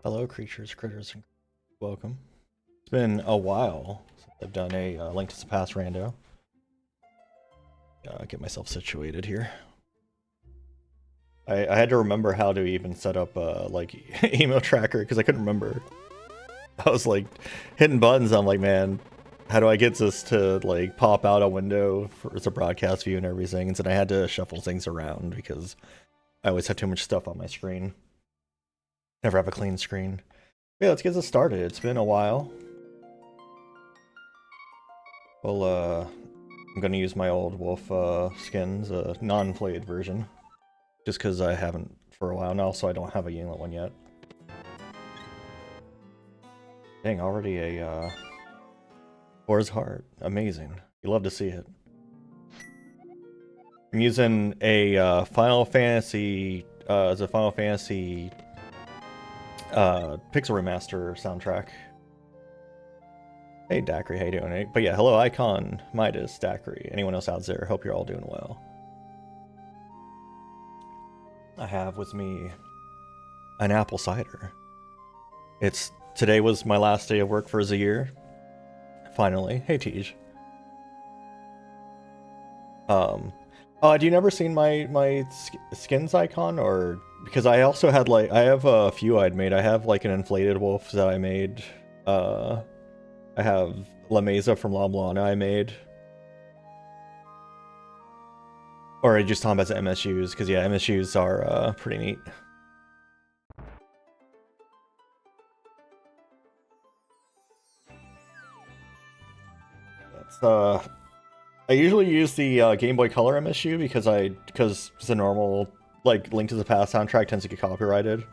Hello, creatures, critters, and welcome. It's been a while since I've done a Link to the Past rando. Get myself situated here. I had to remember how to even set up like email tracker because I couldn't remember. I was like hitting buttons. I'm like, man, how do I get this to like pop out a window for it's a broadcast view and everything? And then I had to shuffle things around because I always have too much stuff on my screen. Never have a clean screen. Yeah, let's get this started. It's been a while. Well, I'm gonna use my old wolf skins, non-played version. Just because I haven't for a while now, so I don't have a Yinglet one yet. Dang, already a Boar's Heart. Amazing. You love to see it. I'm using a Final Fantasy Pixel Remaster soundtrack. Hey Dacry, how you doing? But yeah, hello Icon, Midas, Dacry, anyone else out there, hope you're all doing well. I have with me an apple cider. Today was my last day of work for the year. Finally. Hey Tej. Do you never seen my skins icon? Or because I also had like I have a few I'd made. I have like an inflated wolf that I made. I have La Mesa from La Mulana I made. Or I just talking about the MSUs, because yeah, MSUs are pretty neat. That's I usually use the Game Boy Color MSU because the normal like Link to the Past soundtrack tends to get copyrighted.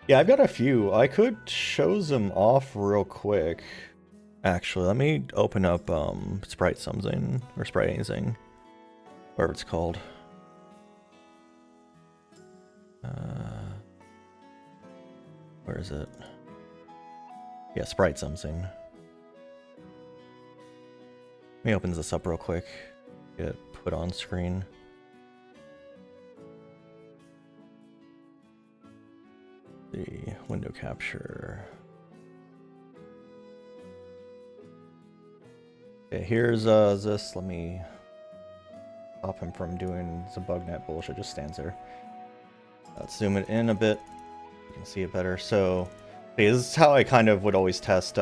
Yeah, I've got a few. I could show them off real quick. Actually, let me open up Sprite something or Sprite anything, whatever it's called. Where is it? Yeah, Sprite something. Let me open this up real quick. Get it put on screen. The window capture. Okay, here's this. Let me stop him from doing some bugnet bullshit. Just stands there. Let's zoom it in a bit. You can see it better. So, okay, this is how I kind of would always test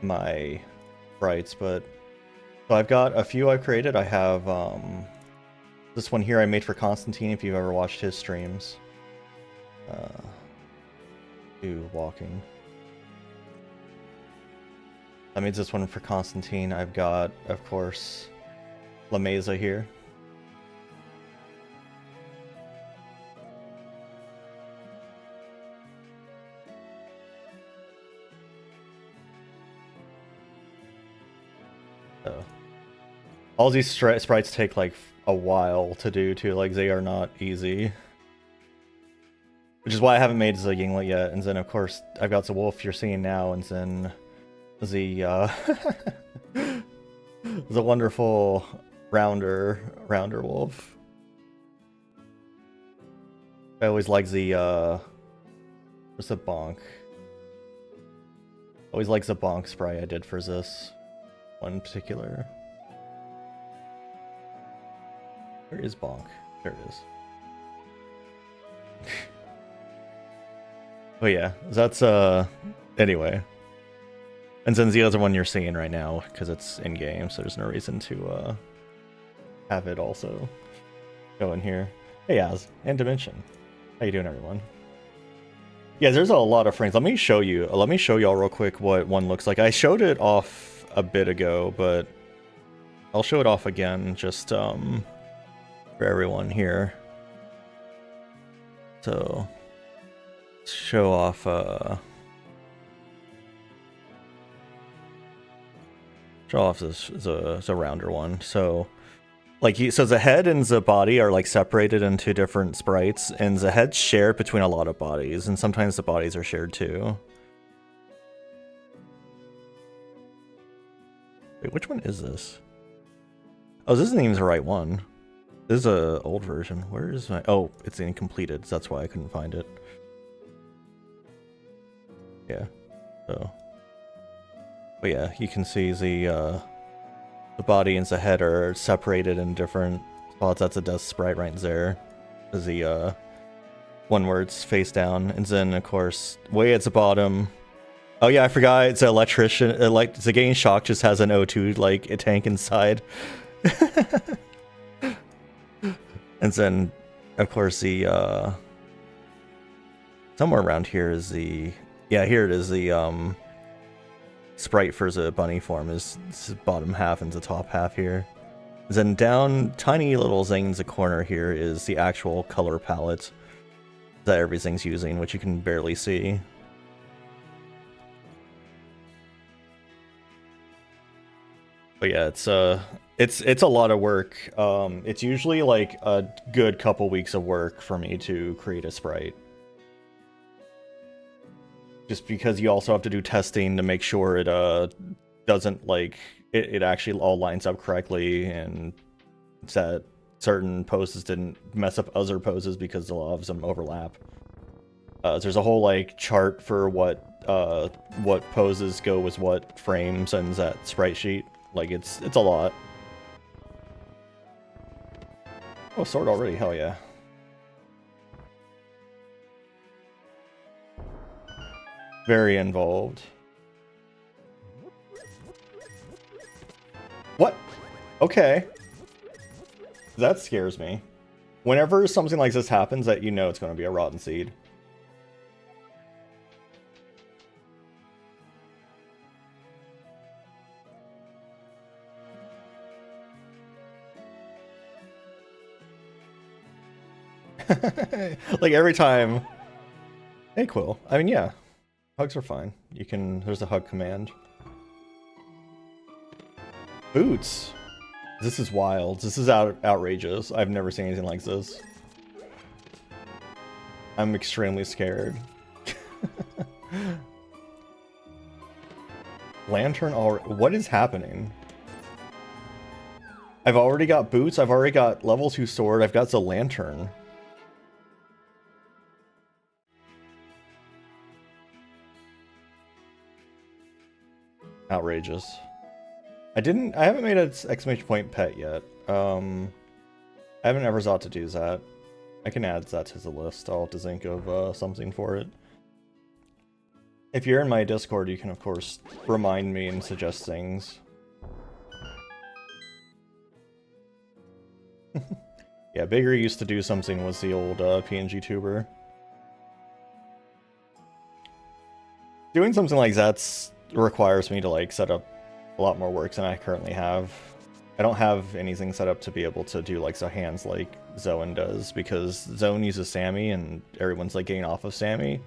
my sprites. But so I've got a few I've created. I have this one here I made for Constantine. If you've ever watched his streams. Walking. I made this one for Constantine. I've got, of course, La Mesa here. So, all these sprites take like a while to do too. Like they are not easy. Which is why I haven't made the Yinglet yet. And then, of course, I've got the wolf you're seeing now, and then the the wonderful rounder wolf. I always like the what's the bonk? Always like the bonk sprite I did for this one in particular. Where is bonk? There it is. Oh yeah, that's anyway. And then the other one you're seeing right now, because it's in game, so there's no reason to have it also go in here. Hey Az, and Dimension. How you doing, everyone? Yeah, there's a lot of frames. Let me show y'all real quick what one looks like. I showed it off a bit ago, but I'll show it off again just for everyone here. So show off this the rounder one. So like so the head and the body are like separated into different sprites, and the head's shared between a lot of bodies, and sometimes the bodies are shared too. Wait, which one is this? Oh, this isn't even the right one. This is a old version. Where is my... Oh, it's incompleted, so that's why I couldn't find it. Yeah. So, but yeah, you can see the body and the head are separated in different spots. That's a dust sprite right there. The one where it's face down, and then of course way at the bottom. Oh yeah, I forgot. It's an electrician. Like the Getting Shocked just has an O2 like a tank inside. And then, of course, the somewhere around here is the here it is. The sprite for the bunny form is the bottom half and the top half here. Then down tiny little thing in the corner here is the actual color palette that everything's using, which you can barely see. But yeah, it's a lot of work. It's usually like a good couple weeks of work for me to create a sprite. Just because you also have to do testing to make sure it doesn't like it actually all lines up correctly, and that certain poses didn't mess up other poses because a lot of them overlap. There's a whole like chart for what poses go with what frames and that sprite sheet. Like it's a lot. Oh, sword already, hell yeah. Very involved. What? Okay. That scares me. Whenever something like this happens, that you know it's going to be a rotten seed. Like every time. Hey, Quill. I mean, yeah. Hugs are fine. You can... There's a hug command. Boots. This is wild. This is outrageous. I've never seen anything like this. I'm extremely scared. Lantern already... What is happening? I've already got boots. I've already got level 2 sword. I've got the lantern. Outrageous. I haven't made an exclamation point pet yet. I haven't ever thought to do that. I can add that to the list. I'll have to think of something for it. If you're in my Discord, you can of course remind me and suggest things. Yeah, Bigger used to do something with the old PNG tuber. Doing something like that requires me to like set up a lot more work than I currently have. I don't have anything set up to be able to do like the hands like Zoan does, because Zoan uses Sammy and everyone's like getting off of Sammy.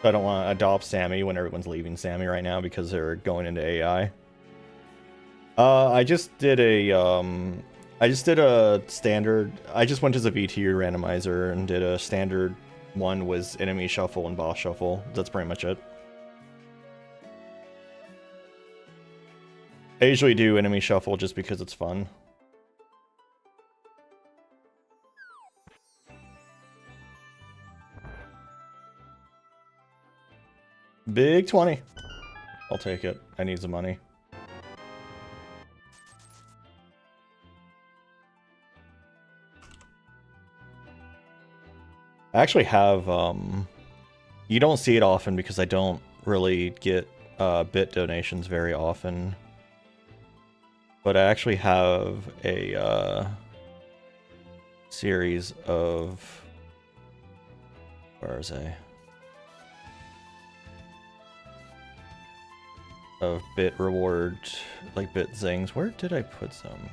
So I don't want to adopt Sammy when everyone's leaving Sammy right now because they're going into AI. I just did a standard. I just went to the VTuber randomizer and did a standard one with enemy shuffle and boss shuffle. That's pretty much it. I usually do enemy shuffle just because it's fun. Big 20. I'll take it. I need the money. I actually have, you don't see it often because I don't really get bit donations very often. But I actually have a series of, where is I? Of bit reward, like bit things. Where did I put some?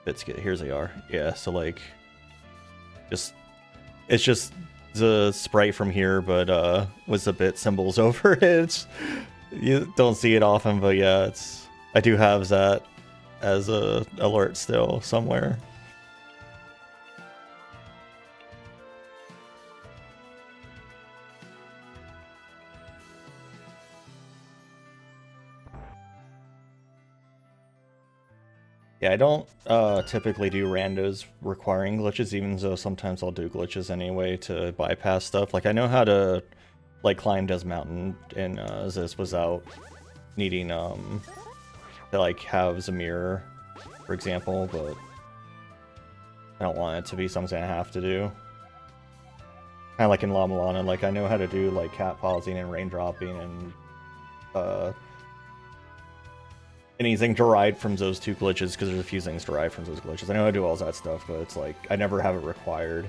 Bits get, here's they are. Yeah, so like, it's just the sprite from here, but with the bit symbols over it. You don't see it often, but yeah, I do have that as a alert still somewhere. Yeah, I don't typically do randos requiring glitches, even though sometimes I'll do glitches anyway to bypass stuff. Like, I know how to, like, climb Des Mountain in this without needing, to, like, have Zamir, for example, but I don't want it to be something I have to do. Kind of like in La Milana, like, I know how to do, like, cat pausing and raindropping and, anything derived from those two glitches, because there's a few things derived from those glitches. I know how to do all that stuff, but it's like, I never have it required.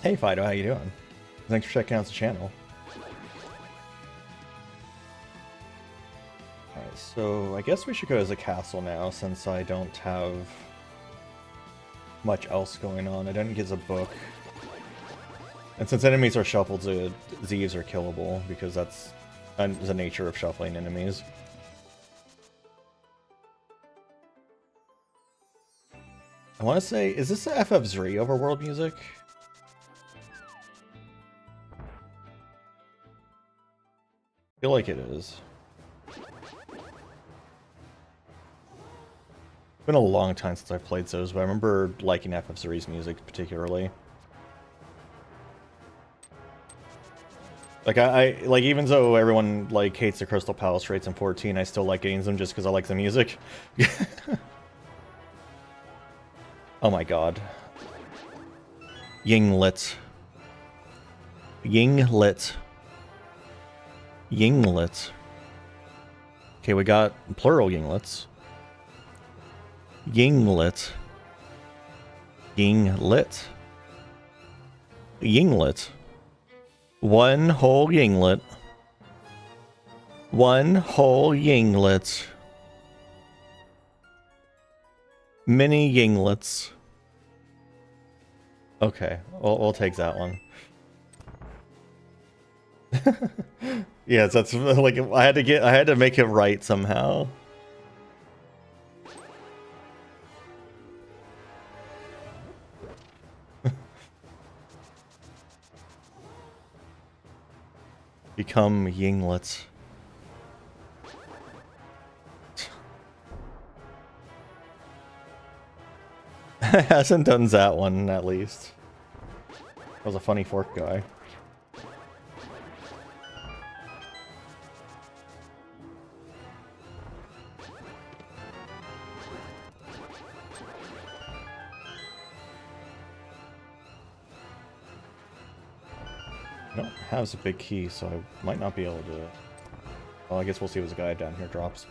Hey Fido, how you doing? Thanks for checking out the channel. Alright, so I guess we should go to the castle now, since I don't have much else going on. I didn't get the book. And since enemies are shuffled, the Z's are killable, because that's the nature of shuffling enemies. I want to say, is this the FF3 overworld music? I feel like it is. It's been a long time since I've played those, but I remember liking FF3's music particularly. Like, I like, even though everyone, like, hates the Crystal Palace rates in 14, I still like getting them just because I like the music. Oh my god. Yinglet. Yinglet. Yinglet. Okay, we got plural Yinglets. Yinglet. Yinglet. Yinglet. One whole Yinglet. One whole Yinglet. Mini Yinglets. Okay, we'll take that one. Yes, that's like, I had to make it right somehow. Become Yinglets. Hasn't done that one, at least. That was a funny fork guy. I don't have a big key, so I might not be able to... Well, I guess we'll see what the guy down here drops.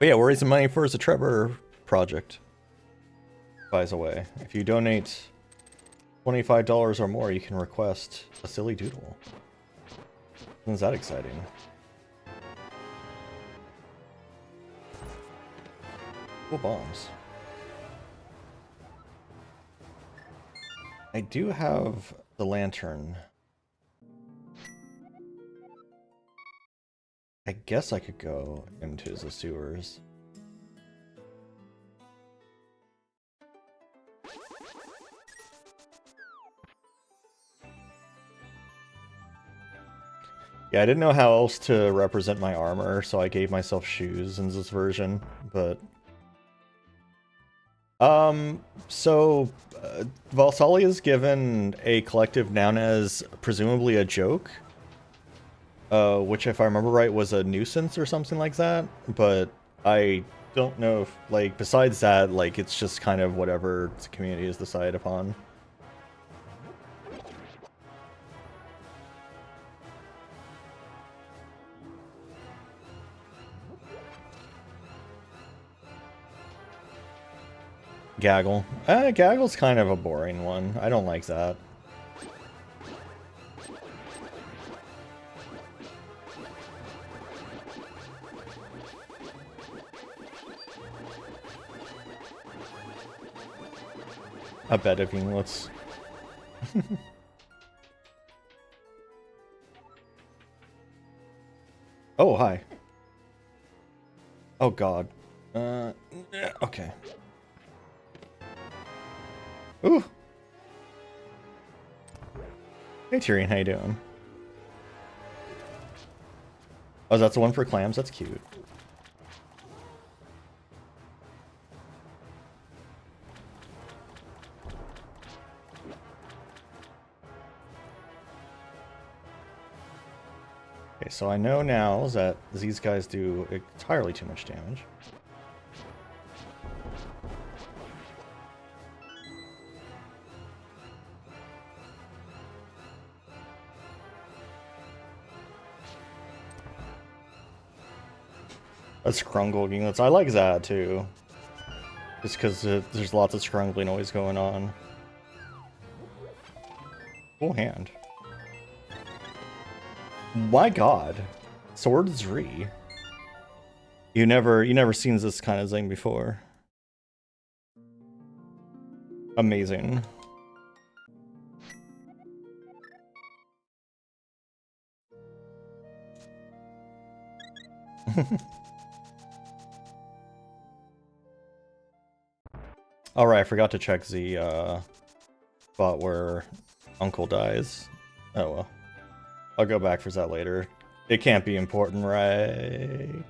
But yeah, we're raising money for the Trevor project. By the way, if you donate $25 or more, you can request a silly doodle. Isn't that exciting? Cool bombs. I do have the lantern. I guess I could go into the sewers. Yeah, I didn't know how else to represent my armor, so I gave myself shoes in this version, but... Valsalia is given a collective noun as presumably a joke, which, if I remember right, was a nuisance or something like that, but I don't know if, like, besides that, like, it's just kind of whatever the community has decided upon. Gaggle. Gaggle's kind of a boring one. I don't like that. A bed of Yinglets. Oh, hi. Oh, God. Yeah, okay. Ooh. Hey Tyrion, how you doing? Oh, that's the one for clams? That's cute. Okay, so I know now that these guys do entirely too much damage. That's Krungle Yinglets. I like that too. Just because there's lots of scrungly noise going on. Cool hand. My god. Sword Zri. You never seen this kind of thing before. Amazing. Alright, I forgot to check the spot where Uncle dies. Oh well. I'll go back for that later. It can't be important, right?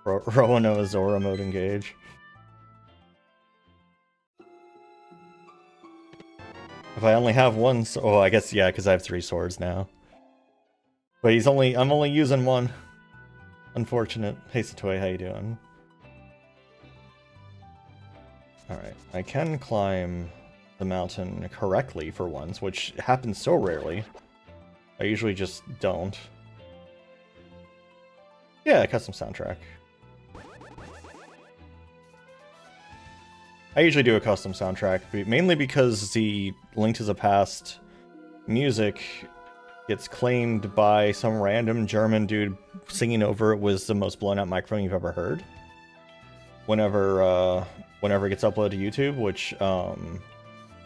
Roanoa Zora mode engage. If I only have one, oh, I guess yeah, because I have 3 swords now. But I'm only using one. Unfortunate. Hey Satoy, how you doing? Alright, I can climb the mountain correctly for once, which happens so rarely. I usually just don't. Yeah, custom soundtrack. I usually do a custom soundtrack, mainly because the Link to the Past music gets claimed by some random German dude singing over it with the most blown out microphone you've ever heard. Whenever it gets uploaded to YouTube, which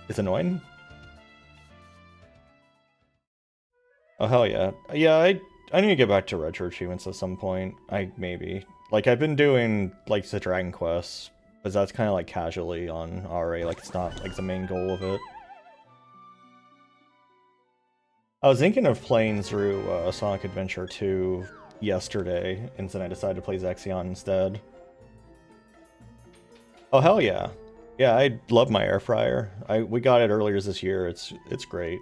is annoying. Oh hell yeah. Yeah, I need to get back to retro achievements at some point. Maybe. Like I've been doing like the Dragon Quest, but that's kind of like casually on RA, like it's not like the main goal of it. I was thinking of playing through Sonic Adventure 2 yesterday, and then I decided to play Zexion instead. Oh hell yeah. Yeah, I love my air fryer. We got it earlier this year. It's great.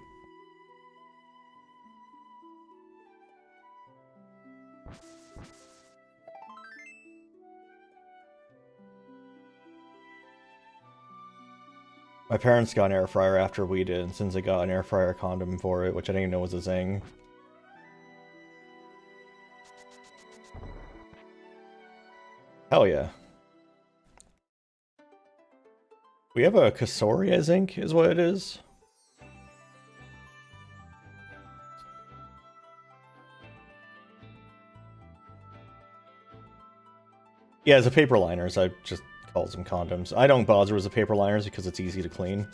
My parents got an air fryer after we did, since they got an air fryer condom for it, which I didn't even know was a thing. Hell yeah. We have a Kasori, I think, is what it is. Yeah, it's a paper liners. I just calls them condoms. I don't bother with the paper liners because it's easy to clean.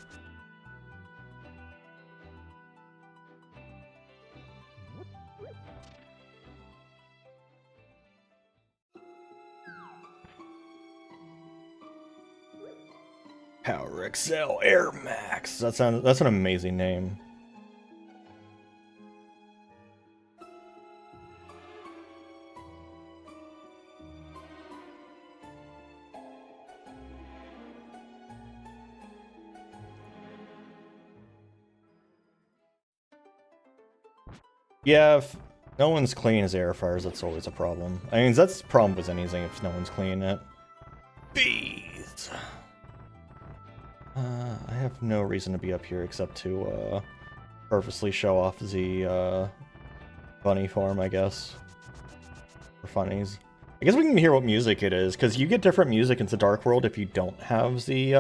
Power XL Air Max. That's an amazing name. Yeah, if no one's clean as air fryers, that's always a problem. I mean, that's the problem with anything if no one's cleaning it. Bees! I have no reason to be up here except to purposely show off the bunny farm, I guess. For funnies. I guess we can hear what music it is, because you get different music in the Dark World if you don't have the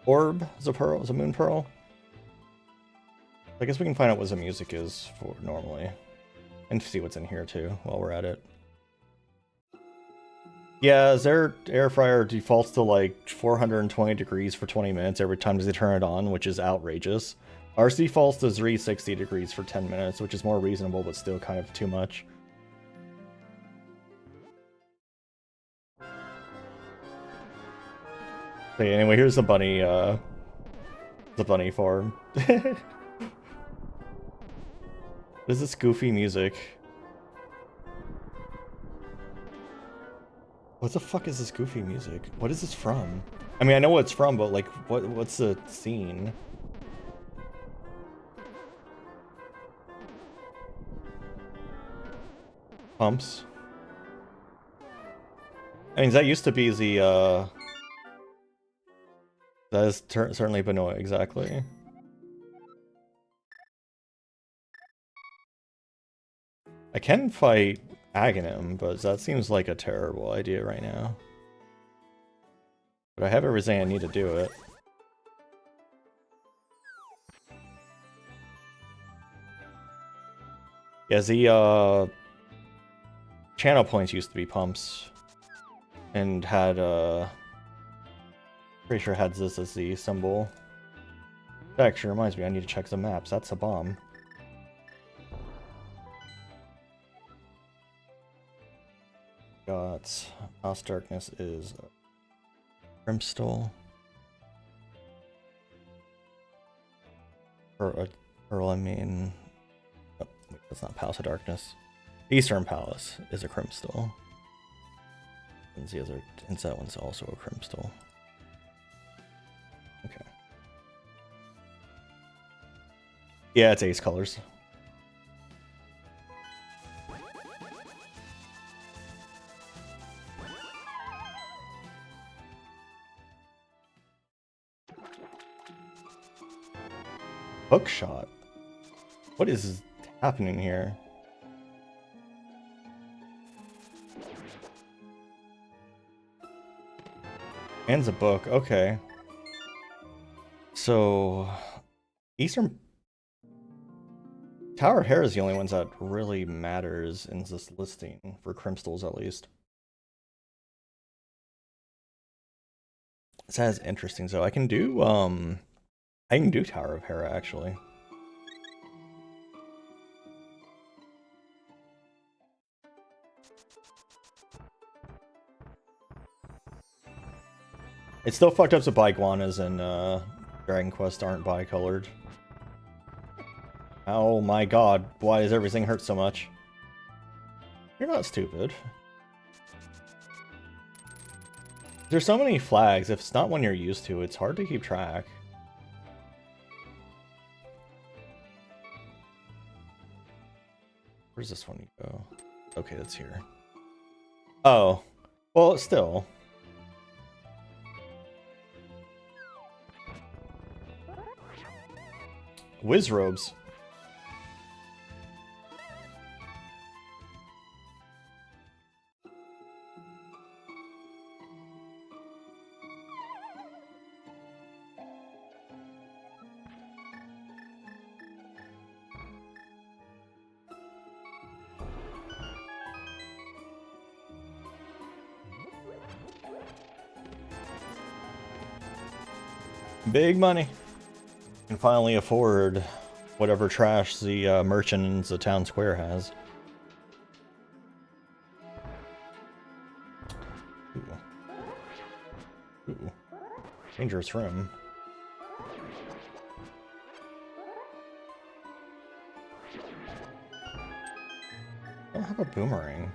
orb, the moon pearl. I guess we can find out what the music is for normally. And see what's in here too, while we're at it. Yeah, their air fryer defaults to like 420 degrees for 20 minutes every time they turn it on, which is outrageous. Ours defaults to 360 degrees for 10 minutes, which is more reasonable, but still kind of too much. So yeah, anyway, here's the bunny farm. What is this goofy music? What the fuck is this goofy music? What is this from? I mean, I know what it's from, but like, what's the scene? Pumps. I mean, that used to be the, that is certainly Benoit, exactly. I can fight Aghanim, but that seems like a terrible idea right now. But I have everything I need to do it. Yeah, the, channel points used to be pumps. And had, pretty sure had this as the symbol. That actually reminds me, I need to check the maps. That's a bomb. Got House Darkness is Crimstol. Or I mean, oh, wait, that's not Palace of Darkness. Eastern Palace is a Crimstol. And the other, and that one's also a Crimstol. Okay. Yeah, it's ace colors. Hookshot. What is happening here? And the book, okay. So, Eastern Tower of Hera is the only ones that really matters in this listing, for Crimstols at least. That is interesting. So I can do Tower of Hera actually. It's still fucked up so Biguanas and Dragon Quest aren't bicolored. Oh my god, why does everything hurt so much? You're not stupid. There's so many flags, if it's not one you're used to, it's hard to keep track. Where's this one go? Okay, that's here. Oh, well, still. Whiz robes. Big money. Can finally afford whatever trash the merchant in the town square has. Ooh. Ooh. Dangerous room. I don't have a boomerang.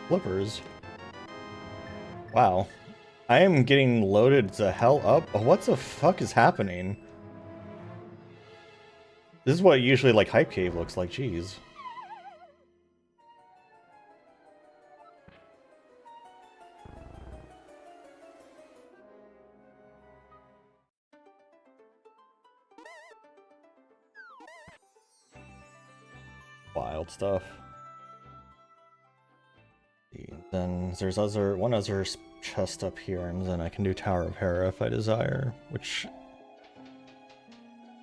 Flippers. Wow. I am getting loaded the hell up. What the fuck is happening? This is what usually like Hype Cave looks like, jeez. Wild stuff. Then there's one other chest up here, and then I can do Tower of Hera if I desire, which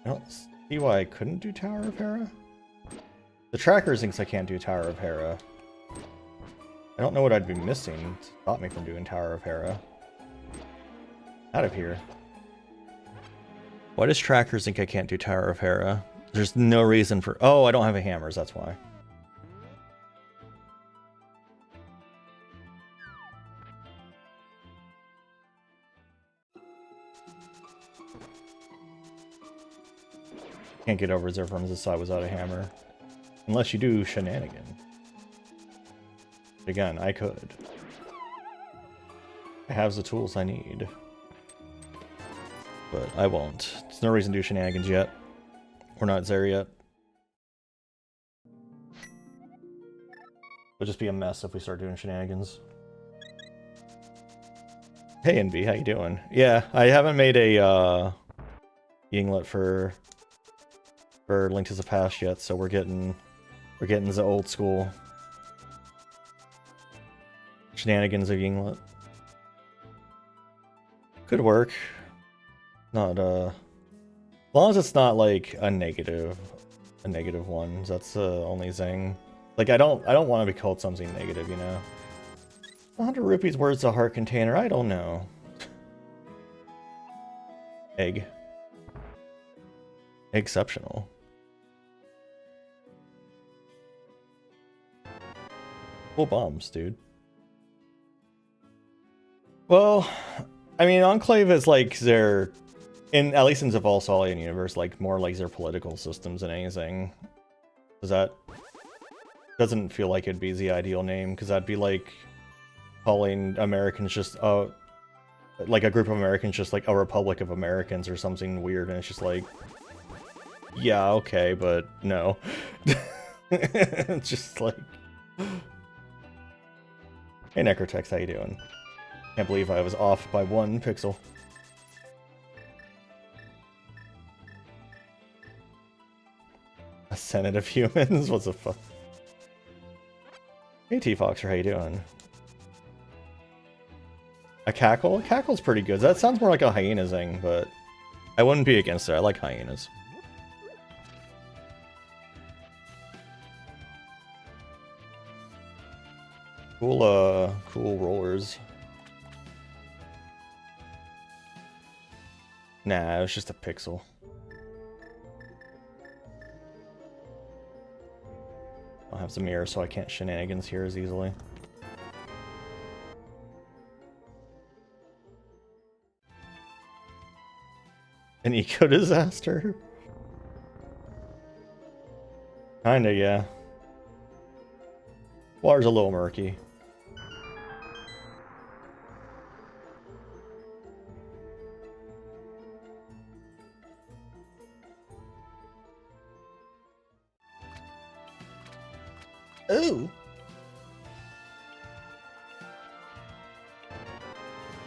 I don't see why I couldn't do Tower of Hera. The tracker thinks I can't do Tower of Hera. I don't know what I'd be missing to stop me from doing Tower of Hera. Out of here. Why does Trackers think I can't do Tower of Hera? There's no reason for... Oh, I don't have a hammers, that's why. Can't get over reserve rooms this side without a hammer. Unless you do shenanigan. Again, I could. I have the tools I need. But I won't. There's no reason to do shenanigans yet. We're not there yet. It'll just be a mess if we start doing shenanigans. Hey NB, how you doing? Yeah, I haven't made a Yinglet for Link to the Past yet, so we're getting the old school shenanigans of Yinglet. Could work. Not as long as it's not like a negative one. That's the only thing. Like I don't want to be called something negative, you know. 100 rupees worth a heart container. I don't know. Egg. Exceptional. Cool bombs, dude. Well, I mean, Enclave is like their, at least in the Valsalian universe, like more like their political systems than anything. Does that doesn't feel like it'd be the ideal name, because that'd be like calling Americans just like a group of Americans just like a Republic of Americans or something weird, and it's just like, yeah, okay, but no. It's just like, hey Necrotex, how you doing? Can't believe I was off by 1 pixel. A Senate of humans? What's the fuck? Hey T-Foxer, how you doing? A cackle? A cackle's pretty good. That sounds more like a hyena thing, but I wouldn't be against it. I like hyenas. Cool rollers. Nah, it was just a pixel. I don't have the mirror, so I can't shenanigans here as easily. An eco disaster? Kinda, yeah. Water's a little murky. Ooh!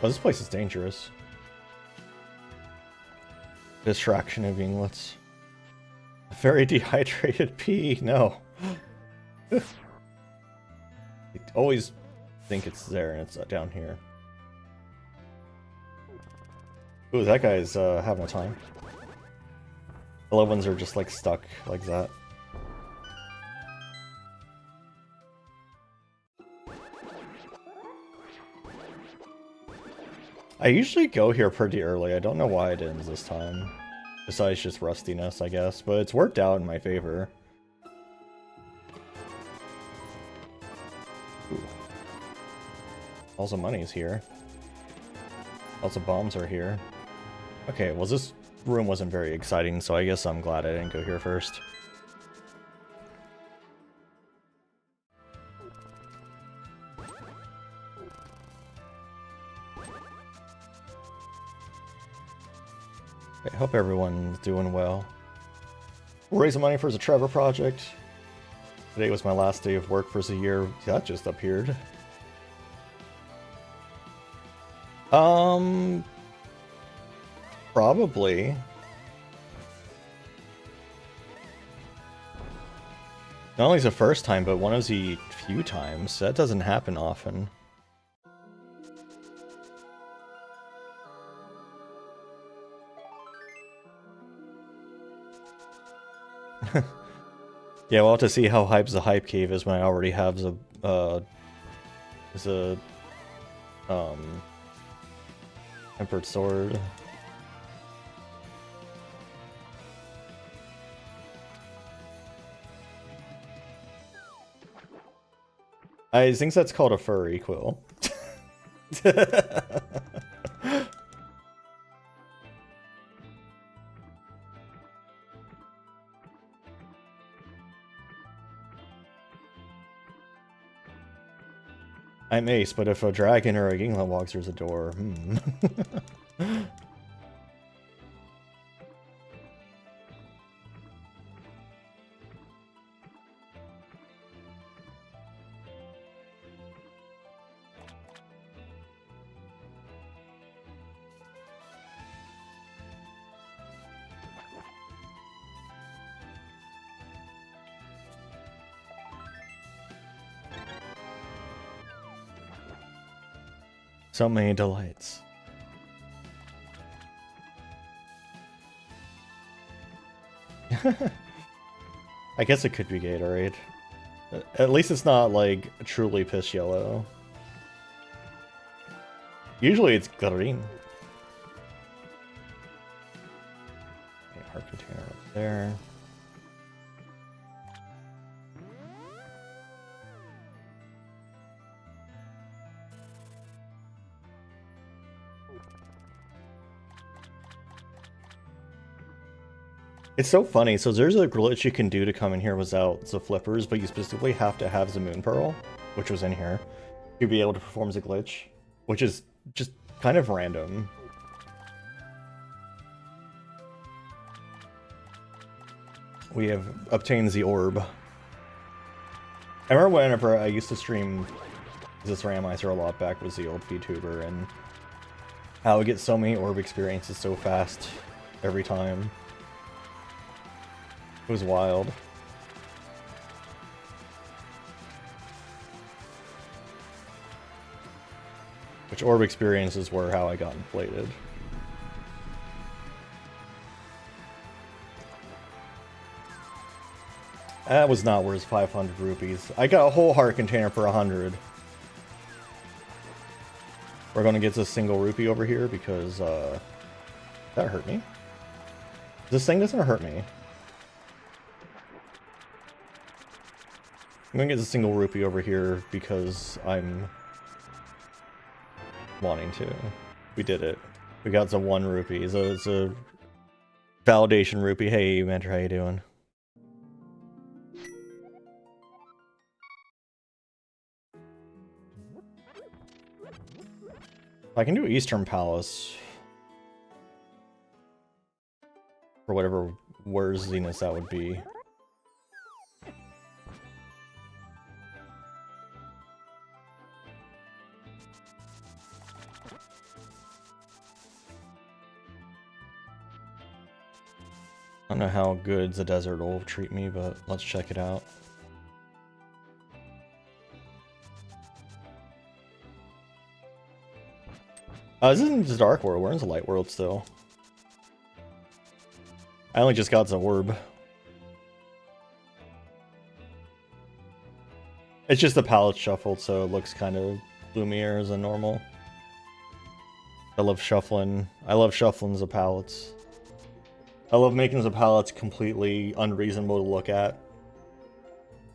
Oh, this place is dangerous. Distraction of Yinglets. Very dehydrated pea. No. I always think it's there and it's down here. Ooh, that guy's having a time. The little ones are just like stuck like that. I usually go here pretty early. I don't know why I didn't this time. Besides just rustiness, I guess. But it's worked out in my favor. Ooh. All the money's here. All the bombs are here. Okay, well this room wasn't very exciting, so I guess I'm glad I didn't go here first. I hope everyone's doing well. We're raising money for the Trevor project. Today was my last day of work for the year. That just appeared. Probably. Not only the first time, but one of the few times. That doesn't happen often. Yeah, we'll have to see how hype the hype cave is when I already have the tempered sword. I think that's called a furry quill. I'm Ace, but if a dragon or a Yinglet walks through the door, So many delights. I guess it could be Gatorade. At least it's not, like, truly piss yellow. Usually it's green. Okay, heart container up there. It's so funny. So there's a glitch you can do to come in here without the flippers, but you specifically have to have the moon pearl, which was in here, to be able to perform the glitch, which is just kind of random. We have obtained the orb. I remember whenever I used to stream this Randomizer a lot back with the old VTuber, and how I get so many orb experiences so fast every time. It was wild. Which orb experiences were how I got inflated. That was not worth 500 rupees. I got a whole heart container for 100. We're gonna get this single rupee over here because, that hurt me. This thing doesn't hurt me. I'm gonna get the single rupee over here because I'm wanting to. We did it. We got the 1 rupee. So it's a validation rupee. Hey, Mentor, how you doing? I can do Eastern Palace for whatever worthiness that would be. I don't know how good the desert will treat me, but let's check it out. This isn't the Dark World, we're in the Light World still. I only just got the orb. It's just the palette shuffled, so it looks kind of gloomier than normal. I love shuffling. I love shuffling the palettes. I love making the palettes completely unreasonable to look at.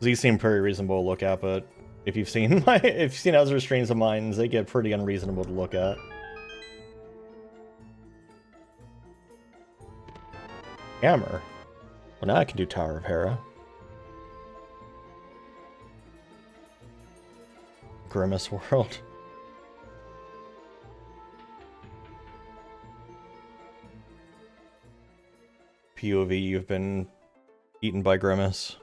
These seem pretty reasonable to look at, but if you've seen other streams of mine, they get pretty unreasonable to look at. Hammer. Well, now I can do Tower of Hera. Grimace World. POV, you've been eaten by Grimace.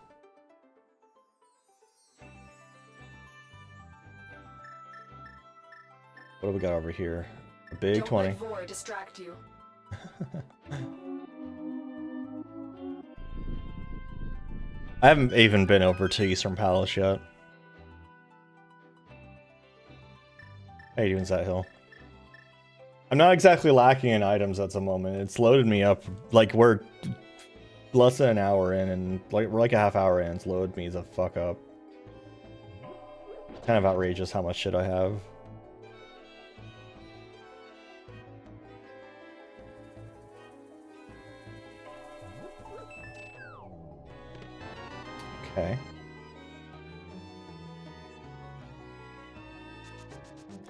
What do we got over here? A big 20. Don't let Vor distract you. I haven't even been over to Eastern Palace yet. How you doing, Zat Hill? I'm not exactly lacking in items at the moment. It's loaded me up, like, we're less than an hour in, and like we're like a half hour in, it's loaded me the fuck up. Kind of outrageous how much shit I have. Okay.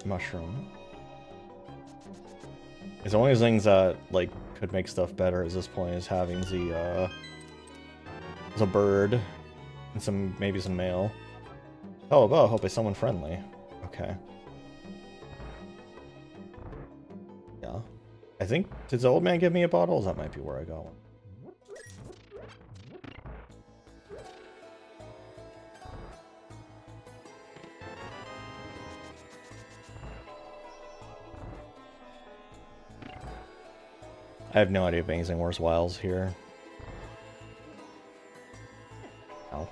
mushroom. It's the only things that like could make stuff better at this point is having the bird and some maybe some mail. Oh, well, I hope it's someone friendly. Okay. Yeah. I think, did the old man give me a bottle? That might be where I got one. I have no idea if anything worthwhile's here. Oh.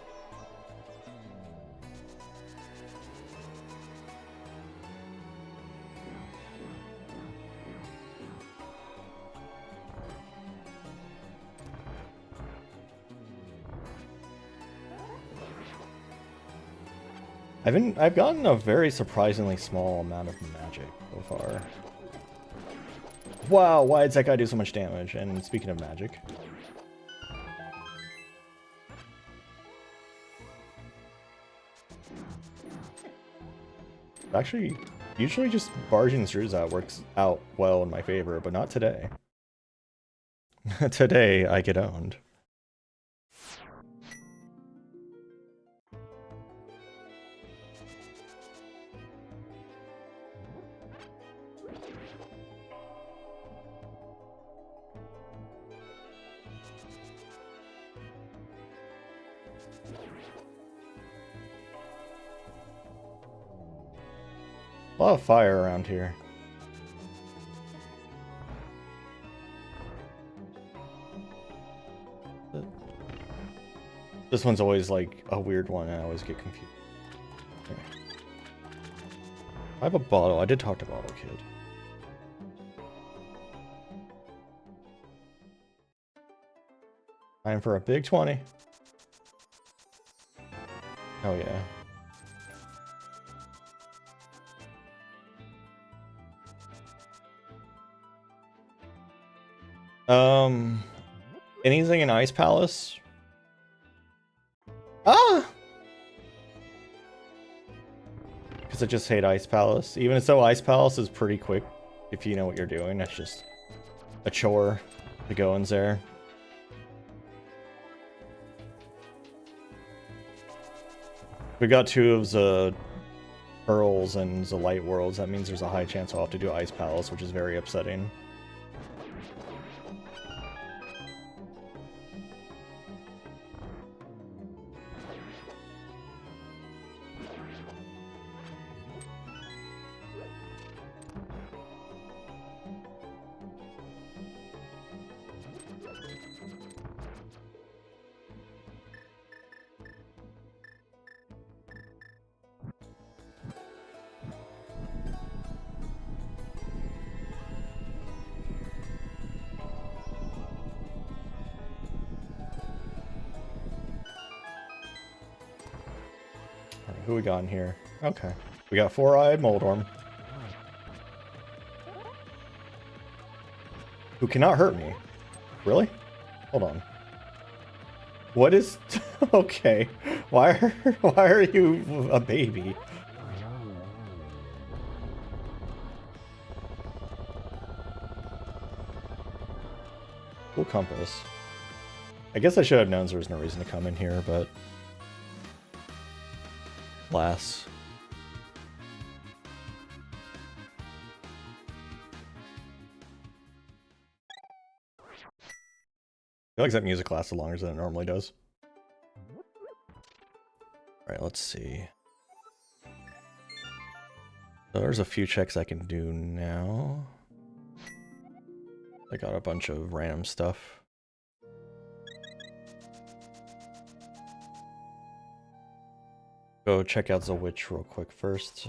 I've gotten a very surprisingly small amount of magic so far. Wow, why did that guy do so much damage? And speaking of magic... Actually, usually just barging through that works out well in my favor, but not today. Today, I get owned. A lot of fire around here. This one's always like a weird one, and I always get confused. Okay. I have a bottle. I did talk to Bottle Kid. Time for a big 20. Oh yeah. Anything in Ice Palace? Ah! Because I just hate Ice Palace. Even though Ice Palace is pretty quick, if you know what you're doing, it's just a chore to go in there. We got 2 of the pearls and the light worlds. That means there's a high chance I'll have to do Ice Palace, which is very upsetting. Who we got in here? Okay. We got 4-eyed Moldorm. Who cannot hurt me. Really? Hold on. What is... okay. Why are you a baby? Cool compass. I guess I should have known there was no reason to come in here, but... Alas. I feel like that music lasts longer than it normally does. Alright, let's see. So there's a few checks I can do now. I got a bunch of random stuff. Go check out the witch real quick first.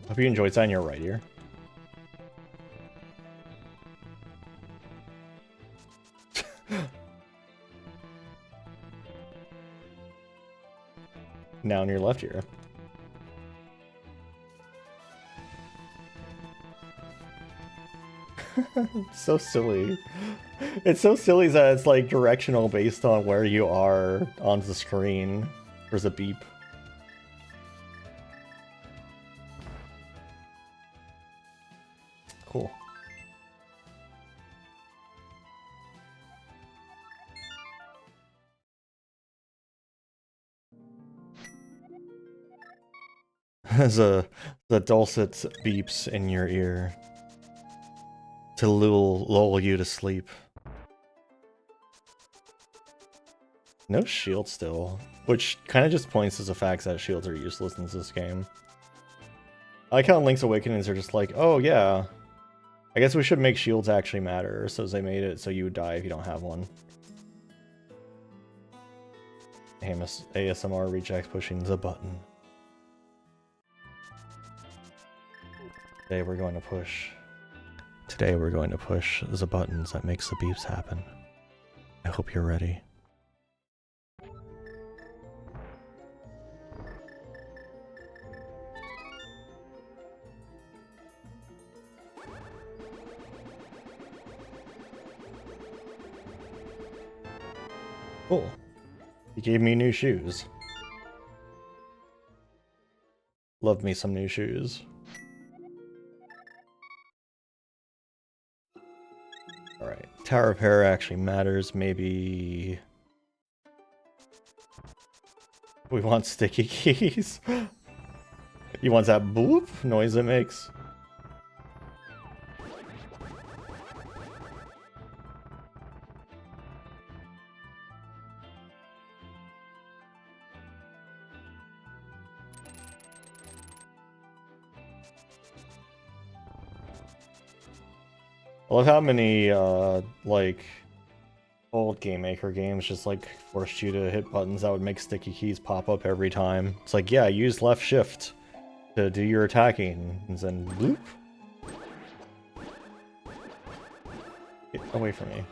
Hope you enjoyed that in your right ear. now in your left ear. It's so silly. It's so silly that it's like directional based on where you are on the screen. There's a beep. Cool. As the dulcet beeps in your ear to lull you to sleep. No shield still, which kind of just points to the fact that shields are useless in this game. I like how in Link's Awakenings are just like, oh yeah, I guess we should make shields actually matter, so they made it so you would die if you don't have one. ASMR Rejax pushing the button. Today we're going to push the buttons that makes the beeps happen. I hope you're ready. Cool. He gave me new shoes. Love me some new shoes. Alright, Tower of Hair actually matters. Maybe we want sticky keys. You want that boop noise it makes? I love how many, like, old Game Maker games just, like, forced you to hit buttons that would make sticky keys pop up every time. It's like, yeah, use left shift to do your attacking, and then bloop. Get away from me.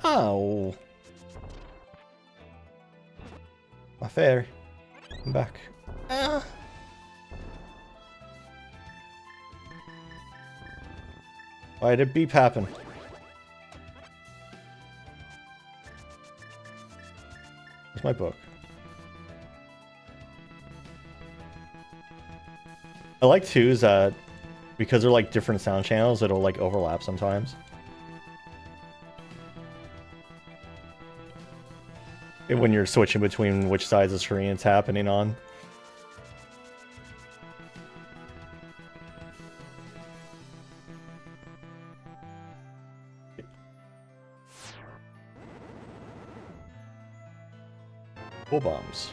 Ow! My fair. I'm back. Why did beep happen? Where's my book? I like too is that because they're like different sound channels, it'll like overlap sometimes. When you're switching between which sides of the screen it's happening on. Full bombs.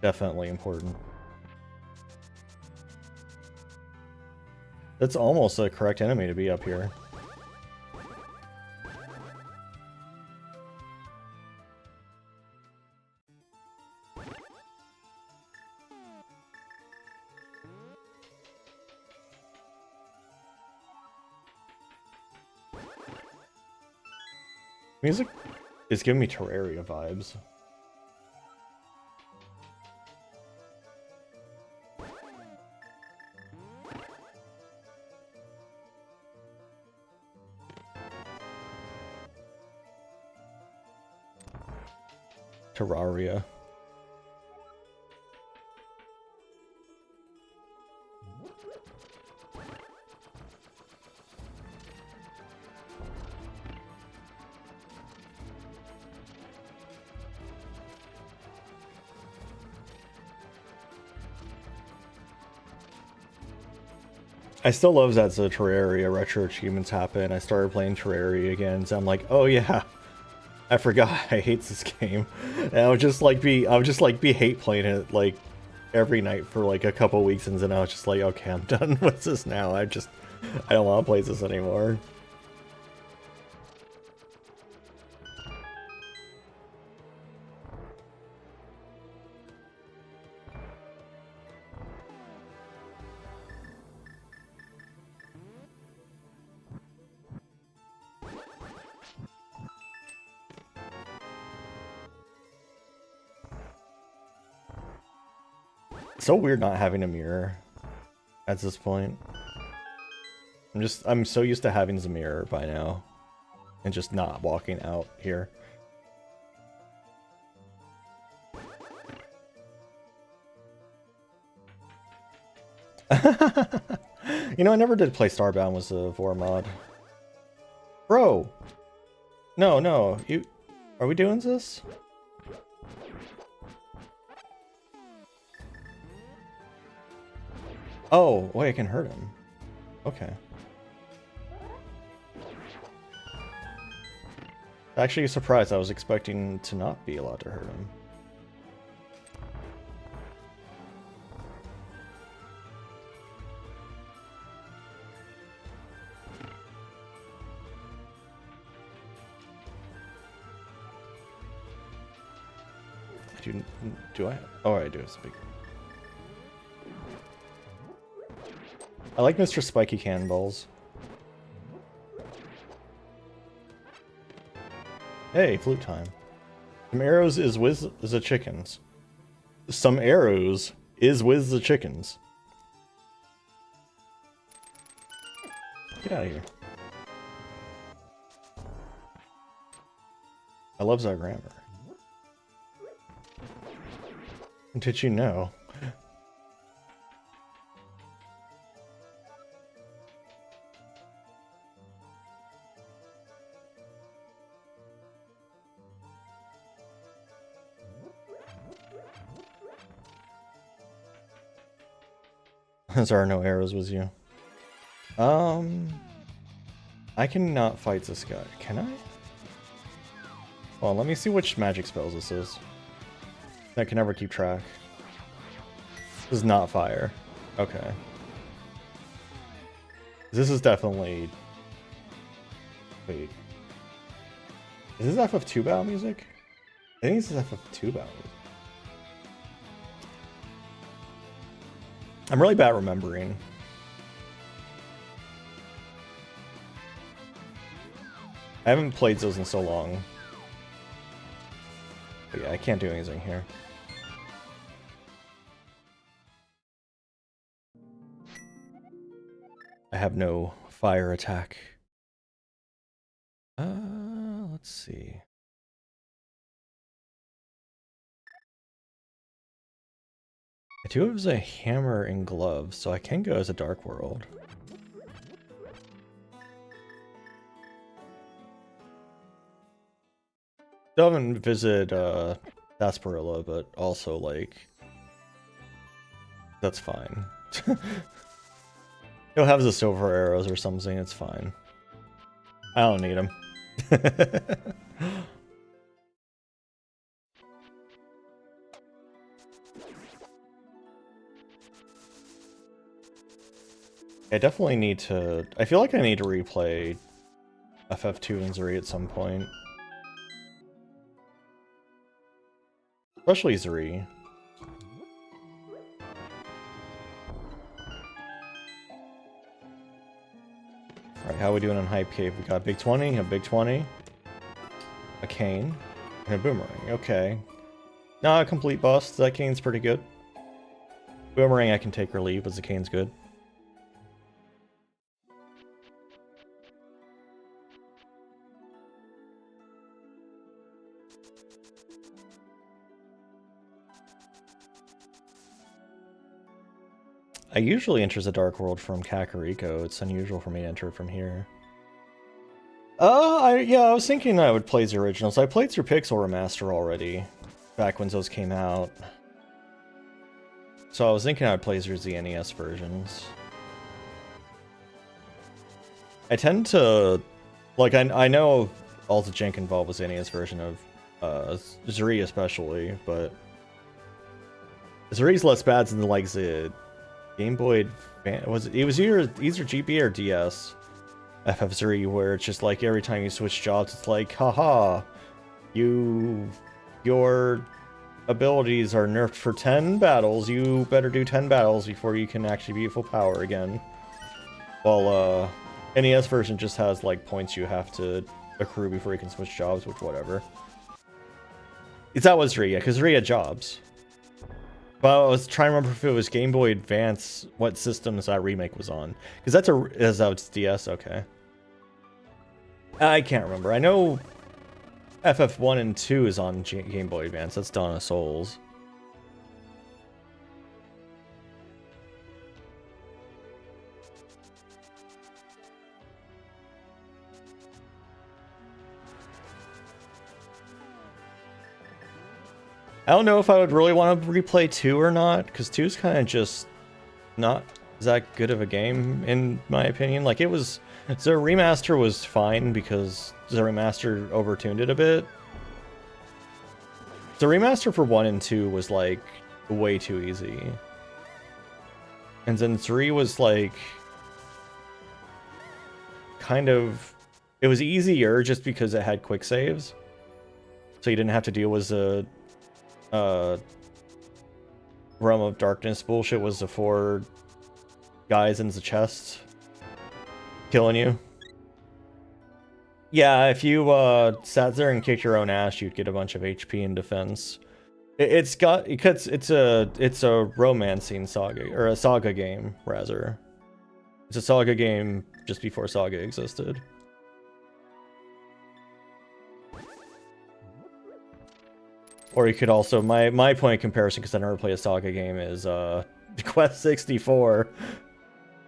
Definitely important. That's almost the correct enemy to be up here. Music is giving me Terraria vibes. Terraria. I still love that the Terraria retro achievements happen. I started playing Terraria again, so I'm like, oh yeah, I forgot I hate this game. And I would just like be hate playing it like every night for like a couple weeks, and then I was just like, okay, I'm done with this now. I don't want to play this anymore. It's so weird not having a mirror at this point. I'm so used to having the mirror by now. And just not walking out here. You know, I never did play Starbound with the Vor mod. Bro! No, no, you... Are we doing this? Oh, wait, I can hurt him. Okay. Actually surprised. I was expecting to not be allowed to hurt him. Do I? Oh, I do. Speak. I like Mr. Spiky Cannonballs. Hey, flute time. Some arrows is with the chickens. Some arrows is with the chickens. Get out of here. I love that grammar. Did you know? There are no arrows with you. I cannot fight this guy. Can I? Well, let me see which magic spells this is. I can never keep track. This is not fire. Okay. This is definitely... Wait. Is this FF2 battle music? I think this is FF2 battle music. I'm really bad at remembering. I haven't played those in so long. But yeah, I can't do anything here. I have no fire attack. Let's see. I do have a hammer and gloves, so I can go as a Dark World. Still haven't visited Sarsaparilla, but also like that's fine. He'll have the silver arrows or something, it's fine. I don't need them. I definitely need to... I feel like I need to replay FF2 and Zuri at some point. Especially Zuri. Alright, how are we doing on Hype Cave? We got a big 20, a big 20, a cane, and a boomerang. Okay. Not a complete bust. That cane's pretty good. Boomerang I can take or leave, but the cane's good. I usually enter the Dark World from Kakariko. It's unusual for me to enter it from here. Yeah, I was thinking I would play the originals. I played through Pixel Remaster already, back when those came out. So I was thinking I would play through the NES versions. I tend to... Like, I know all the jank involved with the NES version of Zuri especially, but... Zuri's less bad than, like, the... Game Boy was either GB or DS FF3, where it's just like every time you switch jobs it's like, haha, your abilities are nerfed for 10 battles, you better do 10 battles before you can actually be at full power again. While NES version just has like points you have to accrue before you can switch jobs, which whatever. That was Ria, because Ria had jobs. Well, I was trying to remember if it was Game Boy Advance, what systems that remake was on. Because it's DS, okay. I can't remember. I know FF1 and 2 is on Game Boy Advance. That's Dawn of Souls. I don't know if I would really want to replay 2 or not, because 2 is kind of just not that good of a game, in my opinion. Like, it was... The remaster was fine, because the remaster overtuned it a bit. The remaster for 1 and 2 was, like, way too easy. And then 3 was, like... kind of... It was easier just because it had quick saves. So you didn't have to deal with the... Realm of Darkness bullshit was the 4 guys in the chest killing you. Yeah, if you sat there and kicked your own ass, you'd get a bunch of HP and defense. It's a romancing saga, or a saga game rather. It's a saga game just before saga existed. Or you could also, my point of comparison, because I never play a saga game, is Quest 64.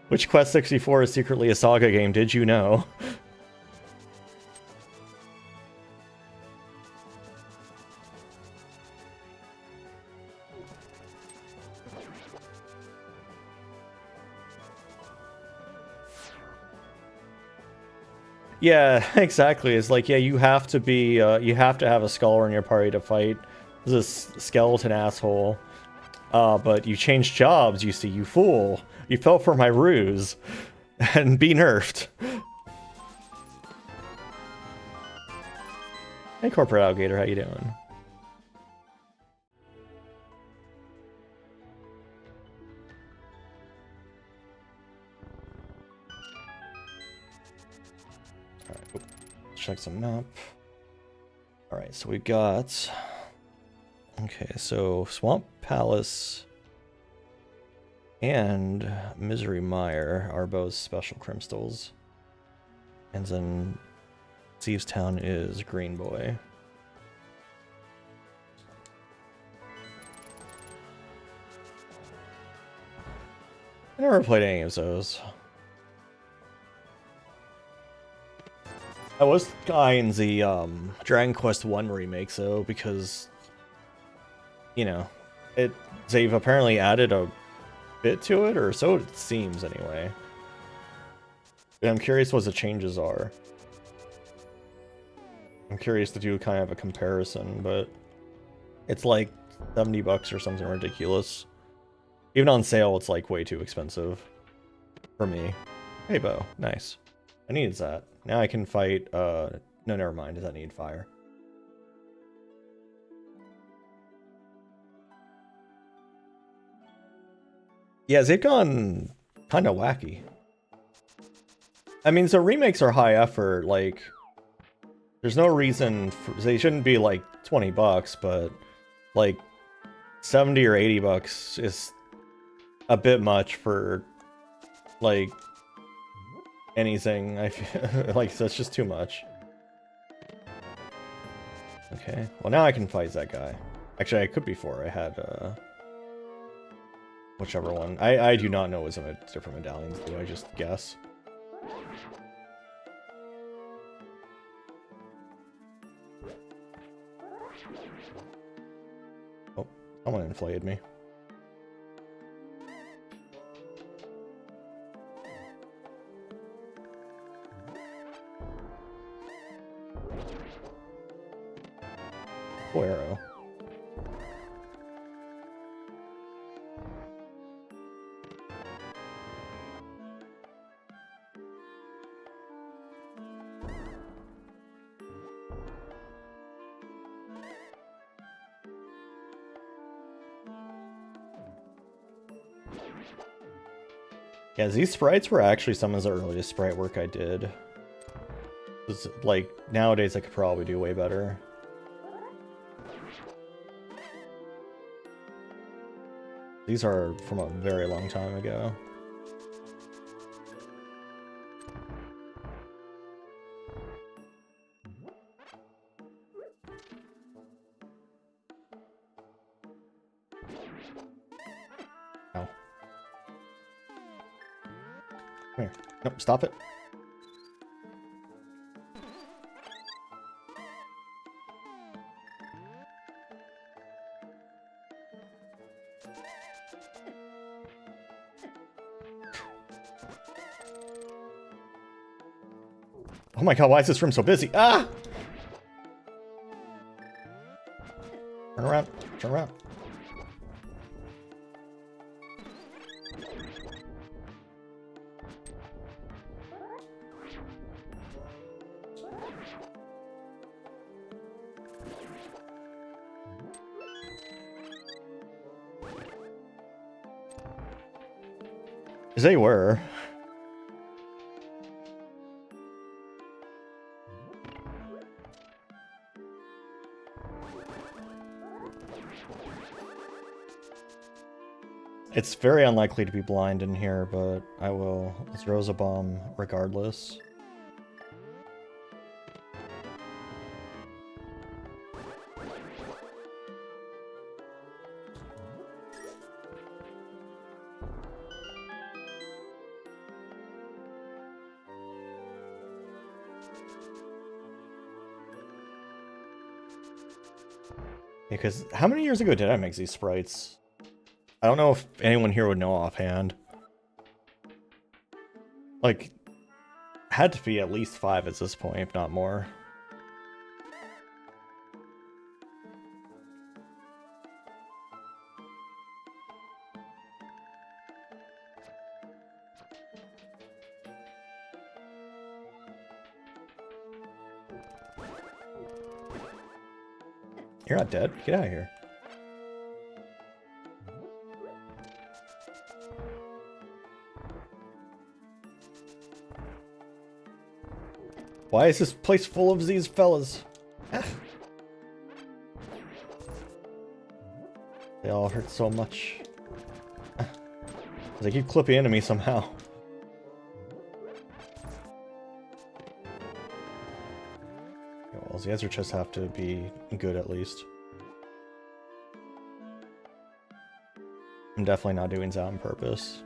Which Quest 64 is secretly a saga game, did you know? Yeah, exactly. It's like, yeah, you have to be, you have to have a scholar in your party to fight this skeleton asshole. But you changed jobs, you see, you fool. You fell for my ruse. And be nerfed. Hey, Corporate Alligator, how you doing? Alright, check some map. Alright, so we got... Okay, so Swamp Palace and Misery Mire are both special crimstals. And then Thieves Town is Green Boy. I never played any of those. I was eyeing the Dragon Quest 1 remake though, because, you know, they've apparently added a bit to it, or so it seems anyway. And I'm curious what the changes are. I'm curious to do kind of a comparison, but it's like $70 or something ridiculous. Even on sale, it's like way too expensive for me. Hey, Bo, nice. I needed that. Now I can fight, no, never mind, does that need fire? Yeah, they've gone kind of wacky. I mean, so remakes are high effort, like, there's no reason they shouldn't be like $20, but like 70 or $80 is a bit much for like anything. I feel like that's just too much. Okay, well now I can fight that guy. Actually, I could before I had whichever one. I do not know what's in different medallions, do I just guess? Oh, someone inflated me. Oh, arrow. Yeah, these sprites were actually some of the earliest sprite work I did. It's like, nowadays I could probably do way better. These are from a very long time ago. Ow. Come here. Nope, stop it. Oh my god, why is this room so busy? Ah! Turn around. Turn around. They were. It's very unlikely to be blind in here, but I will throw a bomb regardless. Because how many years ago did I make these sprites? I don't know if anyone here would know offhand. Like, had to be at least 5 at this point, if not more. You're not dead. Get out of here. Why is this place full of these fellas? Ah. They all hurt so much. Ah. They keep clipping into me somehow. Okay, well, the other chests have to be good at least. I'm definitely not doing that on purpose.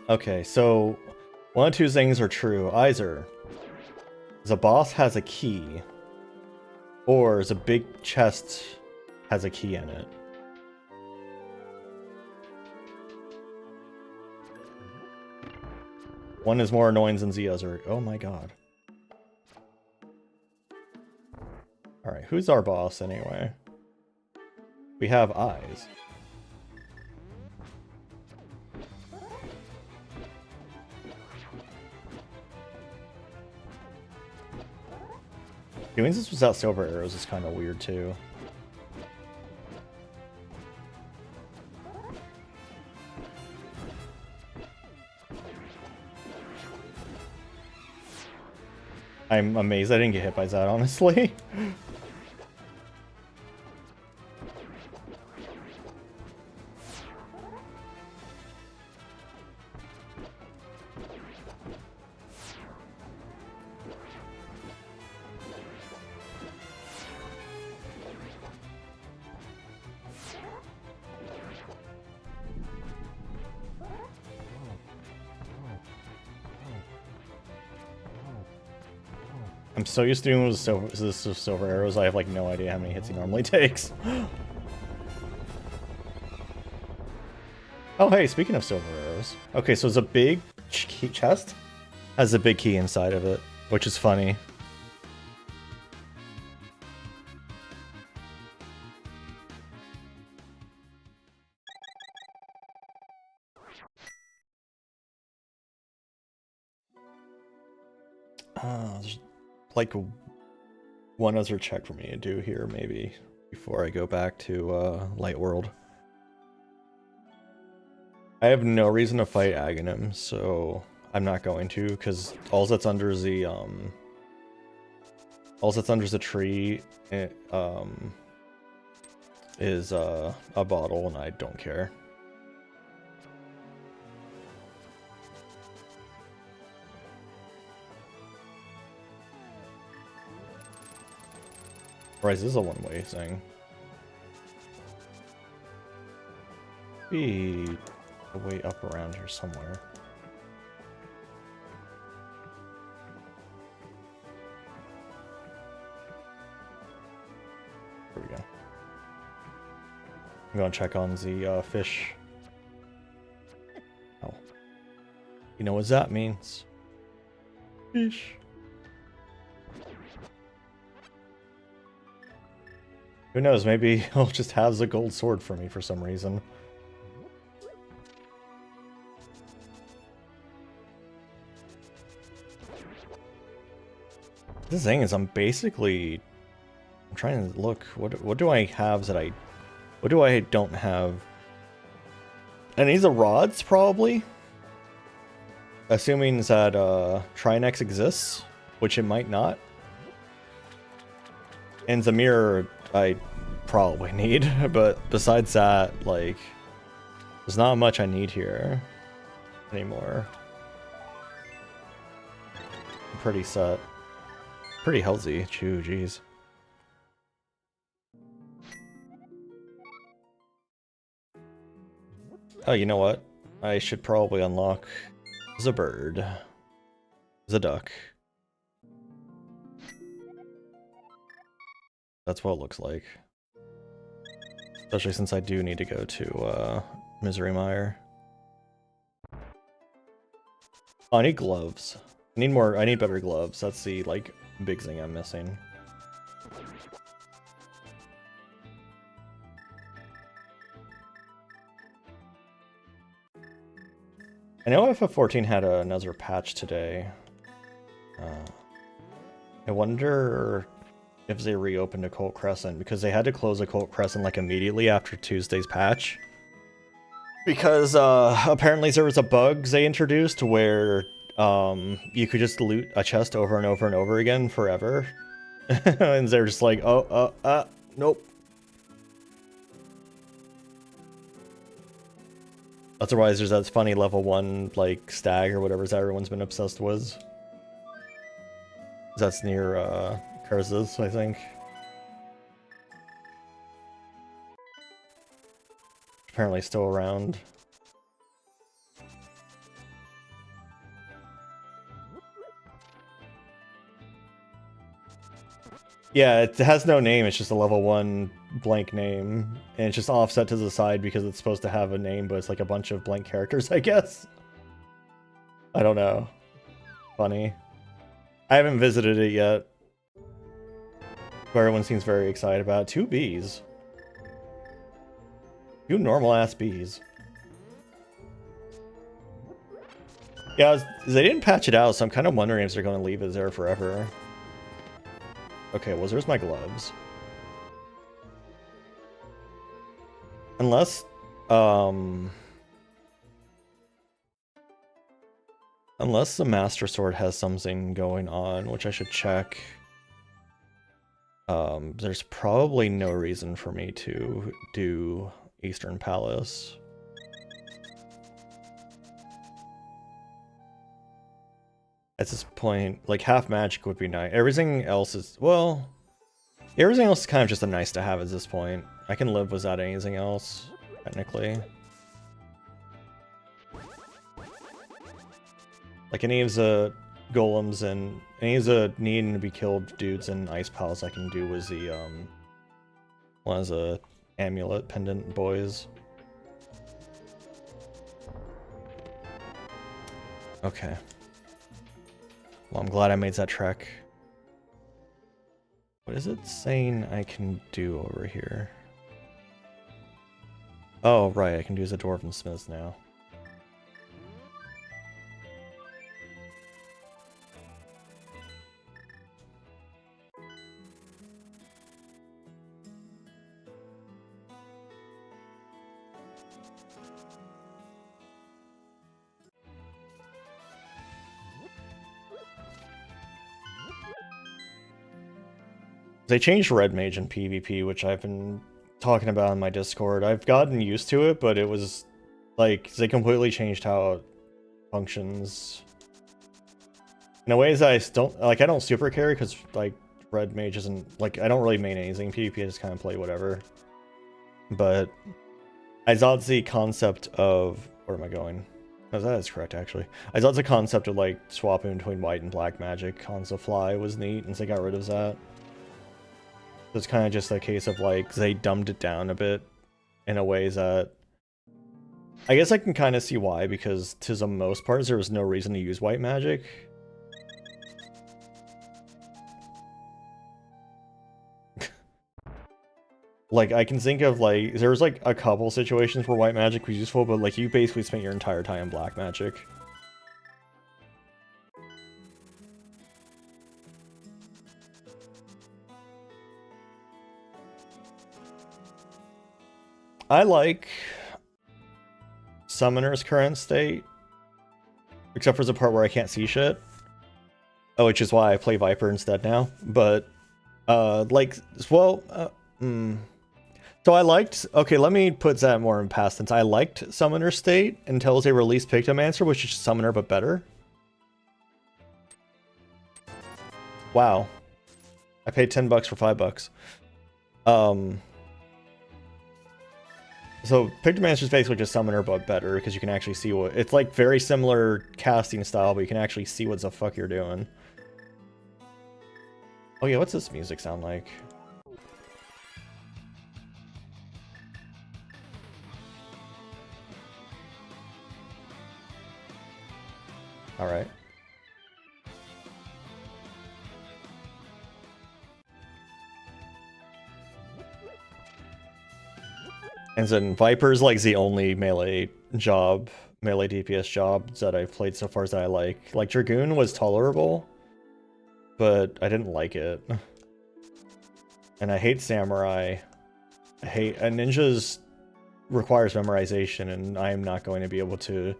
Okay, so one of two things are true. Either the boss has a key, or the big chest has a key in it. One is more annoying than the other. Oh my god. Alright, who's our boss anyway? We have eyes. Doing this without silver arrows is kind of weird too. I'm amazed I didn't get hit by that, honestly. I'm so used to doing with silver arrows, I have like no idea how many hits he normally takes. Oh hey, speaking of silver arrows. Okay, so it's a big key chest. Has a big key inside of it, which is funny. There's like one other check for me to do here, maybe, before I go back to Light World. I have no reason to fight Aghanim, so I'm not going to, because all that's under the tree is a bottle, and I don't care. Right, this is a one-way thing. Be a way up around here somewhere. There we go. I'm gonna check on the fish. Oh. You know what that means? Fish. Who knows, maybe he'll just have the gold sword for me for some reason. The thing is, I'm trying to look, what do I have that what do I don't have? And these are rods, probably? Assuming that Trinex exists, which it might not. And the mirror I probably need, but besides that, like, there's not much I need here anymore. I'm pretty set. Pretty healthy. Chew, jeez. Oh, you know what? I should probably unlock the bird. The duck. That's what it looks like. Especially since I do need to go to Misery Mire. Oh, I need gloves. I need better gloves. That's the, like, big thing I'm missing. I know FF14 had another patch today. I wonder if they reopened Occult Crescent, because they had to close Occult Crescent like immediately after Tuesday's patch. Because apparently there was a bug they introduced where you could just loot a chest over and over and over again forever. And they're just like, nope. Otherwise, there's that funny level 1, like, stag or whatever that everyone's been obsessed with. That's near, Curses, I think. Apparently still around. Yeah, it has no name, it's just a level 1 blank name. And it's just offset to the side because it's supposed to have a name, but it's like a bunch of blank characters, I guess. I don't know. Funny. I haven't visited it yet. But everyone seems very excited about it. 2 bees. 2 normal-ass bees. Yeah, they didn't patch it out, so I'm kind of wondering if they're going to leave it there forever. Okay, well, there's my gloves. Unless the Master Sword has something going on, which I should check. There's probably no reason for me to do Eastern Palace. At this point, like, half magic would be nice. Everything else is, well, everything else is kind of just a nice to have at this point. I can live without anything else, technically. Like, any of the golems and any of the needing to be killed dudes in Ice Palace I can do with the, one of the amulet pendant boys. Okay. Well, I'm glad I made that trek. What is it saying I can do over here? Oh, right, I can do the Dwarven Smiths now. They changed Red Mage in PvP, which I've been talking about on my Discord. I've gotten used to it, but it was like they completely changed how it functions in a ways that I don't like. I don't super carry because like Red Mage isn't like I don't really main anything PvP. I just kind of play whatever. But I thought the concept of where am I going? Oh, that is correct actually. I thought the concept of like swapping between white and black magic on the fly was neat, and so they got rid of that. So it's kind of just a case of like they dumbed it down a bit in a way that I guess I can kind of see why, because to the most part there was no reason to use white magic. Like I can think of like there was like a couple situations where white magic was useful, but like you basically spent your entire time in black magic. I like Summoner's current state, except for the part where I can't see shit. Oh, which is why I play Viper instead now. But, like, well, So I liked, okay, let me put that more in past tense. I liked Summoner state until they released Pictomancer, which is Summoner but better. Wow. I paid $10 for $5. So Pictomancer is basically just Summoner but better because you can actually see what it's like. Very similar casting style, but you can actually see what the fuck you're doing. Oh yeah, what's this music sound like? All right. And then Viper's like the only melee DPS job that I've played so far that I like. Like Dragoon was tolerable, but I didn't like it. And I hate Samurai. Ninjas requires memorization, and I am not going to be able to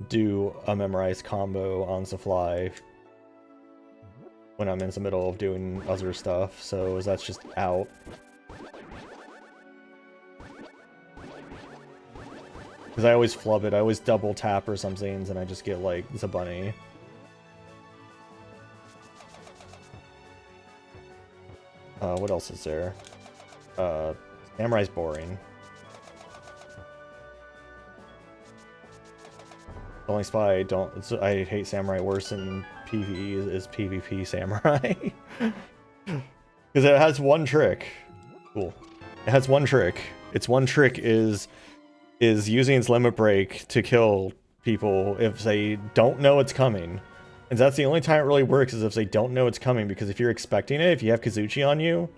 do a memorized combo on the fly when I'm in the middle of doing other stuff, so that's just out. Because I always flub it, I always double tap or something, and I just get like the bunny. What else is there? Samurai's boring. The only spot I hate Samurai worse than PvE is PvP Samurai. Because it has one trick. Cool. It has one trick. Its one trick is using its limit break to kill people if they don't know it's coming. And that's the only time it really works, is if they don't know it's coming, because if you're expecting it, if you have Kazuchi on you,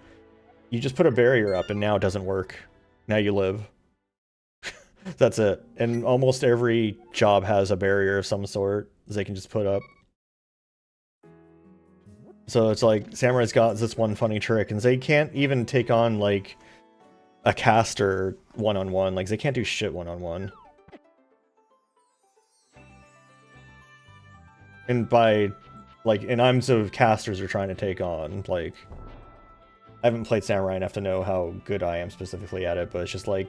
you just put a barrier up and now it doesn't work. Now you live. That's it. And almost every job has a barrier of some sort they can just put up. So it's like, Samurai's got this one funny trick, and they can't even take on, like, a caster one-on-one. Like, they can't do shit one-on-one. And by, like, and I'm so casters are trying to take on, like, I haven't played Samurai enough to know how good I am specifically at it, but it's just like,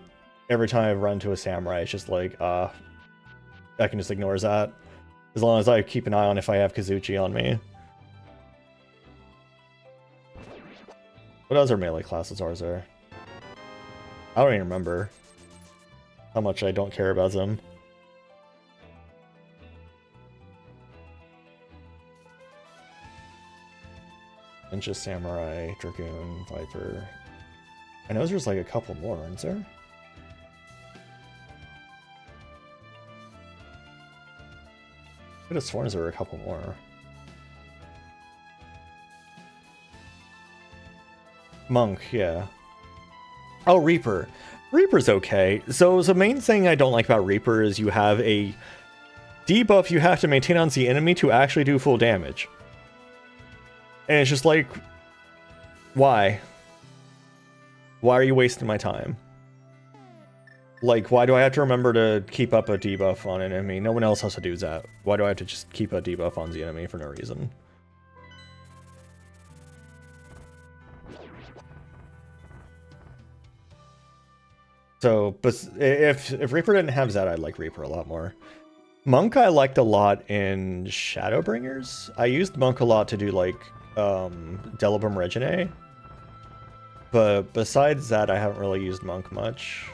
every time I run to a Samurai, it's just like, I can just ignore that. As long as I keep an eye on if I have Kazuchi on me. What other melee classes are there? I don't even remember how much I don't care about them. Ninja, Samurai, Dragoon, Viper. I know there's like a couple more, aren't there? I could have sworn there were a couple more. Monk, yeah. Oh, Reaper. Reaper's okay. So the main thing I don't like about Reaper is you have a debuff you have to maintain on the enemy to actually do full damage. And it's just like, why? Why are you wasting my time? Like, why do I have to remember to keep up a debuff on an enemy? No one else has to do that. Why do I have to just keep a debuff on the enemy for no reason? So, but if Reaper didn't have Zed, I'd like Reaper a lot more. Monk I liked a lot in Shadowbringers. I used Monk a lot to do like Delibum Regine. But besides that, I haven't really used Monk much.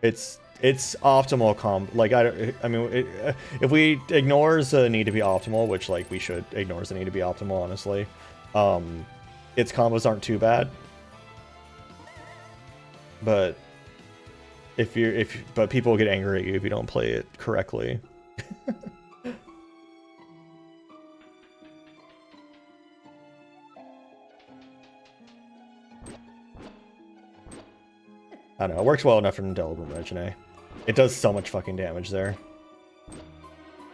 It's optimal like I mean if we ignores the need to be optimal, which like we should ignore the need to be optimal, honestly. Its combos aren't too bad. But but people get angry at you if you don't play it correctly. I don't know, it works well enough in Delibum Regine. It does so much fucking damage there.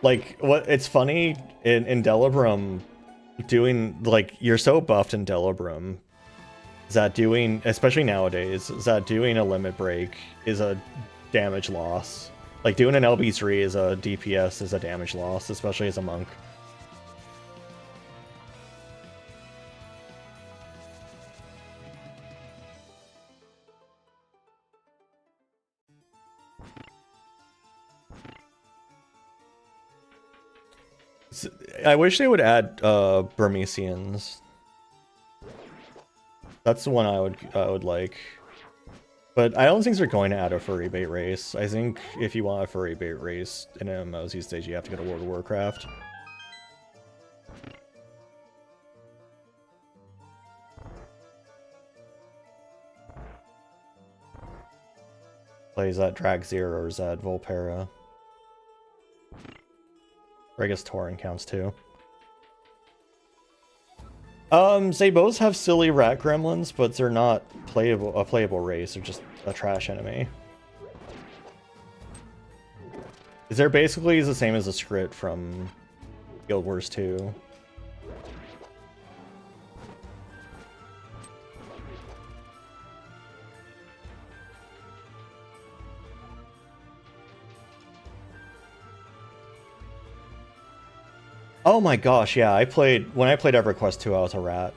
Like, it's funny, in Delibrum, doing, like, you're so buffed in Delibrum, that doing, especially nowadays, that doing a limit break is a damage loss. Like, doing an LB3 is a DPS is a damage loss, especially as a monk. I wish they would add Burmesians. That's the one I would like. But I don't think they're going to add a furry bait race. I think if you want a furry bait race in MMOs these days, you have to go to World of Warcraft. Plays that Dragzir or Zed Volpera. Or I guess Tauren counts too. They both have silly rat gremlins, but they're not a playable race. They're just a trash enemy. They're basically the same as the script from Guild Wars 2. Oh my gosh, yeah, when I played EverQuest 2, I was a rat.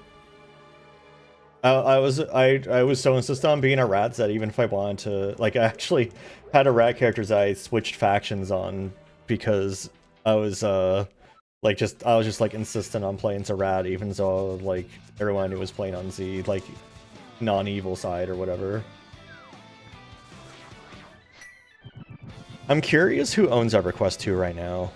I was so insistent on being a rat that even if I wanted to, like, I actually had a rat character that I switched factions on because I was just like insistent on playing as a rat, even though like everyone who was playing on the like non-evil side or whatever. I'm curious who owns EverQuest 2 right now.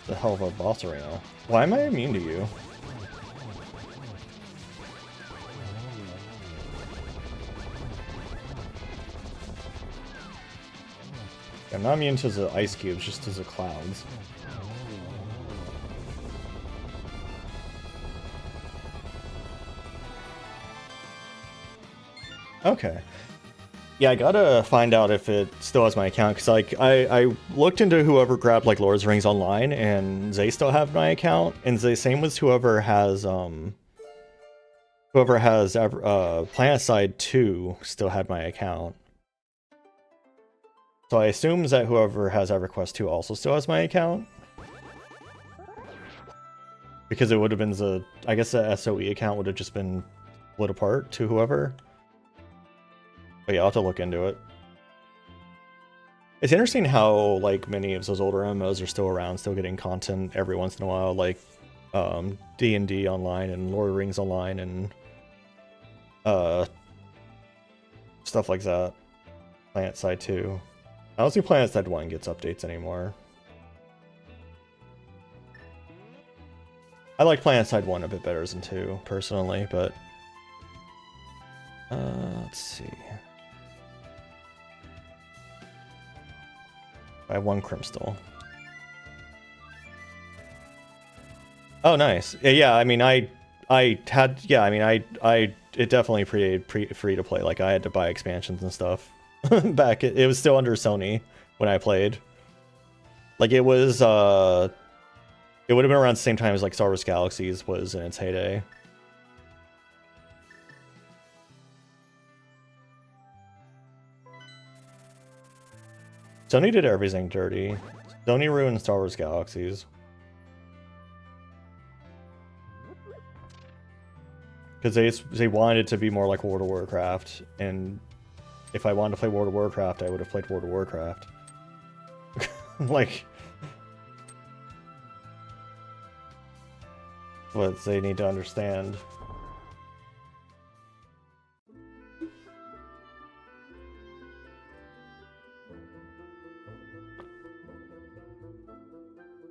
The hell of a boss arena. Why am I immune to you? I'm not immune to the ice cubes, just to the clouds. Okay. Yeah, I gotta find out if it still has my account, because like I looked into whoever grabbed like Lord of the Rings Online, and they still have my account, and the same with whoever has PlanetSide 2 still had my account. So I assume that whoever has EverQuest 2 also still has my account, because it would have been I guess the SOE account would have just been split apart to whoever. But yeah, I'll have to look into it. It's interesting how like many of those older MMOs are still around, still getting content every once in a while, like D&D Online and Lord of the Rings Online and stuff like that. PlanetSide 2. I don't think PlanetSide 1 gets updates anymore. I like PlanetSide 1 a bit better than 2, personally, but let's see. I have 1 Crimstol. Oh, nice. Yeah, I mean, it definitely predated free to play. Like, I had to buy expansions and stuff. Back, it was still under Sony when I played. Like, it was, it would have been around the same time as, like, Star Wars Galaxies was in its heyday. Sony did everything dirty. Sony ruined Star Wars Galaxies. Because they wanted it to be more like World of Warcraft, and if I wanted to play World of Warcraft, I would have played World of Warcraft. Like, what they need to understand.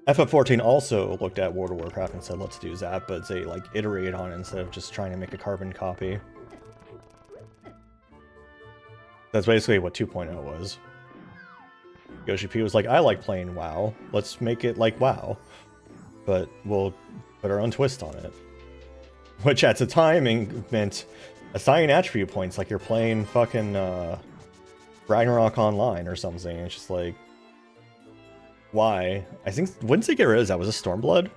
FF14 also looked at World of Warcraft and said, let's do that, but they like iterated on it instead of just trying to make a carbon copy. That's basically what 2.0 was. Yoshi P was like, I like playing WoW. Let's make it like WoW. But we'll put our own twist on it. Which at the time meant assigning attribute points like you're playing fucking Ragnarok Online or something. It's just like, why? I think, once they get rid of that, was a Stormblood?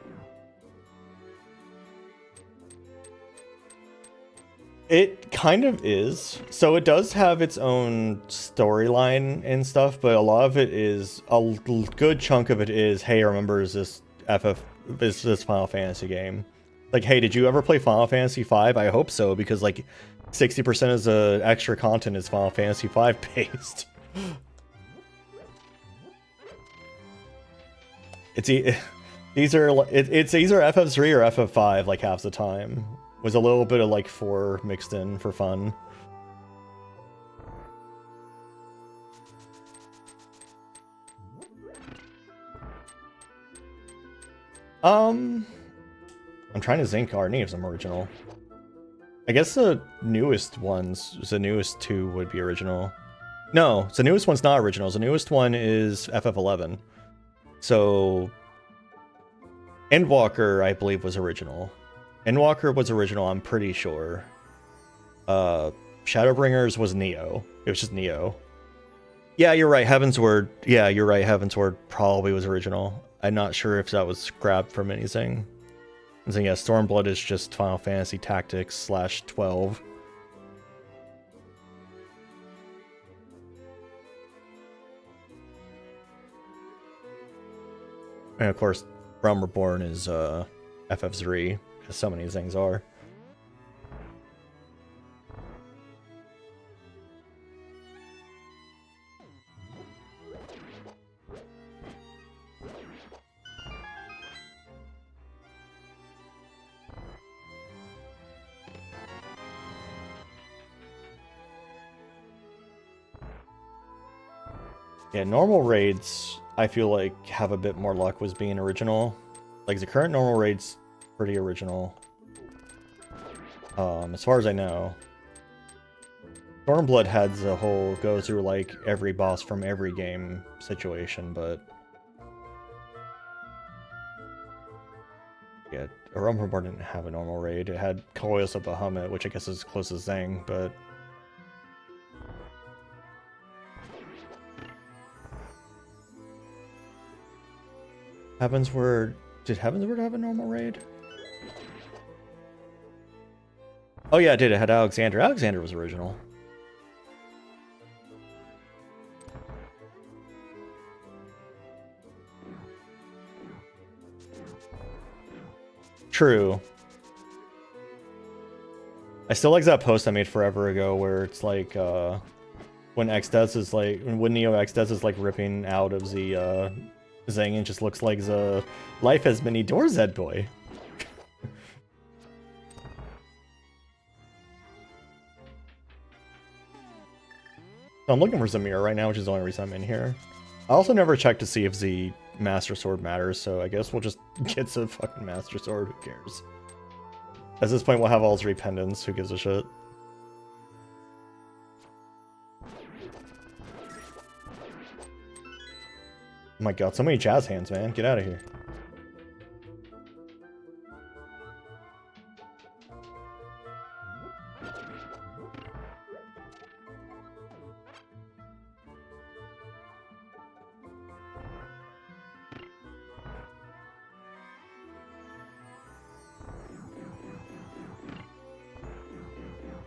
It kind of is. So it does have its own storyline and stuff, but a lot of it is, a good chunk of it is, hey, remember, is this Final Fantasy game? Like, hey, did you ever play Final Fantasy V? I hope so, because like 60% of the extra content is Final Fantasy V based. It's either FF3 or FF5 like half the time. With a little bit of like 4 mixed in for fun. I'm trying to think any of them original. I guess the newest ones, the newest 2 would be original. No, the newest one's not original. The newest one is FF11. So, Endwalker, I believe, was original. Endwalker was original, I'm pretty sure. Shadowbringers was Neo. It was just Neo. Yeah, you're right. Heavensward. Yeah, you're right. Heavensward probably was original. I'm not sure if that was grabbed from anything. And so yeah, Stormblood is just Final Fantasy Tactics /12. And of course, Realm Reborn is FF3, as so many things are. Yeah, normal raids, I feel like, have a bit more luck with being original. Like, the current normal raid's pretty original. As far as I know. Stormblood has a whole go through, like, every boss from every game situation, but... yeah, Realm Reborn didn't have a normal raid. It had Koios of Bahamut, which I guess is the closest thing, but... Heavensward... Did Heavensward have a normal raid? Oh yeah, it did. It had Alexander. Alexander was original. True. I still like that post I made forever ago where it's like, when X-Des is like, when Neo X-Des is like ripping out of the, Zang, and just looks like the life has many doors, that boy. I'm looking for Zamir right now, which is the only reason I'm in here. I also never checked to see if the Master Sword matters, so I guess we'll just get the fucking Master Sword, who cares? At this point, we'll have all 3 pendants, who gives a shit? Oh my god, so many jazz hands, man. Get out of here.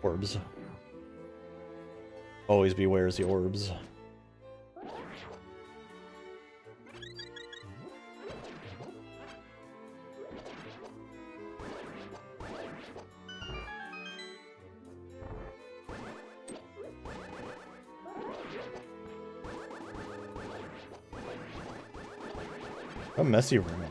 Orbs. Always beware the orbs. A messy room.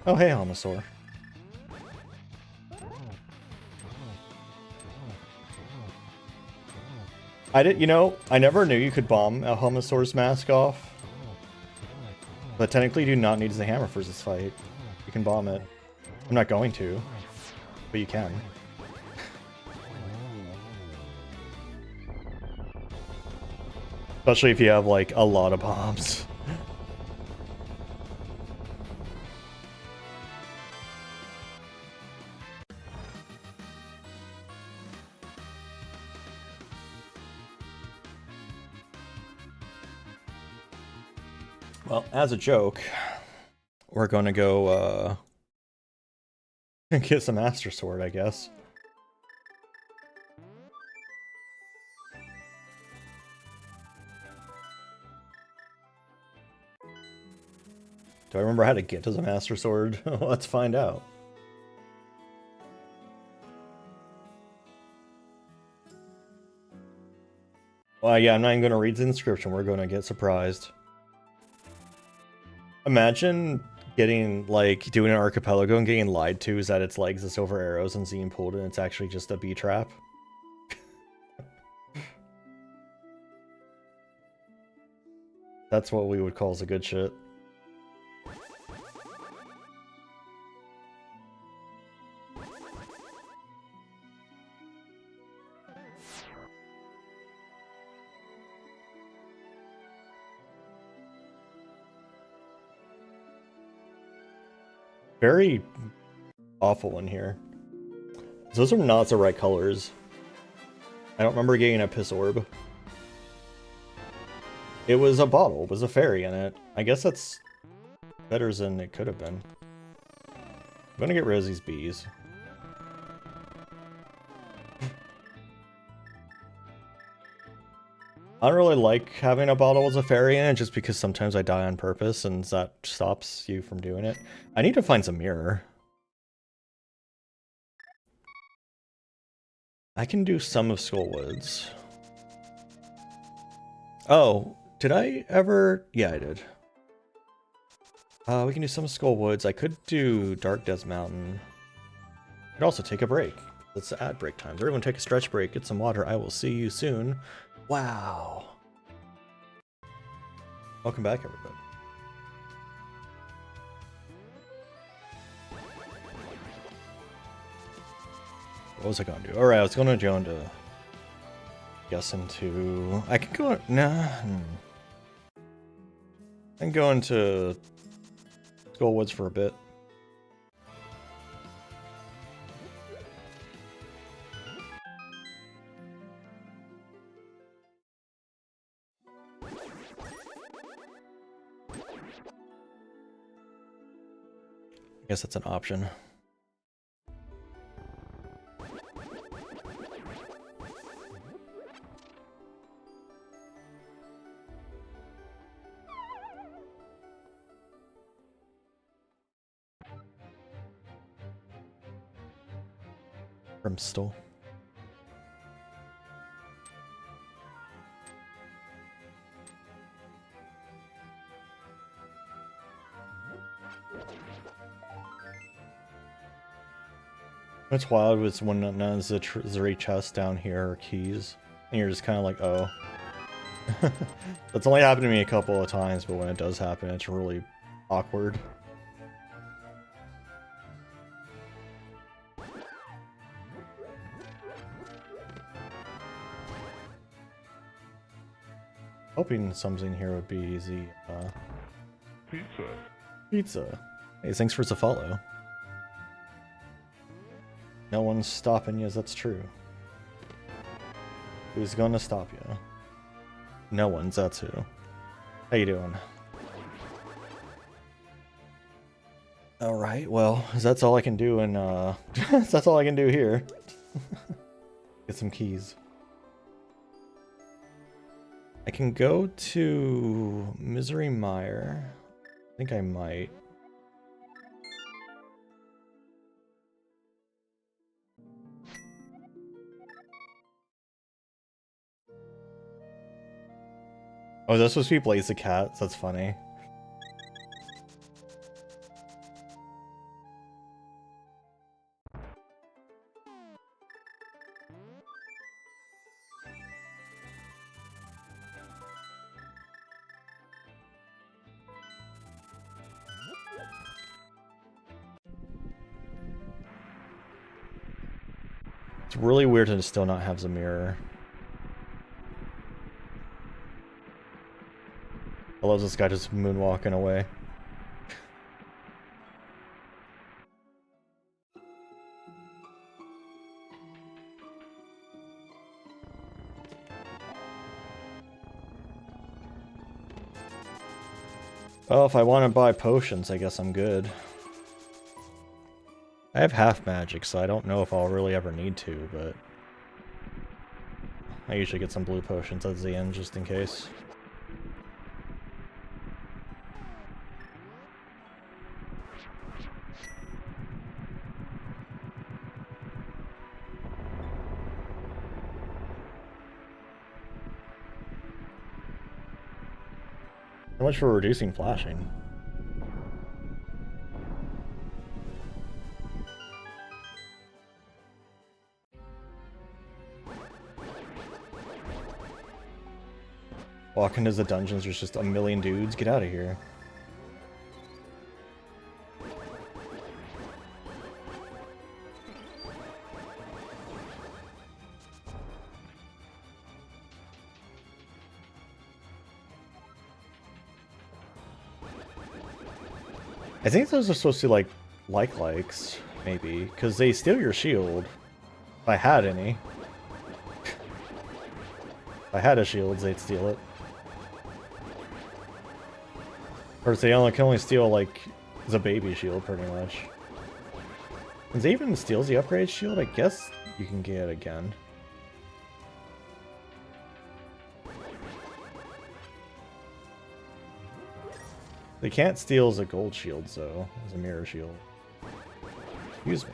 Oh, hey, Homosaur. I never knew you could bomb a Homosaur's mask off. But technically you do not need the hammer for this fight. You can bomb it. I'm not going to, but you can. Especially if you have, like, a lot of bombs. Well, as a joke, we're gonna go, get some Master Sword, I guess. Do I remember how to get to the Master Sword? Let's find out. Well, yeah, I'm not even gonna read the inscription. We're gonna get surprised. Imagine getting, like, doing an archipelago and getting lied to is that its legs the silver arrows and being pulled and it's actually just a bee trap. That's what we would call as a good shit. Very awful in here. Those are not the right colors. I don't remember getting a piss orb. It was a bottle. It was a fairy in it. I guess that's better than it could have been. I'm gonna get rid of these bees. I don't really like having a bottle as a fairy in it just because sometimes I die on purpose and that stops you from doing it. I need to find some mirror. I can do some of Skullwoods. Oh, did I ever? Yeah, I did. We can do some of Skullwoods. I could do Dark Death Mountain. Could also take a break. Let's add break times. Everyone take a stretch break, get some water. I will see you soon. Wow. Welcome back, everybody. What was I gonna do? Alright, I was gonna go into... Guess into... I can go... Nah. I can go into... Skullwoods for a bit. I guess that's an option. Brimstone. What's wild was when none of the three chests down here are keys, and you're just kind of like, oh. That's only happened to me a couple of times, but when it does happen, it's really awkward. Hoping something here would be easy. Pizza. Pizza. Hey, thanks for the follow. No one's stopping you, that's true. Who's gonna stop you? No one's, that's who. How you doing? Alright, well, that's all I can do in, that's all I can do here. Get some keys. I can go to Misery Mire. I think I might. Oh, that's supposed to be Blaze the Cat? That's funny. It's really weird to still not have the mirror. I love this guy just moonwalking away. Oh, if I want to buy potions, I guess I'm good. I have half magic, so I don't know if I'll really ever need to, but I usually get some blue potions at the end just in case. How much for reducing flashing? Walk into the dungeons, there's just a million dudes. Get out of here. I think those are supposed to likes, maybe, because they steal your shield. If I had any. If I had a shield, they'd steal it. Or they can only steal, like, the baby shield, pretty much. If they even steals the upgrade shield, I guess you can get it again. They can't steal the gold shields, though, as a mirror shield. Excuse me.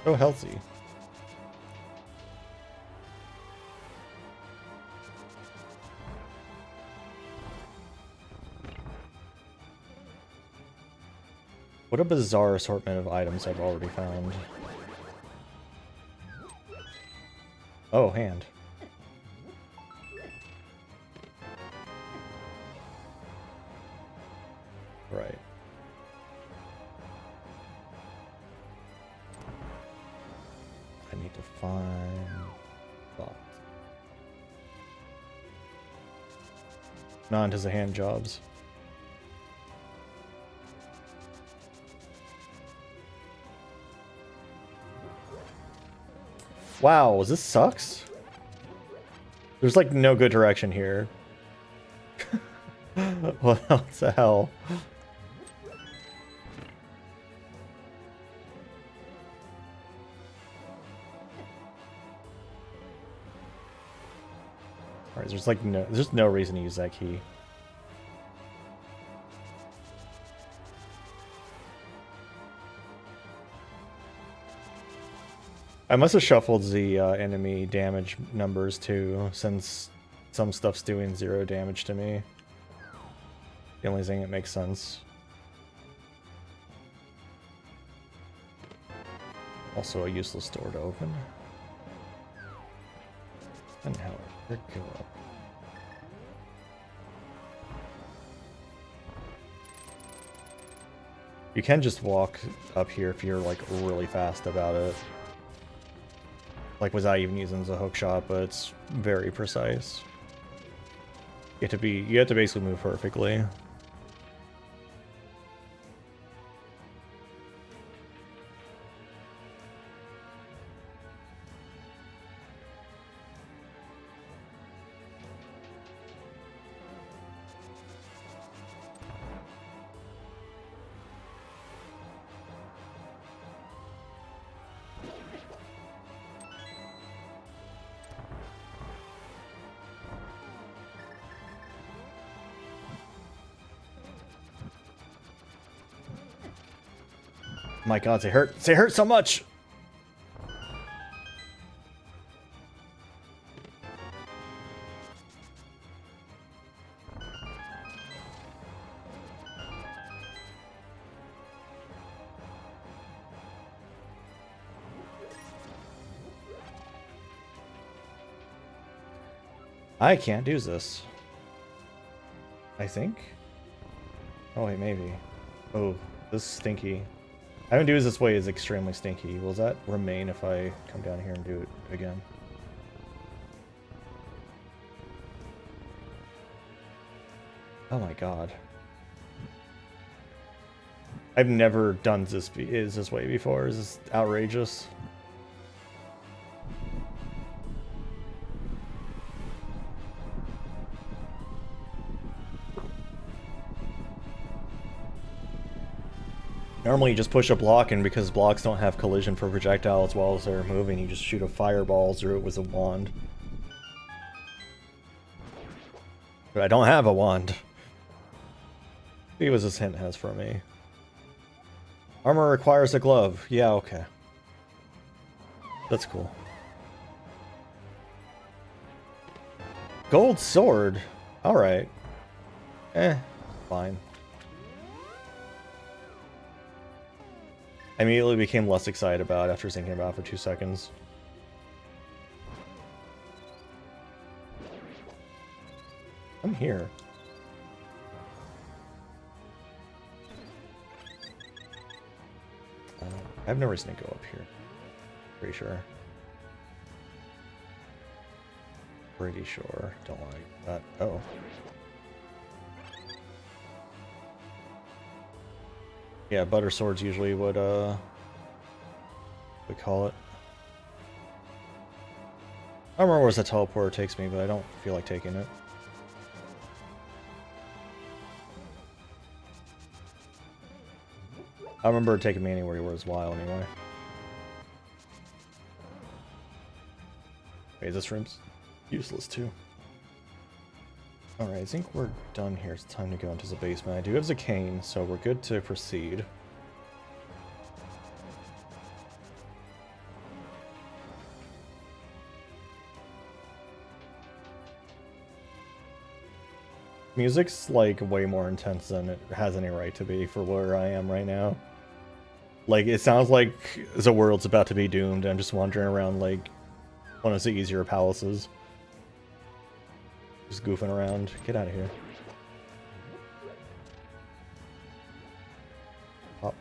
So healthy. What a bizarre assortment of items I've already found. Oh, hand. Right. I need to find thought. Not into the hand jobs. Wow, this sucks. There's like no good direction here. What else the hell? Alright, there's no reason to use that key. I must have shuffled the enemy damage numbers too, since some stuff's doing 0 damage to me. The only thing that makes sense. Also a useless door to open. And how it go up. You can just walk up here if you're like really fast about it. Like without even using the hook shot, but it's very precise. You have to basically move perfectly. My god, they hurt. They hurt so much! I can't do this. I think? Oh wait, maybe. Oh, this is stinky. Having to do this way is extremely stinky. Will that remain if I come down here and do it again? Oh my god. I've never done this way before. Is this outrageous? Normally you just push a block, and because blocks don't have collision for projectiles while they're moving, you just shoot a fireball through it with a wand. But I don't have a wand. See what this hint has for me. Armor requires a glove. Yeah, okay. That's cool. Gold sword? Alright. Fine. I immediately became less excited about it after thinking about it for 2 seconds. I'm here. I have no reason to go up here. Pretty sure. Pretty sure. Don't like that. Oh. Yeah, butter swords usually what we call it. I don't remember where the teleporter takes me, but I don't feel like taking it. I remember it taking me anywhere worth a while anyway. Okay, this room's useless too. Alright, I think we're done here. It's time to go into the basement. I do have the cane, so we're good to proceed. Music's like way more intense than it has any right to be for where I am right now. Like, it sounds like the world's about to be doomed. I'm just wandering around like one of the easier palaces. Just goofing around. Get out of here. Pop.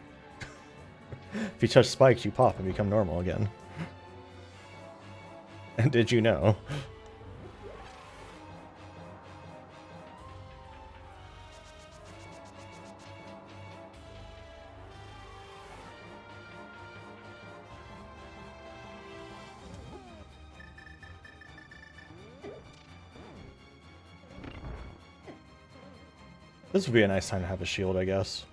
If you touch spikes, you pop and become normal again. And did you know? This would be a nice time to have a shield, I guess.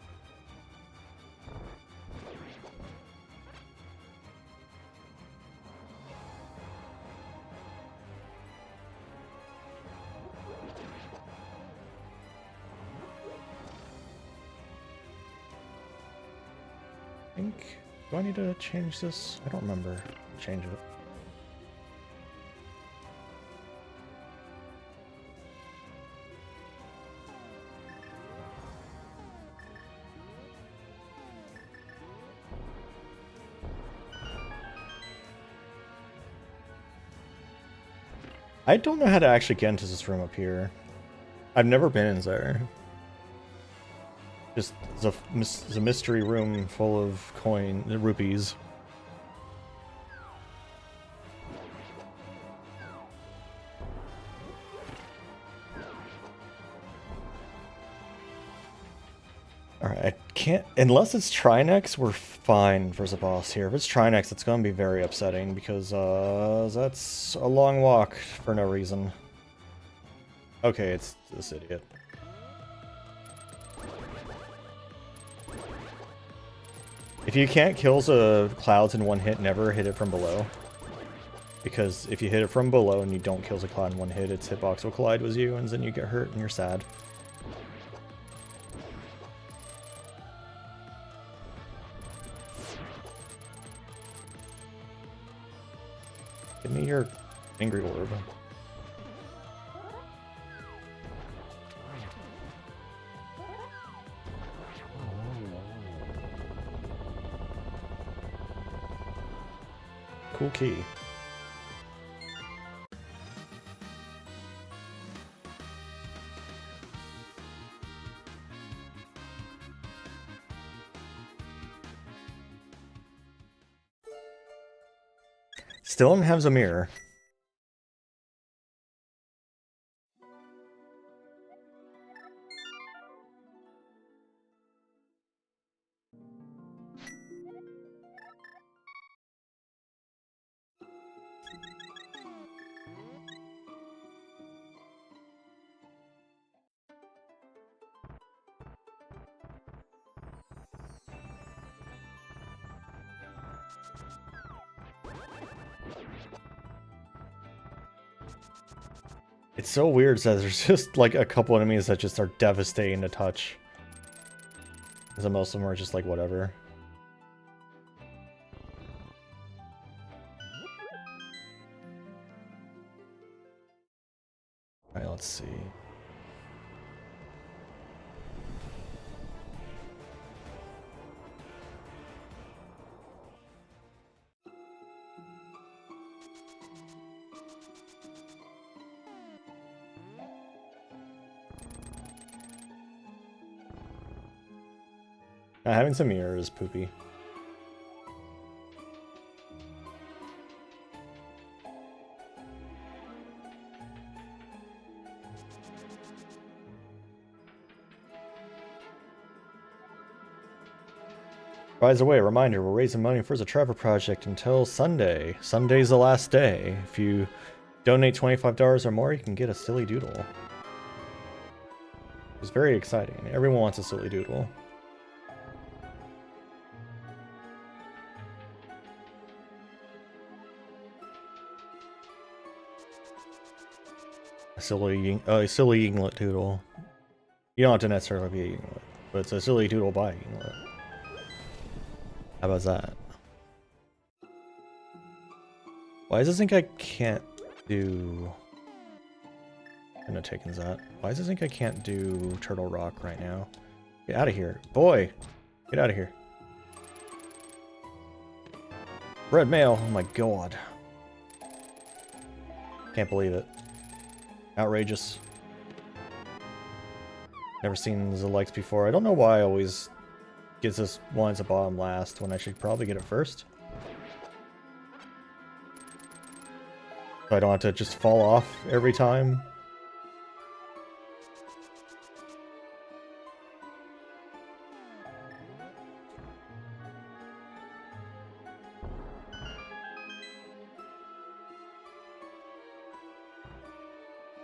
Do I need to change this? I don't remember. Change it. I don't know how to actually get into this room up here. I've never been in there. Just the mystery room full of rupees. Alright, I can't... Unless it's Trinex, we're fine for the boss here. If it's Trinex, it's going to be very upsetting because that's a long walk for no reason. Okay, it's this idiot. If you can't kill the clouds in one hit, never hit it from below. Because if you hit it from below and you don't kill the cloud in one hit, its hitbox will collide with you and then you get hurt and you're sad. Give me your angry orb. Cool key. Still don't have a mirror. It's so weird that there's just like a couple enemies that just are devastating to touch. Because most of them are just like whatever. Alright, let's see. Having some mirror is poopy. By the way, a reminder, we're raising money for the Trevor Project until Sunday. Sunday's the last day. If you donate $25 or more, you can get a silly doodle. It's very exciting. Everyone wants a silly doodle. A silly Yinglet doodle. You don't have to necessarily be a Yinglet, but it's a silly doodle by Yinglet. How about that? Why does it think I can't do... I'm gonna take that. Why does it think I can't do Turtle Rock right now? Get out of here. Boy! Get out of here. Red mail! Oh my god. Can't believe it. Outrageous. Never seen the likes before. I don't know why I always gets this one at bottom last when I should probably get it first. So I don't have to just fall off every time.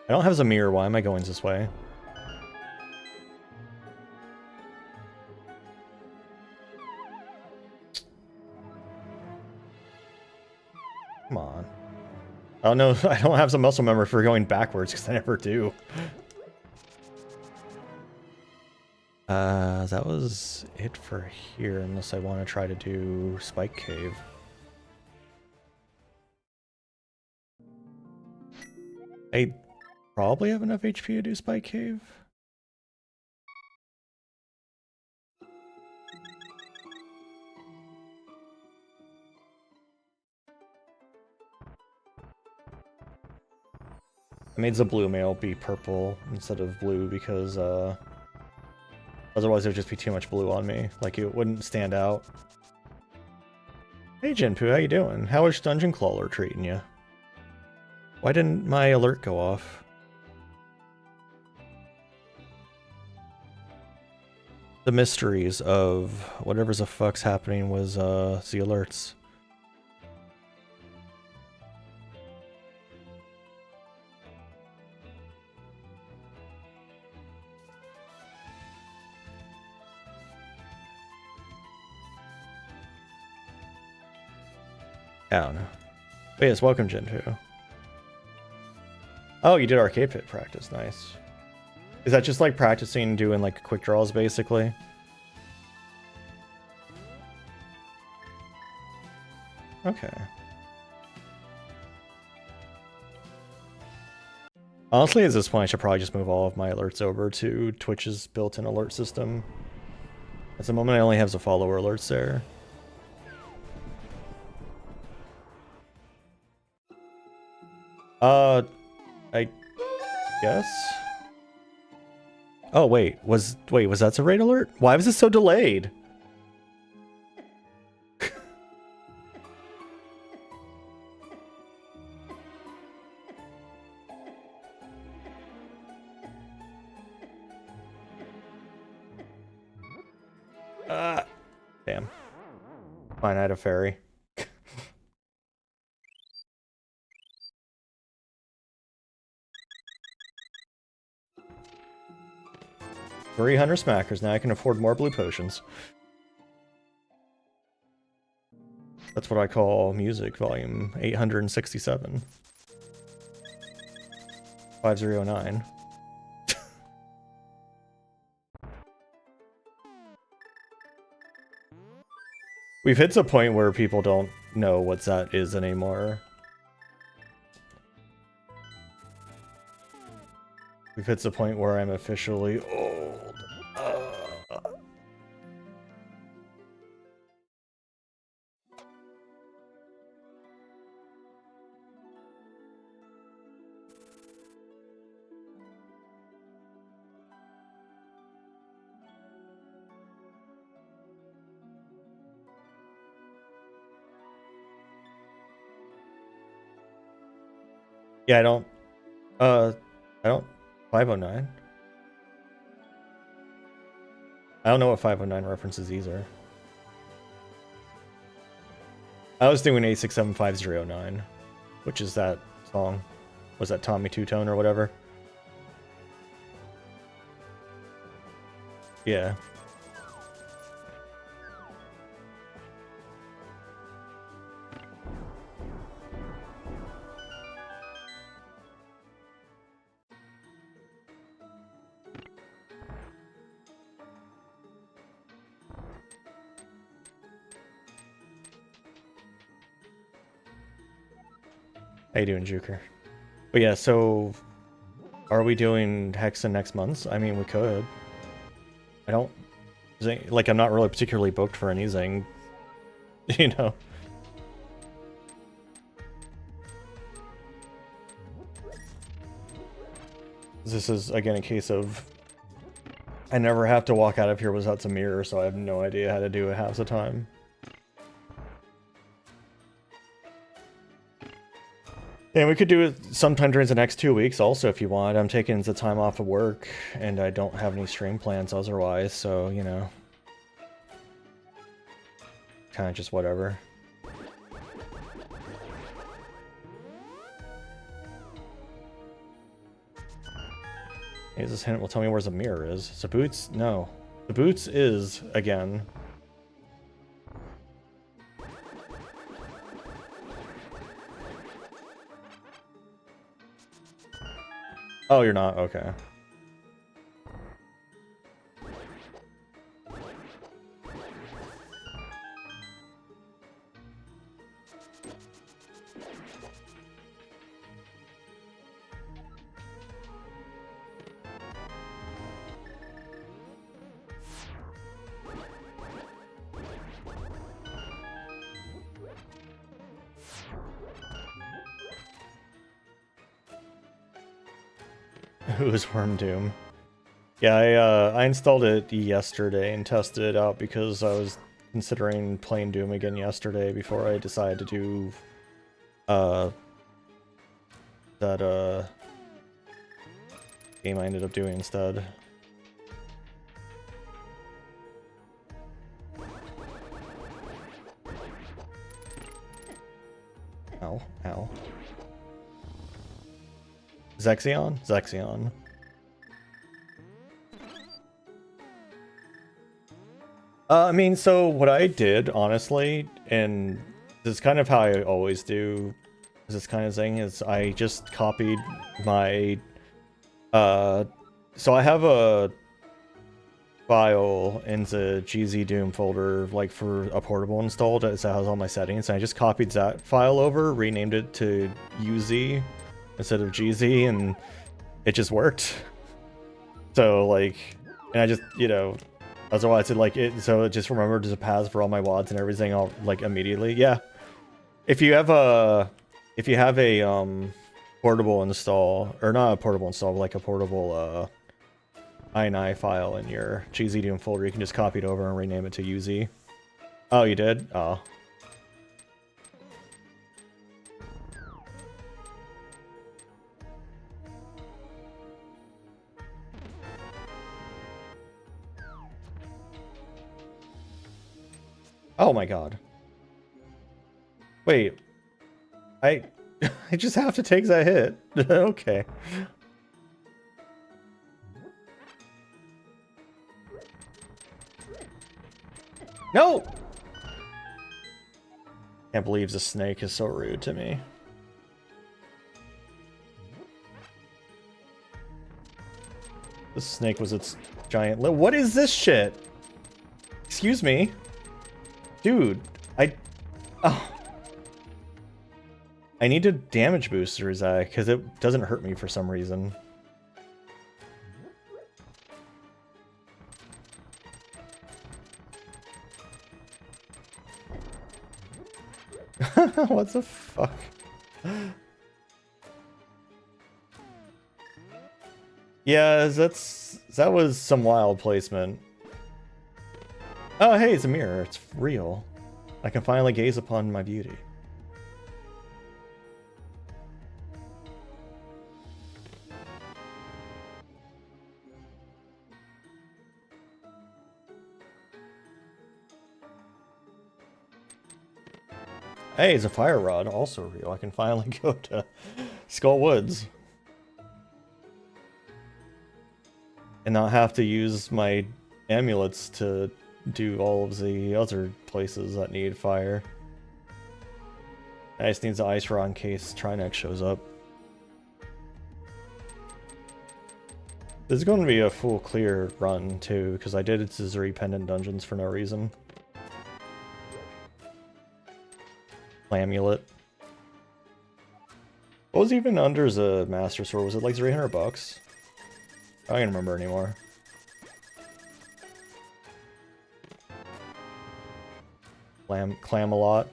I don't have a mirror. Why am I going this way? Come on. I don't know. I don't have some muscle memory for going backwards because I never do. That was it for here, unless I want to try to do Spike Cave. I probably have enough HP to do Spike Cave. I made the blue mail be purple instead of blue because otherwise it would just be too much blue on me. Like it wouldn't stand out. Hey Jinpoo, how you doing? How is Dungeon Crawler treating you? Why didn't my alert go off? The mysteries of whatever the fuck's happening was the alerts. I don't know. But yes, welcome Jinpoo. Oh, you did arcade pit practice, nice. Is that just like practicing doing like quick draws basically? Okay. Honestly, at this point, I should probably just move all of my alerts over to Twitch's built-in alert system. At the moment, I only have the follower alerts there. I guess. Oh wait, was that the raid alert? Why was it so delayed? Damn. Fine, I had a fairy. 300 smackers. Now I can afford more blue potions. That's what I call music, volume 867. 5009. We've hit a point where people don't know what that is anymore. We've hit the point where I'm officially old. Yeah, I don't 509. I don't know what 509 references these are. I was doing 8675009, which is that song. Was that Tommy Two Tone or whatever? Yeah. How you doing, Juker? But yeah, so are we doing Hexa next month? I mean, we could. I don't... Like, I'm not really particularly booked for anything, you know? This is, again, a case of... I never have to walk out of here without a mirror, so I have no idea how to do it half the time. And we could do it sometime during the next 2 weeks also if you want. I'm taking the time off of work, and I don't have any stream plans otherwise, so, you know. Kind of just whatever. Hey, this hint will tell me where the mirror is. The boots? No. The boots is, again... Oh, you're not? Okay. Who's Worm Doom? Yeah, I installed it yesterday and tested it out because I was considering playing Doom again yesterday before I decided to do that game I ended up doing instead. Ow, ow. Zexion? Zexion. I mean, so what I did, honestly, and this is kind of how I always do this kind of thing, is I just copied my, so I have a file in the GZ Doom folder, like for a portable installed, that has all my settings, and I just copied that file over, renamed it to UZ instead of GZ, and it just worked. So like, and I just, you know, that's why I said like it. So it just remembered the paths for all my WADs and everything all like immediately. Yeah. If you have a portable install, or not a portable install, but like a portable ini file in your GZDoom folder, you can just copy it over and rename it to UZ. Oh, you did? Oh. Oh my god. Wait. I just have to take that hit. Okay. No! Can't believe the snake is so rude to me. The snake was its giant what is this shit? Excuse me? Dude, oh. I need to damage booster Zach, because it doesn't hurt me for some reason. What the fuck? Yeah, that was some wild placement. Oh, hey, it's a mirror. It's real. I can finally gaze upon my beauty. Hey, it's a fire rod, also real. I can finally go to Skull Woods. And not have to use my amulets to do all of the other places that need fire. I just need the ice rod in case Trinex shows up. This is going to be a full clear run too, because I did Zuri pendant dungeons for no reason. Amulet. What was even under the Master Sword? Was it like 300 bucks? I don't even remember anymore. Clamalot.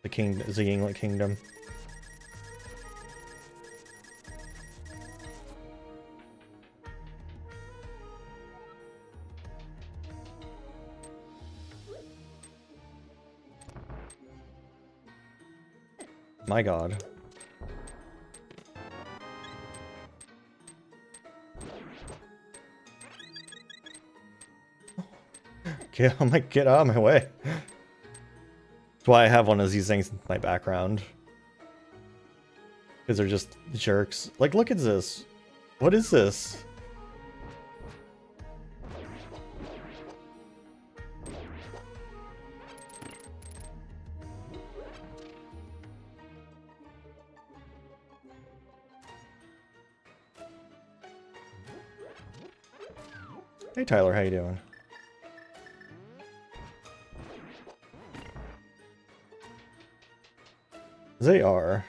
The Yinglet Kingdom. My god. I'm like, get out of my way. That's why I have one of these things in my background. Because they're just jerks. Like, look at this. What is this? Hey Tyler, how you doing? They are.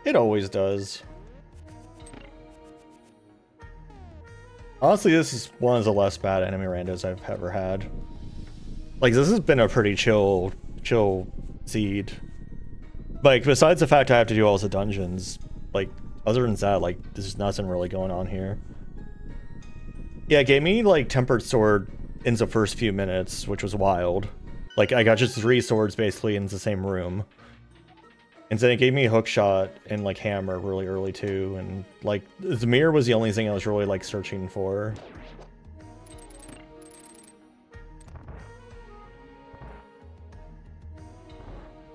It always does. Honestly, this is one of the less bad enemy randos I've ever had. Like, this has been a pretty chill seed. Like, besides the fact I have to do all the dungeons, like, other than that, like, there's nothing really going on here. Yeah, it gave me, like, Tempered Sword in the first few minutes, which was wild. Like, I got just 3 swords, basically, in the same room. And then it gave me a hookshot and, like, hammer really early, too. And, like, the mirror was the only thing I was really, like, searching for.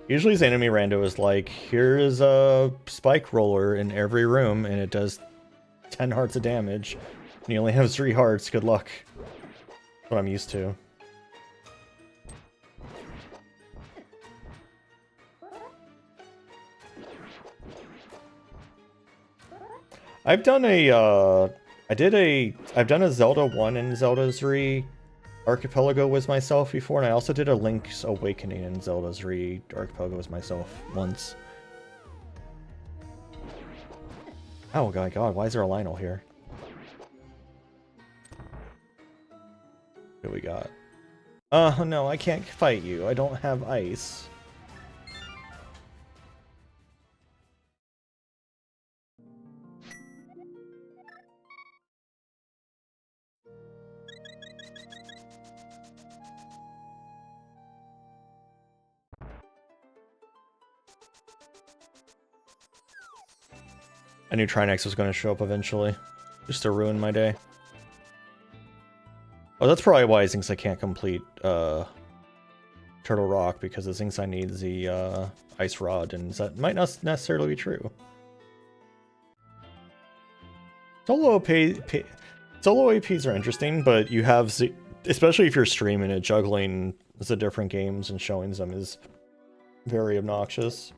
Usually this enemy rando is like, here is a spike roller in every room, and it does 10 hearts of damage. And you only have 3 hearts, good luck. That's what I'm used to. I've done a, I've done a Zelda 1 and Zelda 3 Archipelago was myself before, and I also did a Link's Awakening and Zelda's Archipelago was myself once. Oh my god, why is there a Lionel here? What do we got? Oh no, I can't fight you. I don't have ice. I knew Trinex was going to show up eventually, just to ruin my day. Oh, that's probably why he thinks I can't complete Turtle Rock, because it thinks I need the Ice Rod, and that might not necessarily be true. Solo APs are interesting, but you have, especially if you're streaming it, juggling the different games and showing them is very obnoxious.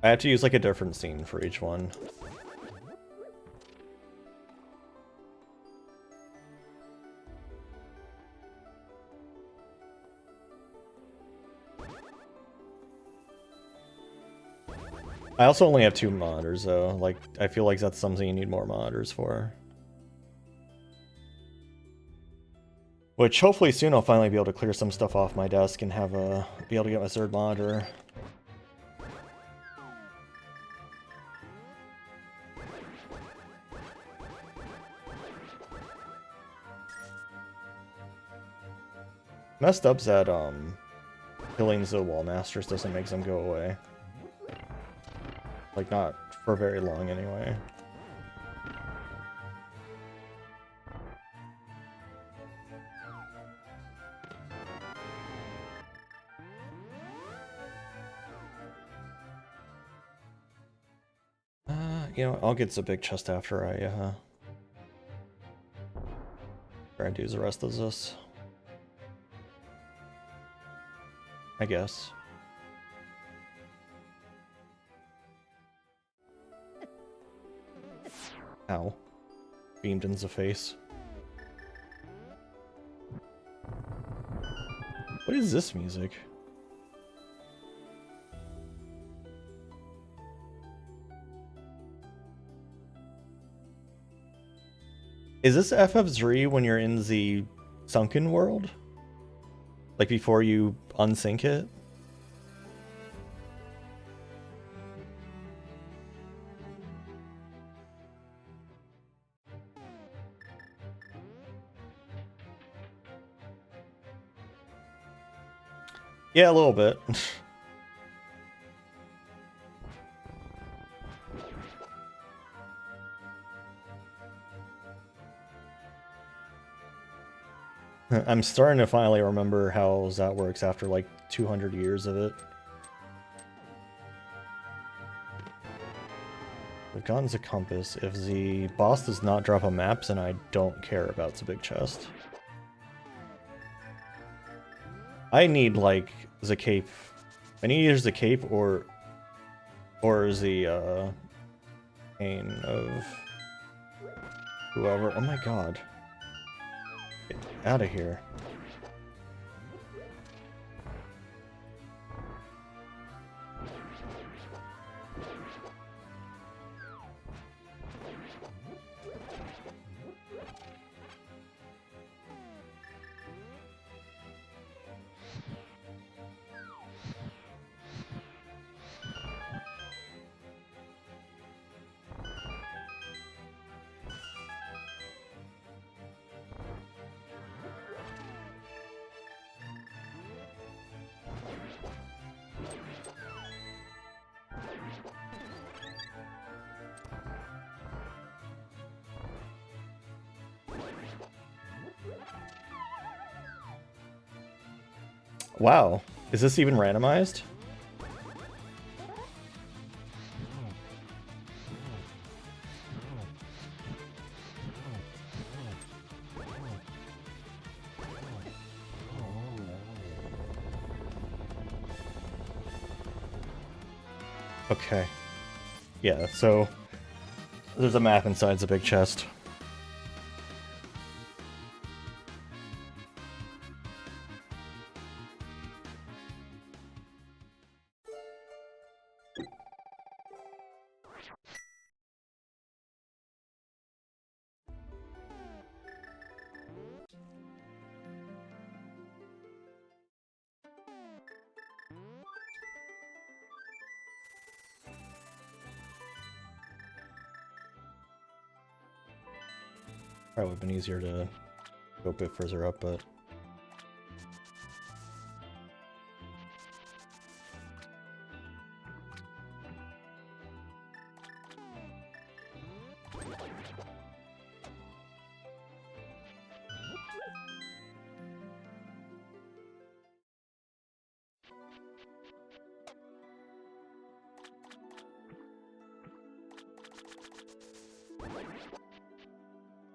I have to use like a different scene for each one. I also only have 2 monitors though, like I feel like that's something you need more monitors for. Which hopefully soon I'll finally be able to clear some stuff off my desk and have be able to get my 3rd monitor. Messed up that killing the wall masters doesn't make them go away. Like not for very long anyway. You know, I'll get the big chest after I do the rest of this. I guess. Ow. Beamed in the face. What is this music? Is this FF3 when you're in the sunken world? Like before you unsync it? Yeah, a little bit. I'm starting to finally remember how that works after like 200 years of it. We've gotten the compass. If the boss does not drop a map, then I don't care about the big chest. I need like the cape. I need either the cape or the pain of whoever. Oh my god. Get out of here. Wow, is this even randomized? Okay. Yeah, so there's a map inside the big chest. Probably would have been easier to go a bit further up, but...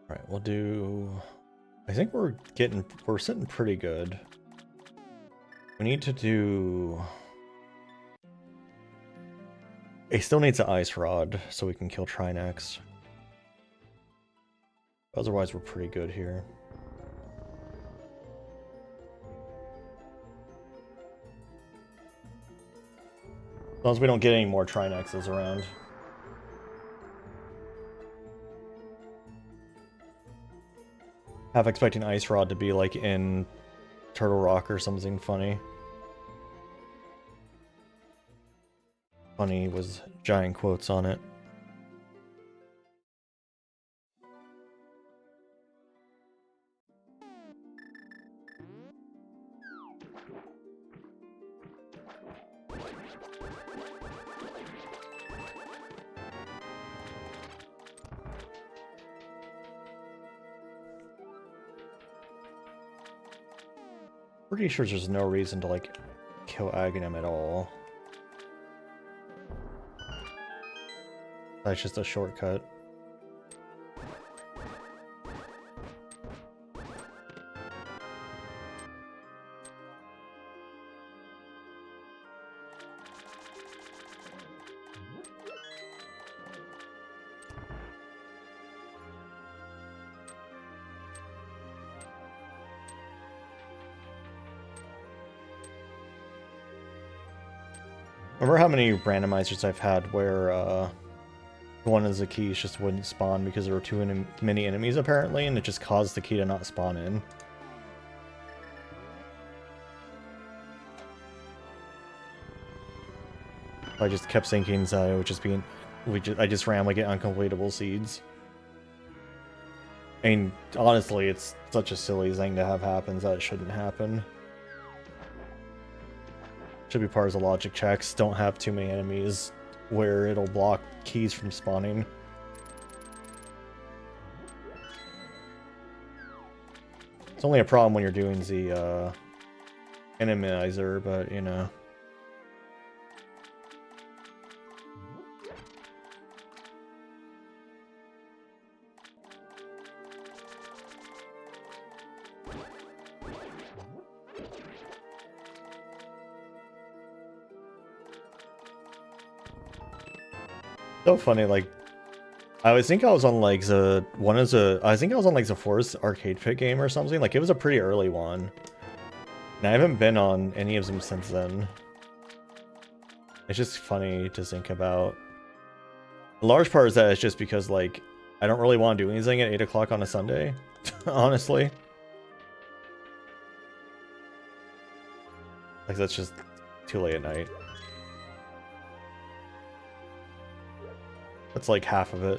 Alright, we'll do... I think we're sitting pretty good. We need to do... It still needs an ice rod so we can kill Trinax. Otherwise we're pretty good here. As long as we don't get any more Trinaxes around. Half expecting Ice Rod to be like in Turtle Rock or something funny. Funny was giant quotes on it. Pretty sure there's no reason to like kill Aghanim at all. That's just a shortcut. Remember how many randomizers I've had where one of the keys just wouldn't spawn because there were too many enemies apparently, and it just caused the key to not spawn in? I just kept thinking that it would just be... I just randomly get uncompletable seeds. I mean, honestly, it's such a silly thing to have happen that it shouldn't happen. Should be part of the logic checks. Don't have too many enemies where it'll block keys from spawning. It's only a problem when you're doing the Randomizer, but you know. So funny, like I think I was on like the Forest Arcade Pit game or something. Like it was a pretty early one. And I haven't been on any of them since then. It's just funny to think about. A large part is that it's just because like I don't really want to do anything at 8 o'clock on a Sunday, honestly. Like that's just too late at night. That's like half of it.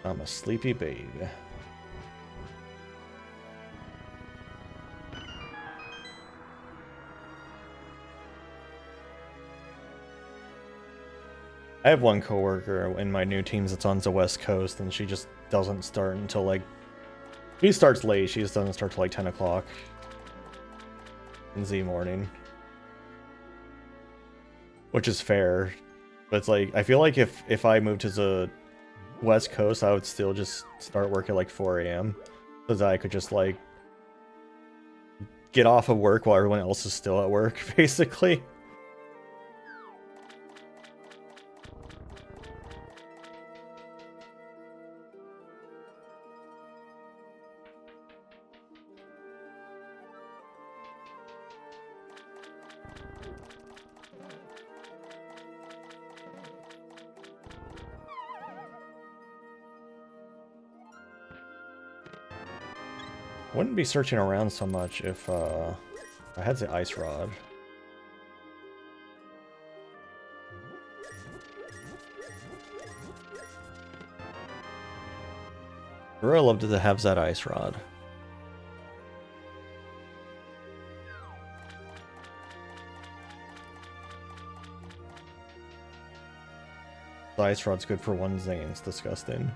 I'm a sleepy babe. I have one coworker in my new teams that's on the West Coast, and she just doesn't start until like... She starts late, she just doesn't start till like 10 o'clock in the morning. Which is fair. But it's like, I feel like if I moved to the West Coast, I would still just start work at like 4 a.m. so that I could just like get off of work while everyone else is still at work, basically. Wouldn't be searching around so much if I had the ice rod. I'd really love to have that ice rod. The ice rod's good for one thing, it's disgusting.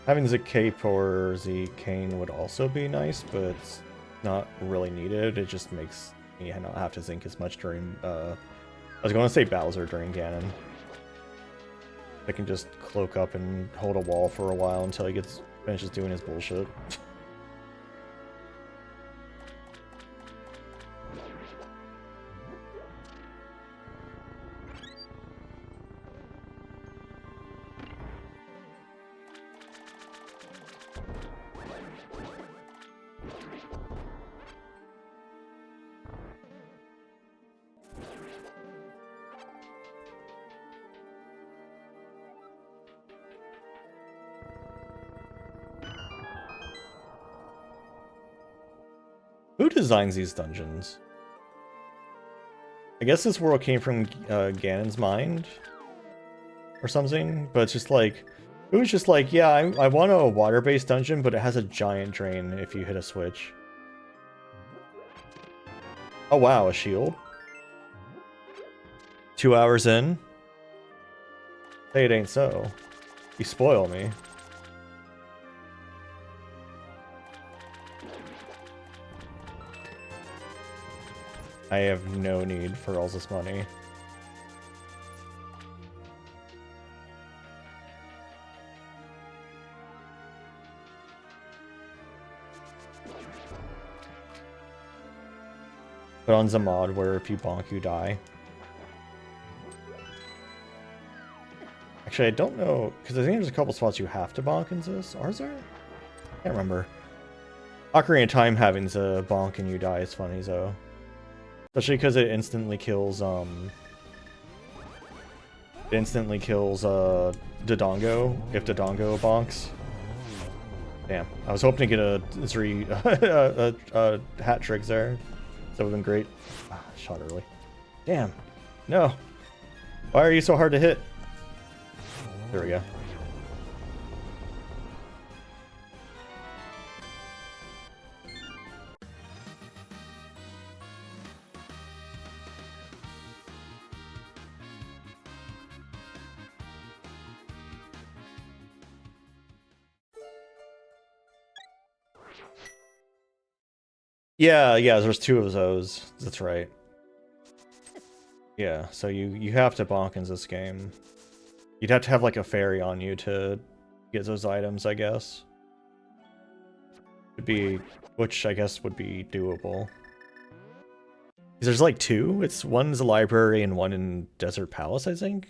Having the cape or the cane would also be nice, but it's not really needed. It just makes me not have to think as much during, I was going to say Bowser during Ganon. I can just cloak up and hold a wall for a while until he finishes doing his bullshit. Who designs these dungeons? I guess this world came from Ganon's mind or something, but it's just like, it was just like, yeah, I want a water-based dungeon, but it has a giant drain if you hit a switch. Oh wow, a shield. 2 hours in? Say it ain't so. You spoil me. I have no need for all this money. But on the mod where if you bonk, you die. Actually, I don't know, because I think there's a couple spots you have to bonk in this. Are there? Can't remember. Ocarina of Time having the bonk and you die is funny, though. Especially because it instantly kills, Dodongo if Dodongo bonks. Damn, I was hoping to get a hat trick there. That would've been great. Ah, shot early. Damn. No. Why are you so hard to hit? There we go. Yeah, there's 2 of those. That's right. Yeah, so you have to bonk in this game. You'd have to have like a fairy on you to get those items, I guess. Which I guess would be doable. There's like 2. One's a library and one in Desert Palace, I think.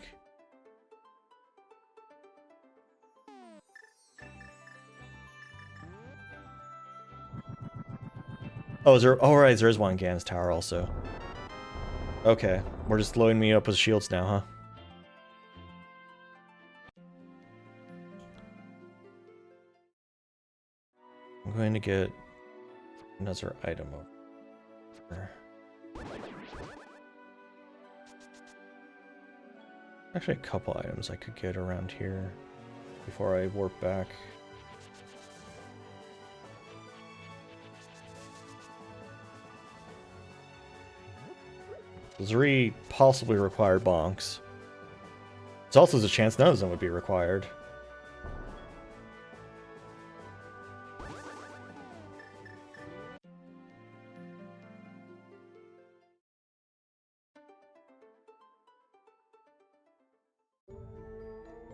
Oh, right, there is one in Ganon's Tower also. Okay, we're just loading me up with shields now, huh? I'm going to get another item over here. Actually, a couple items I could get around here before I warp back. Three possibly required bonks. There's also a chance none of them would be required.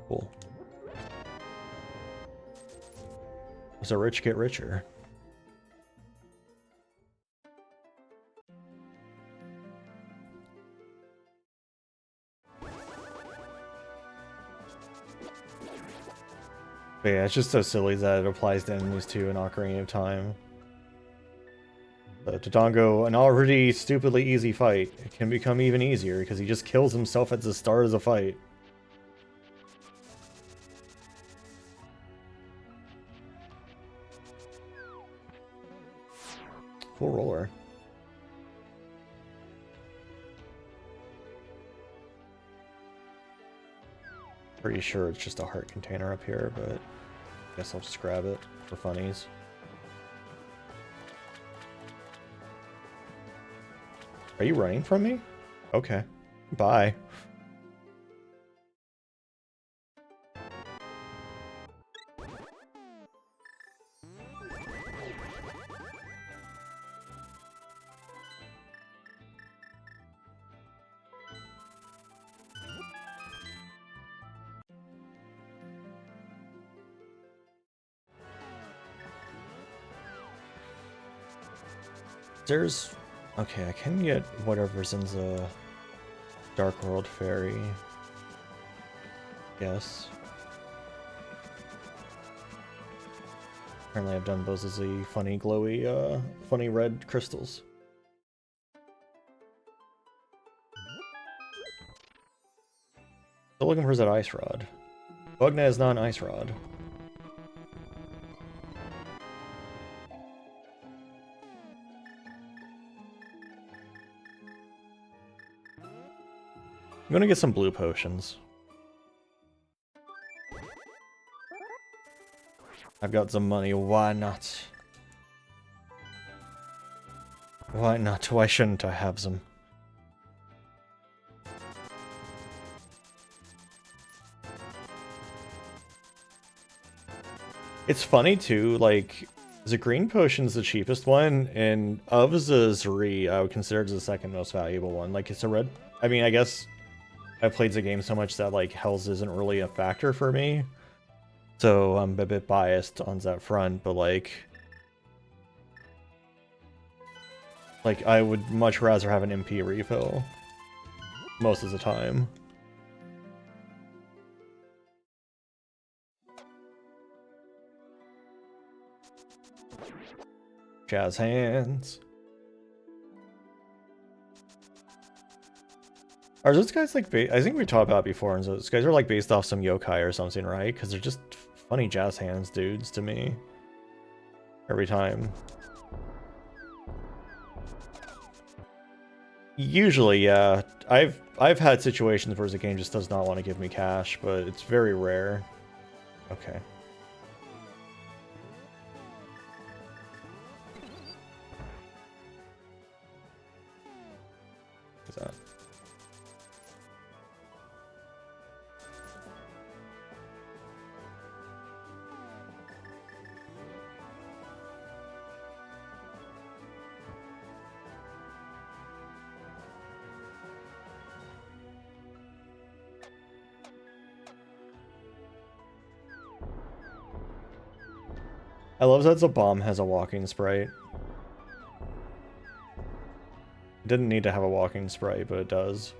Cool. So rich get richer. But yeah, it's just so silly that it applies to enemies too in Ocarina of Time. To Dongo, an already stupidly easy fight, it can become even easier because he just kills himself at the start of the fight. Full roller. Pretty sure it's just a heart container up here, but I guess I'll just grab it for funnies. Are you running from me? Okay. Bye. There's... Okay, I can get whatever's in the Dark World Fairy. Yes. Apparently I've done those as the funny glowy, funny red crystals. Still looking for that ice rod. Bugna is not an ice rod. I'm gonna get some blue potions. I've got some money, why not? Why not? Why shouldn't I have some? It's funny too, like, the green potion's the cheapest one, and of the three, I would consider it the second most valuable one. Like, it's a red... I mean, I guess I've played the game so much that, like, health isn't really a factor for me. So I'm a bit biased on that front, but, like, I would much rather have an MP refill. Most of the time. Jazz hands. Are those guys like I think we talked about it before, and so those guys are like based off some yokai or something, right? Because they're just funny jazz hands dudes to me. Every time. Usually, yeah. I've had situations where the game just does not want to give me cash, but it's very rare. Okay. What's that? I love that the bomb has a walking sprite. It didn't need to have a walking sprite, but it does.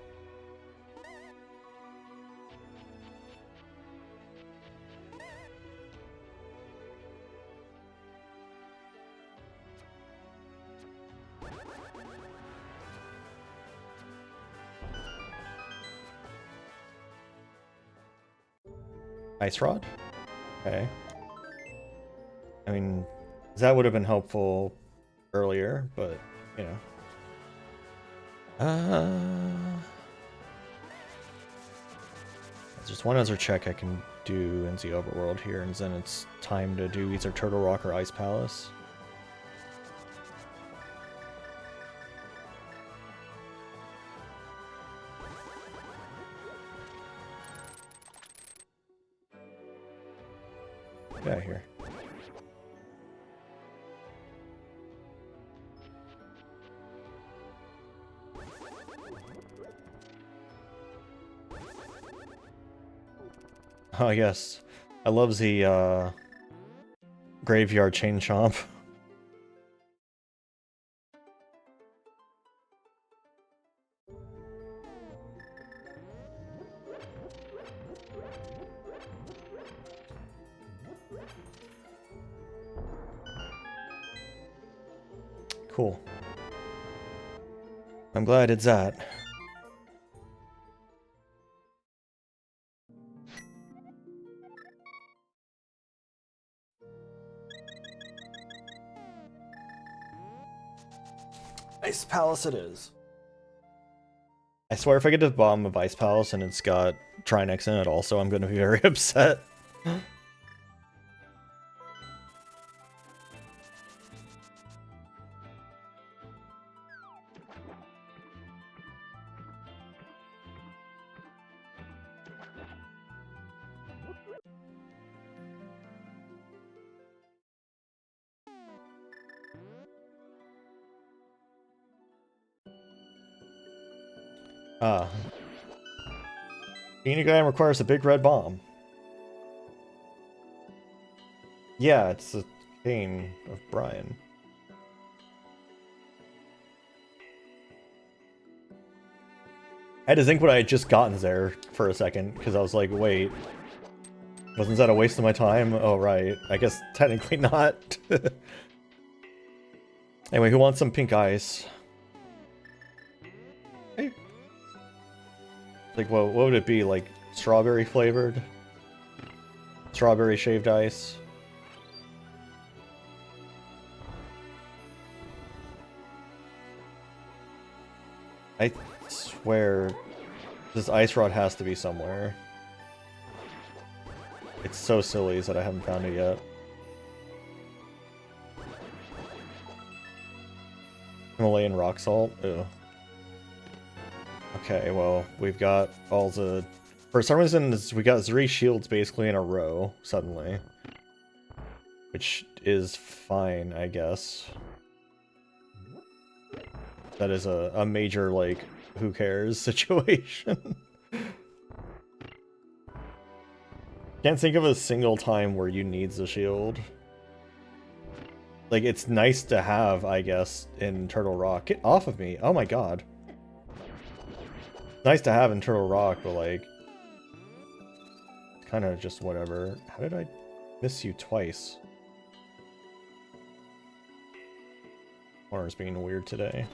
Ice rod? Okay. I mean, that would have been helpful earlier, but, you know. There's one other check I can do in the overworld here, and then it's time to do either Turtle Rock or Ice Palace. Get out of here. Oh yes, I love the graveyard chain chomp. Cool. I'm glad it's that. Ice Palace it is. I swear if I get to the bottom of Ice Palace and it's got Trinex in it also, I'm going to be very upset. Ah. Being a guy requires a big red bomb. Yeah, it's a cane of Brian. I had to think what I had just gotten there for a second, because I was like, wait. Wasn't that a waste of my time? Oh, right. I guess technically not. Anyway, who wants some pink ice? Hey. Like, what would it be? Like, strawberry flavored? Strawberry shaved ice? I swear, this ice rod has to be somewhere. It's so silly that I haven't found it yet. Himalayan rock salt? Ew. Okay, well, we've got all the... For some reason, we got 3 shields basically in a row, suddenly. Which is fine, I guess. That is a major, like, who cares situation. Can't think of a single time where you need the shield. Like, it's nice to have, I guess, in Turtle Rock. Get off of me! Oh my god. It's nice to have in Turtle Rock, but, like... It's kind of just whatever. How did I miss you twice? Corner's being weird today.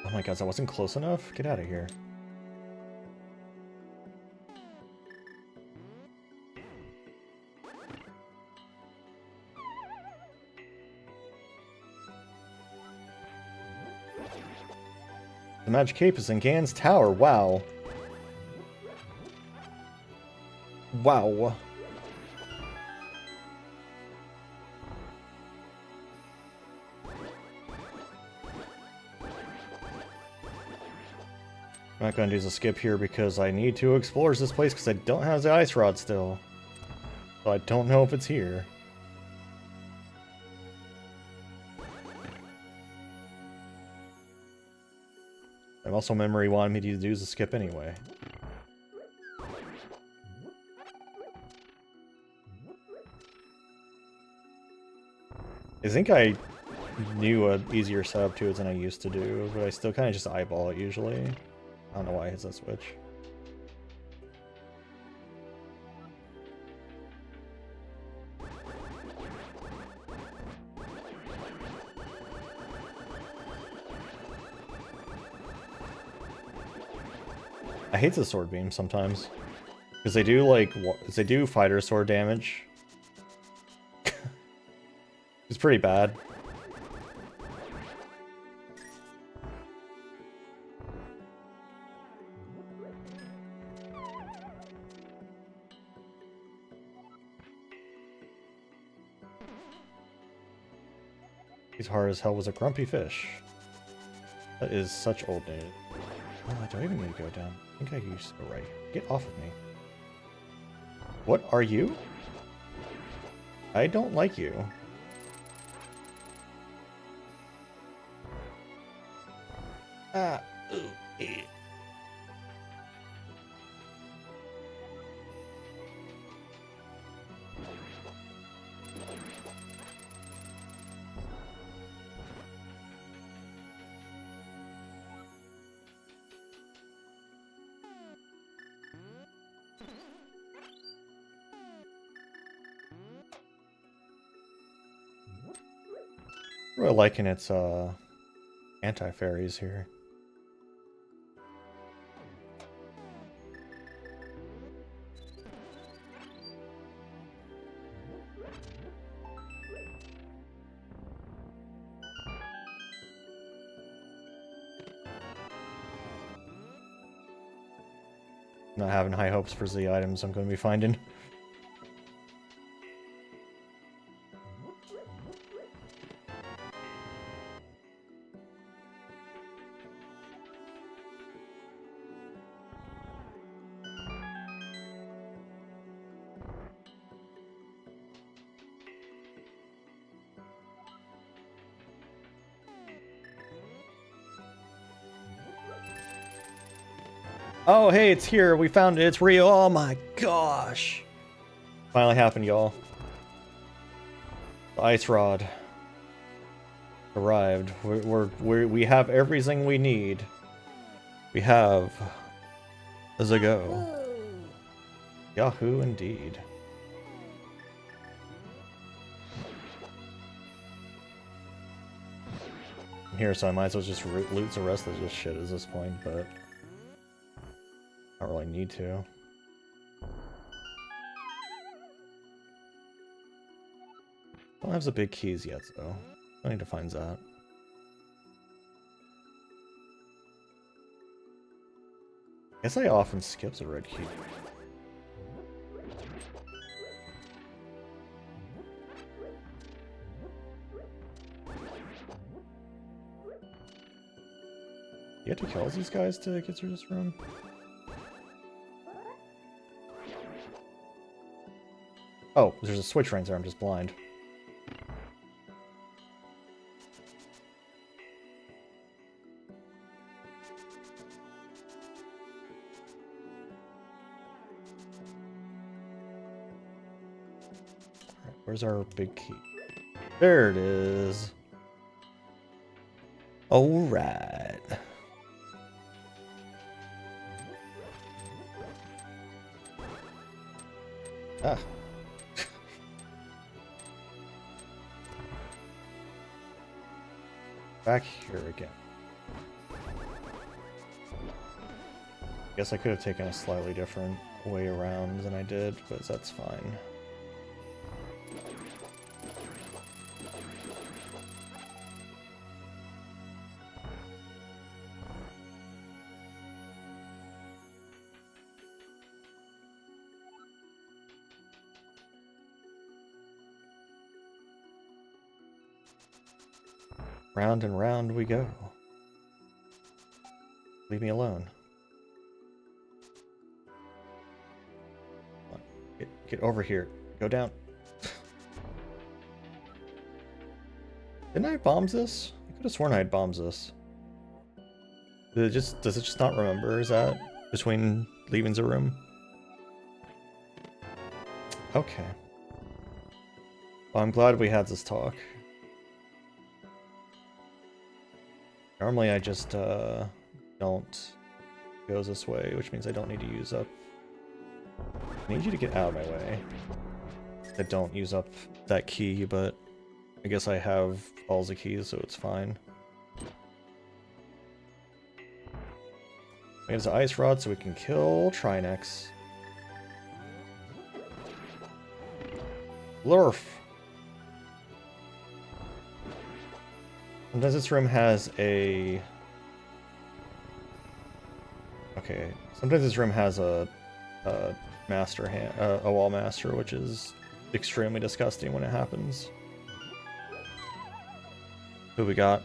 Oh my god, that wasn't close enough? Get out of here. The Magic Cape is in Gan's Tower, wow. Wow. I'm not going to do the skip here because I need to explore this place because I don't have the ice rod still. So I don't know if it's here. And also memory wanted me to do the skip anyway. I think I knew an easier setup to it than I used to do, but I still kind of just eyeball it usually. I don't know why it hits that switch. I hate the sword beam sometimes. Because they do, like, they do fighter sword damage. It's pretty bad. He's hard as hell was a grumpy fish. That is such old news. Oh, do I even need to go down? I think I used to go right. Get off of me. What are you? I don't like you. Ah, ooh, eh. Really liking its anti-fairies here. Not having high hopes for the items I'm going to be finding. Oh, hey, it's here. We found it. It's real. Oh my gosh. Finally happened, y'all. The ice rod arrived. We have everything we need. We have the go. Yahoo, indeed. I'm here, so I might as well just loot the rest of this shit at this point, but I don't really need to. I don't have the big keys yet, though. I need to find that. I guess I often skip the red key. You have to kill these guys to get through this room? Oh, there's a switch right there, I'm just blind. Alright, where's our big key? There it is. Alright. Ah. Back here again. Guess I could have taken a slightly different way around than I did, but that's fine. Round and round we go. Leave me alone. Get over here. Go down. Didn't I bomb this? I could have sworn I had bombed this. Does it just not remember? Is that between leaving the room? Okay. Well, I'm glad we had this talk. Normally I just don't go this way, which means I don't need to use up. I need you to get out of my way. I don't use up that key, but I guess I have all the keys, so it's fine. There's the ice rod, so we can kill Trinex. Lurf! Sometimes this room has a... Okay, sometimes this room has a master hand, a wall master, which is extremely disgusting when it happens. Who we got?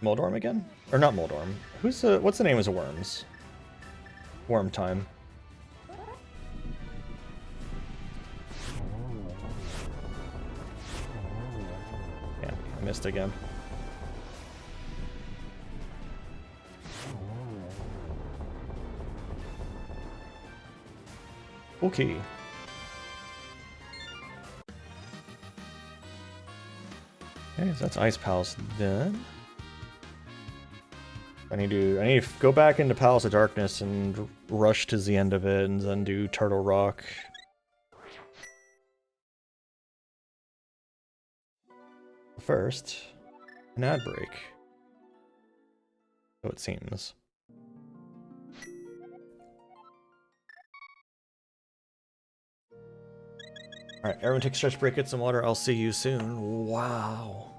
Moldorm again? Or not Moldorm. Who's the... What's the name of the worms? Worm time. Yeah, I missed again. Okay. Okay, so that's Ice Palace done. I need to go back into Palace of Darkness and rush to the end of it and then do Turtle Rock. First, an ad break. So it seems. Alright, everyone take a stretch break, get some water, I'll see you soon. Wow.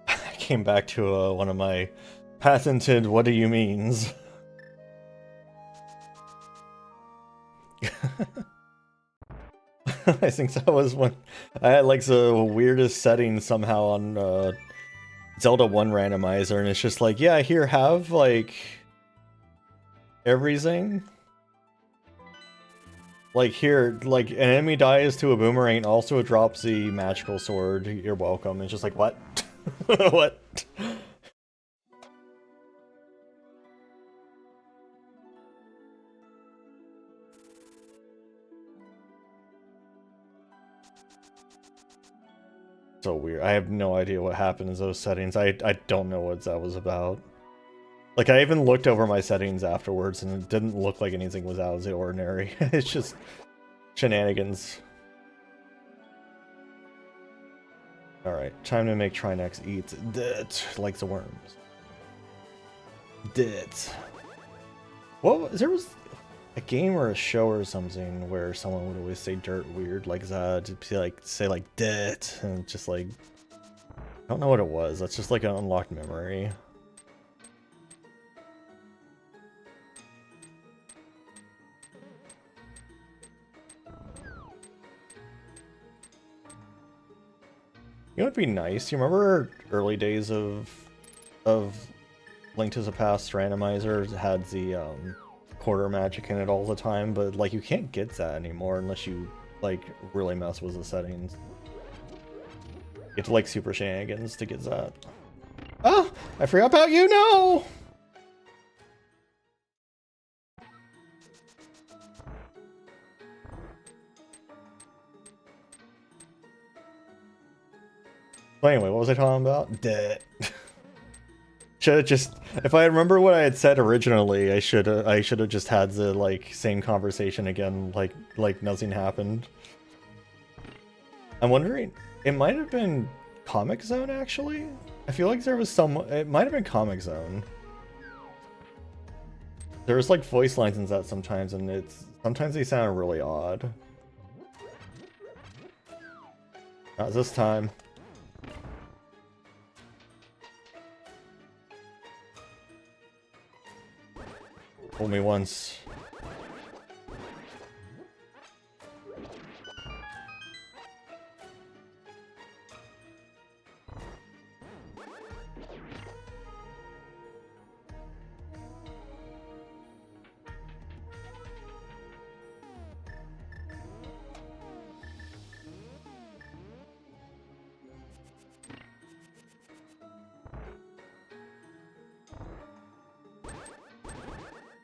I came back to one of my patented what do you means. I think that was when I had like the weirdest setting somehow on Zelda 1 Randomizer, and it's just like, yeah, here, have like everything. Like here, like an enemy dies to a boomerang, also it drops the magical sword. You're welcome. It's just like, what? What? So weird. I have no idea what happened in those settings. I don't know what that was about. Like, I even looked over my settings afterwards, and it didn't look like anything was out of the ordinary. It's just shenanigans. Alright, time to make Trinex eat that like the worms. Dit. Well, there was a game or a show or something where someone would always say dirt weird like that, to like say like dit, and just like, I don't know what it was. That's just like an unlocked memory. You know what'd be nice? You remember early days of Link to the Past Randomizer had the quarter magic in it all the time, but like you can't get that anymore unless you like really mess with the settings. You have to like super shenanigans to get that. Oh, I forgot about you, no! Well, anyway, what was I talking about? Dead. Should have just, if I remember what I had said originally, I should have just had the like same conversation again, like nothing happened. I'm wondering, it might have been Comic Zone actually. I feel like there was some. It might have been Comic Zone. There was like voice lines in that sometimes, and sometimes they sound really odd. Not this time. Fool me once.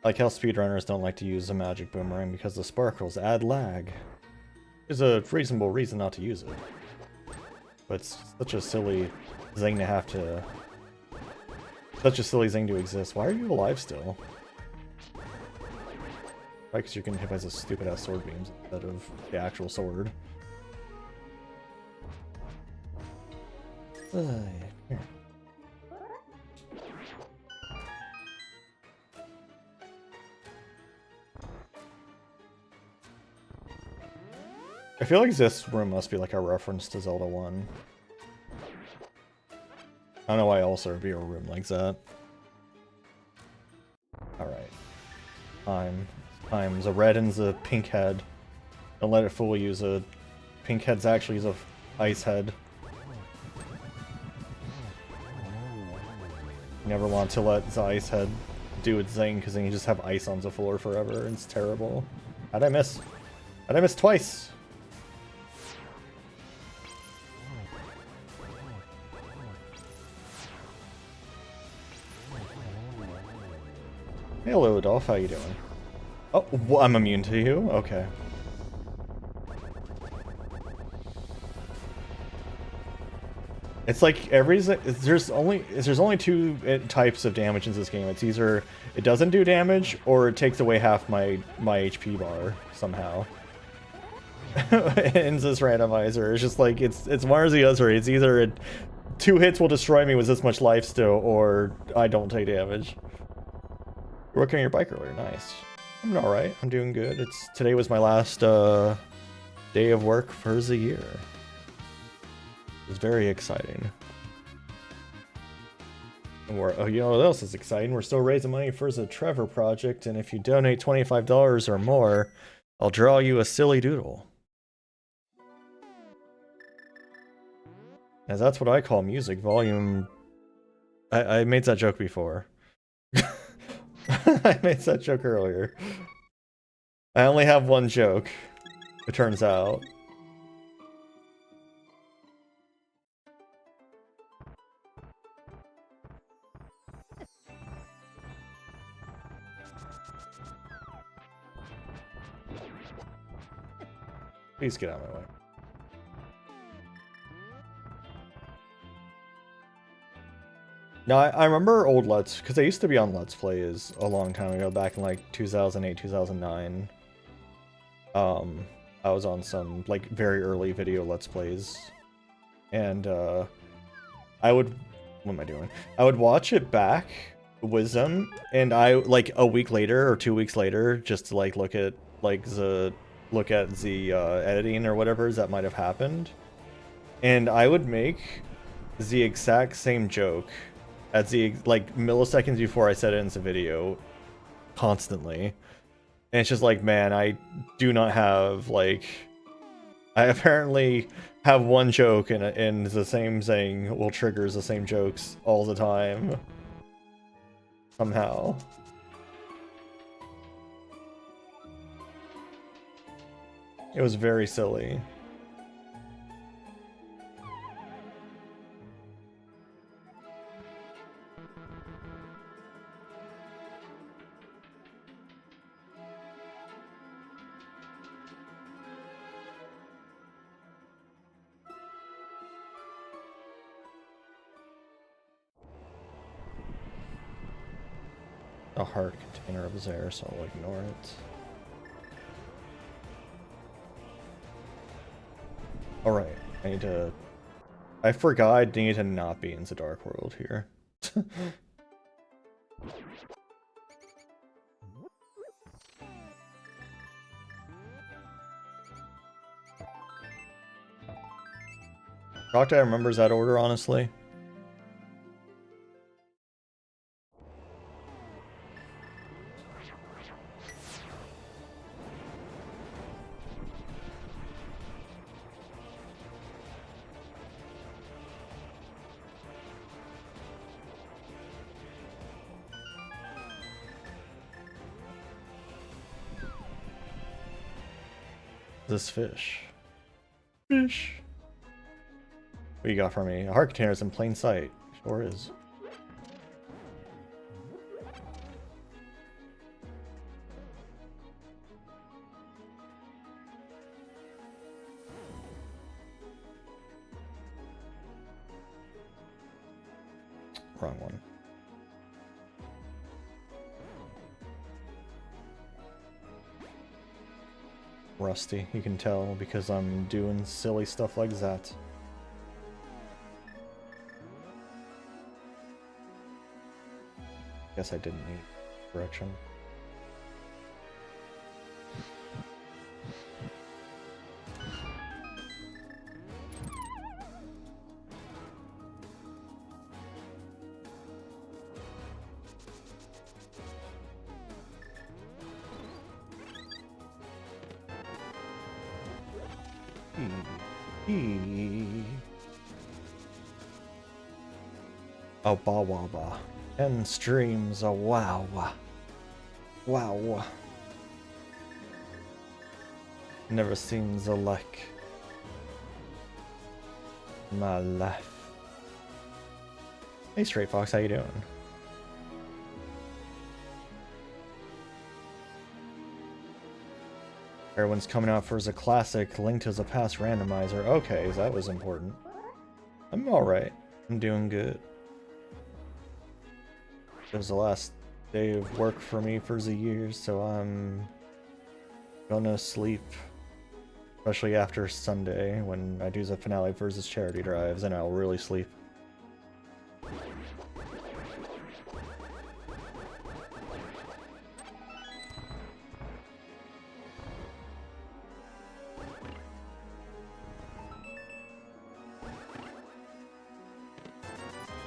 Like how speedrunners don't like to use the magic boomerang because the sparkles add lag. There's a reasonable reason not to use it. But it's such a silly thing to have to... Such a silly thing to exist. Why are you alive still? Right, because you're getting hit by those stupid-ass sword beams instead of the actual sword. Here. I feel like this room must be like a reference to Zelda 1. I don't know why else there would be a room like that. Alright. Time. The red and the pink head. Don't let it fool you, the pink head's actually the ice head. You never want to let the ice head do its thing, because then you just have ice on the floor forever, and it's terrible. How'd I miss? How'd I miss twice? Hello, Adolf, how you doing? Oh, well, I'm immune to you? Okay. It's like there's only two types of damage in this game. It's either it doesn't do damage or it takes away half my HP bar somehow. In this randomizer, it's just like it's one or the other. It's either 2 hits will destroy me with this much life still, or I don't take damage. You're working on your bike earlier, nice. I'm all right. I'm doing good. Today was my last day of work for the year. It was very exciting. And you know what else is exciting? We're still raising money for the Trevor project, and if you donate $25 or more, I'll draw you a silly doodle. As that's what I call music volume. I made that joke before. I made that joke earlier. I only have one joke, it turns out. Please get out of my way. No, I remember old because I used to be on Let's Plays a long time ago, back in like 2008, 2009. I was on some like very early video Let's Plays, and I would, what am I doing? I would watch it back with them, and I like a week later or 2 weeks later, just to like look at the editing or whatever that might have happened, and I would make the exact same joke at the like milliseconds before I said it in the video, constantly. And it's just like, man, I do not have like, I apparently have one joke and the same thing will triggers the same jokes all the time. Somehow. It was very silly. A heart container up there, so I'll ignore it. Alright, I forgot I need to not be in the Dark World here. Crocodile remembers that order, honestly. This fish. Fish. What you got for me? A heart container is in plain sight. Sure is. Wrong one. Rusty, you can tell because I'm doing silly stuff like that. Guess I didn't need correction. A bawaba. 10 streams, a wow. Wow. Never seen the like. My life. Hey Straight Fox, how you doing? Everyone's coming out for as a classic, linked as a past randomizer. Okay, that was important. I'm alright. I'm doing good. It was the last day of work for me for the year, so I'm gonna sleep. Especially after Sunday, when I do the finale versus charity drives, and I'll really sleep.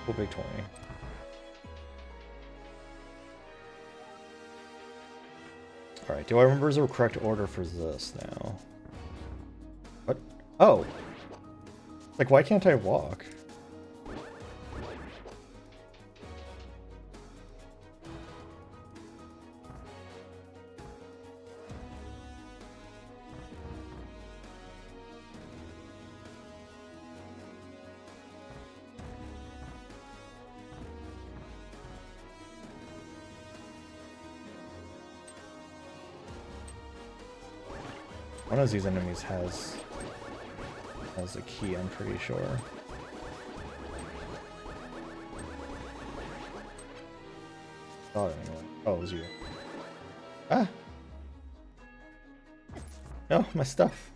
Cool big 20. Alright, do I remember the correct order for this now? What? Oh! Like, why can't I walk? One of these enemies has a key, I'm pretty sure. Oh, anyway. Oh, it was you. Ah! No, my stuff.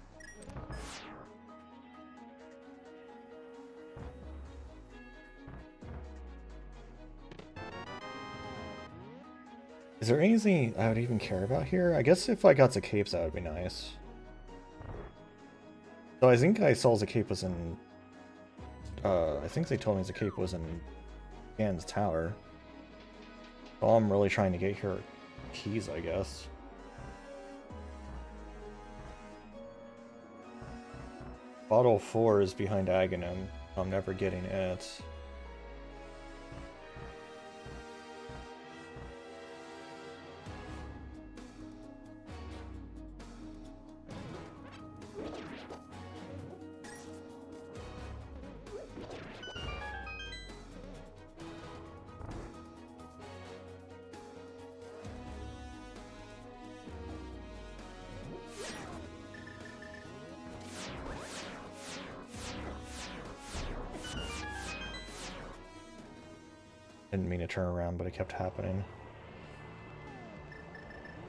Is there anything I would even care about here? I guess if I got the capes, that would be nice. So I think I saw the cape was in... I think they told me the cape was in Gan's tower. All I'm really trying to get here are keys, I guess. Bottle 4 is behind Aghanim. I'm never getting it. Didn't mean to turn around, but it kept happening.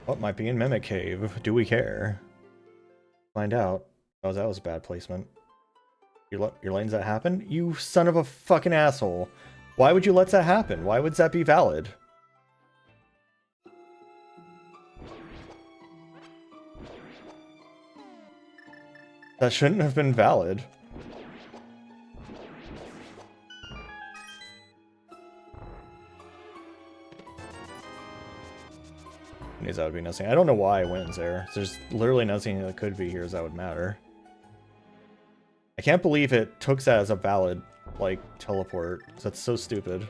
What might be in Mimic Cave? Do we care? Find out. Oh, that was a bad placement. You're letting that happen? You son of a fucking asshole. Why would you let that happen? Why would that be valid? That shouldn't have been valid. That would be nothing. I don't know why I went there. There's literally nothing that could be here that would matter. I can't believe it took that as a valid, like, teleport. That's so stupid.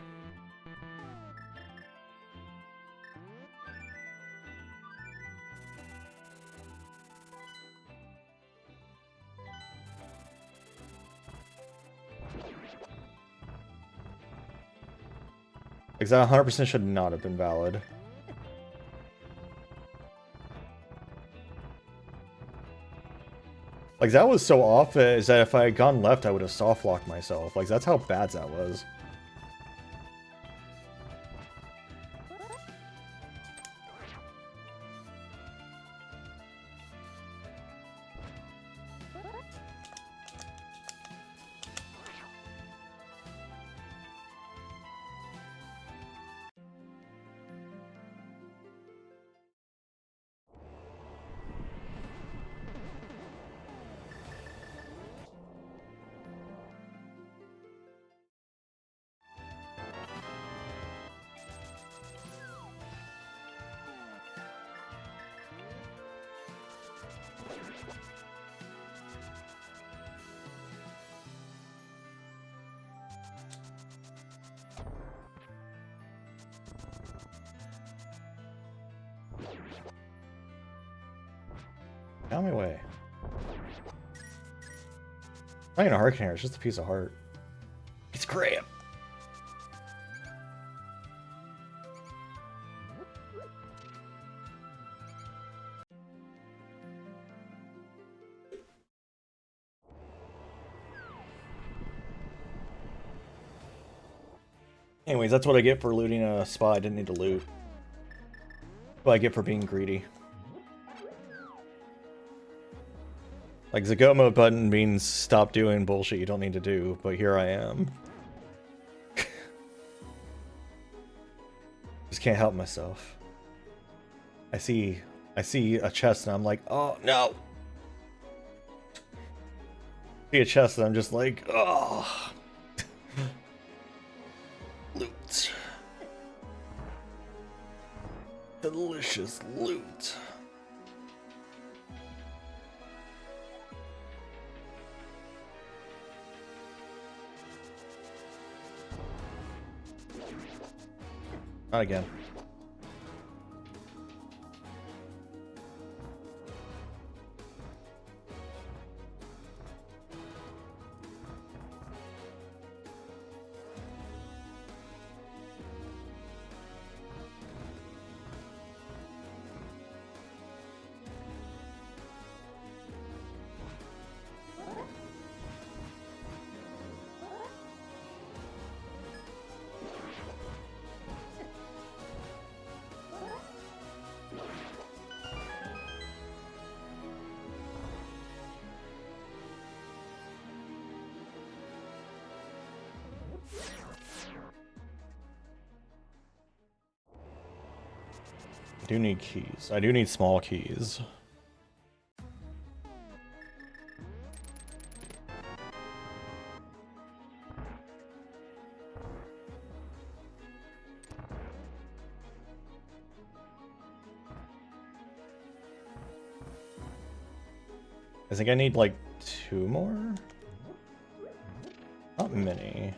Like, that 100% should not have been valid. Like, that was so off is that if I had gone left, I would have soft-locked myself. Like, that's how bad that was. Out of my way. Not even a heart container, it's just a piece of heart. It's crap. Anyways, that's what I get for looting a spot I didn't need to loot. What I get for being greedy. Like, the go mode button means stop doing bullshit you don't need to do, but here I am. Just can't help myself. I see a chest and I'm like, oh no! See a chest and I'm just like, oh! Loot. Delicious loot. Not again. I do need keys. I do need small keys. I think I need like 2 more? Not many.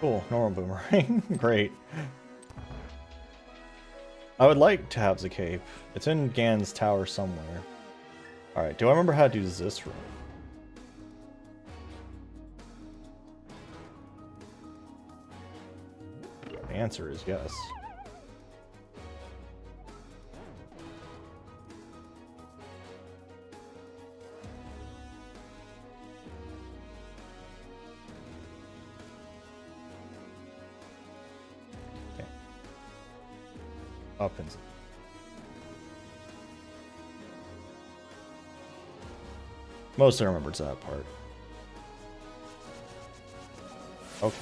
Cool, normal boomerang. Great. I would like to have the cape. It's in Gan's tower somewhere. Alright, do I remember how to do this room? The answer is yes. Up and mostly remembered that part. Okay.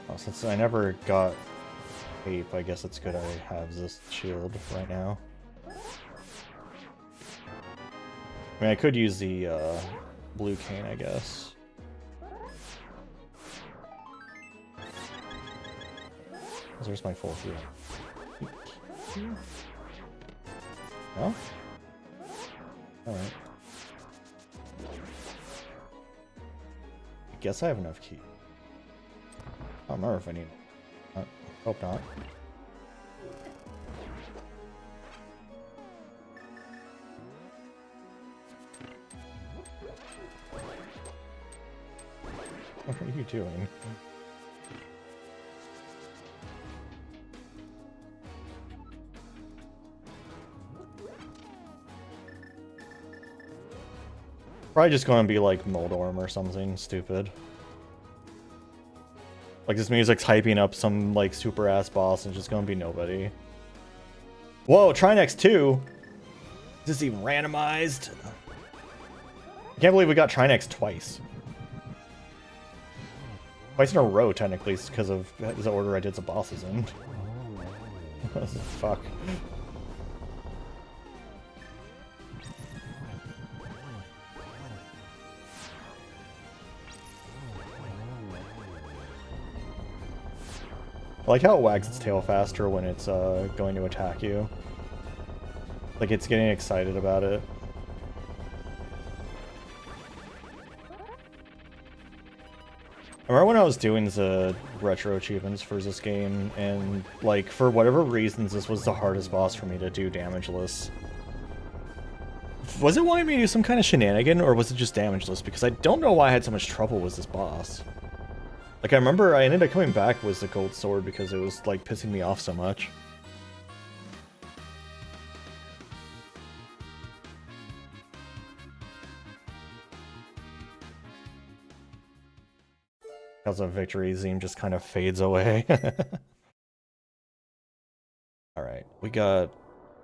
Well, since I never got cape, I guess it's good I have this shield right now. I mean, I could use the blue cane, I guess. There's my full heal. No? Alright. I guess I have enough key. I don't remember if I need... hope not. What are you doing? Probably just going to be like Moldorm or something stupid. Like this music's hyping up some like super ass boss and it's just going to be nobody. Whoa, Trinex 2? Is this even randomized? I can't believe we got Trinex twice. Twice in a row, technically, because of the order I did the bosses in. Fuck. I like how it wags its tail faster when it's going to attack you. Like it's getting excited about it. I remember when I was doing the retro achievements for this game, and like for whatever reasons this was the hardest boss for me to do damageless. Was it wanting me to do some kind of shenanigan, or was it just damageless? Because I don't know why I had so much trouble with this boss. Like, I remember I ended up coming back with the gold sword because it was, like, pissing me off so much. Because of victory, Zeme just kind of fades away. Alright, we got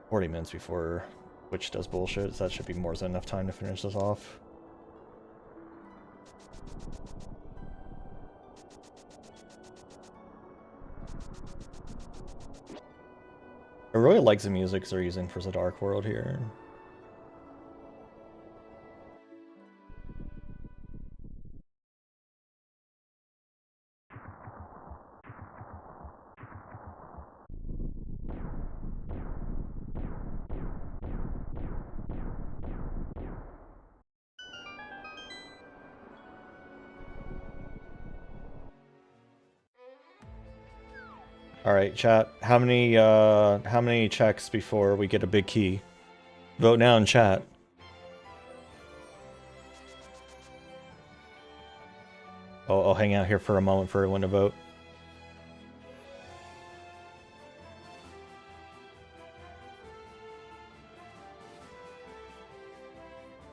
40 minutes before Witch does bullshit, so that should be more than enough time to finish this off. I really like the music they're using for the Dark World here. Alright, chat. How many checks before we get a big key? Vote now in chat. I'll hang out here for a moment for everyone to vote.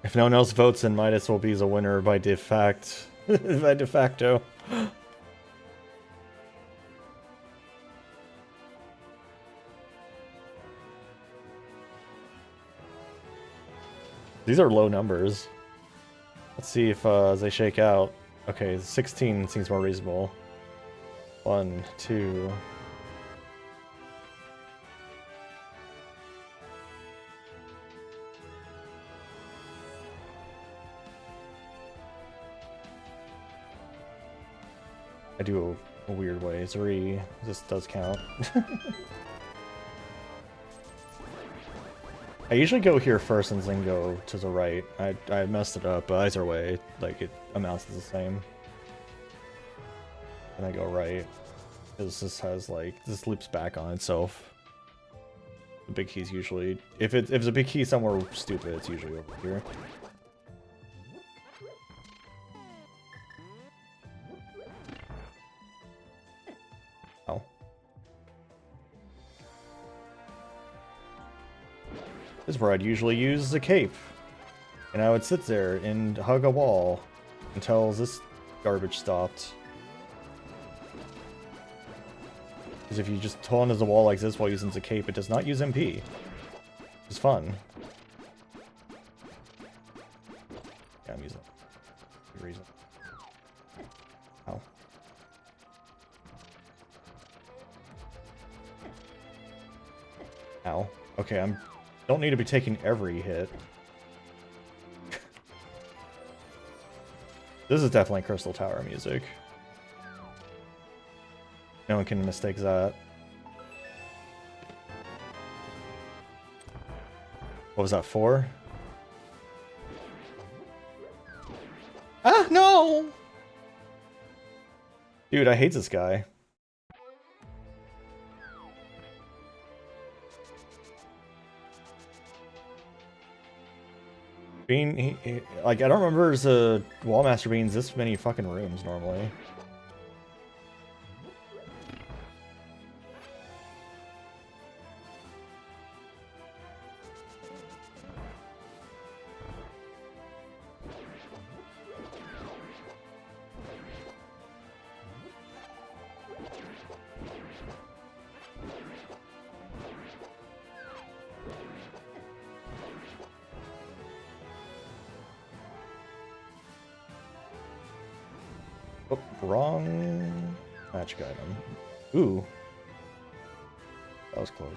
If no one else votes, then Midas will be the winner by de facto. These are low numbers. Let's see if they shake out. Okay, 16 seems more reasonable. 1, 2... I do a weird way. 3. This does count. I usually go here first and then go to the right. I messed it up, but either way, like, it amounts to the same. And I go right. Because this has, like, this loops back on itself. The big key's usually... If it's a big key somewhere stupid, it's usually over here. Oh. This is where I'd usually use the cape. And I would sit there and hug a wall until this garbage stopped. Because if you just hold onto the wall like this while using the cape, it does not use MP. It's fun. Yeah, I'm using it. Good reason. Ow. Ow. Okay, don't need to be taking every hit. This is definitely Crystal Tower music. No one can mistake that. What was that, 4? Ah, no! Dude, I hate this guy. Like, I don't remember as a Wallmaster being this many fucking rooms normally. Oh, wrong magic item. Ooh. That was close.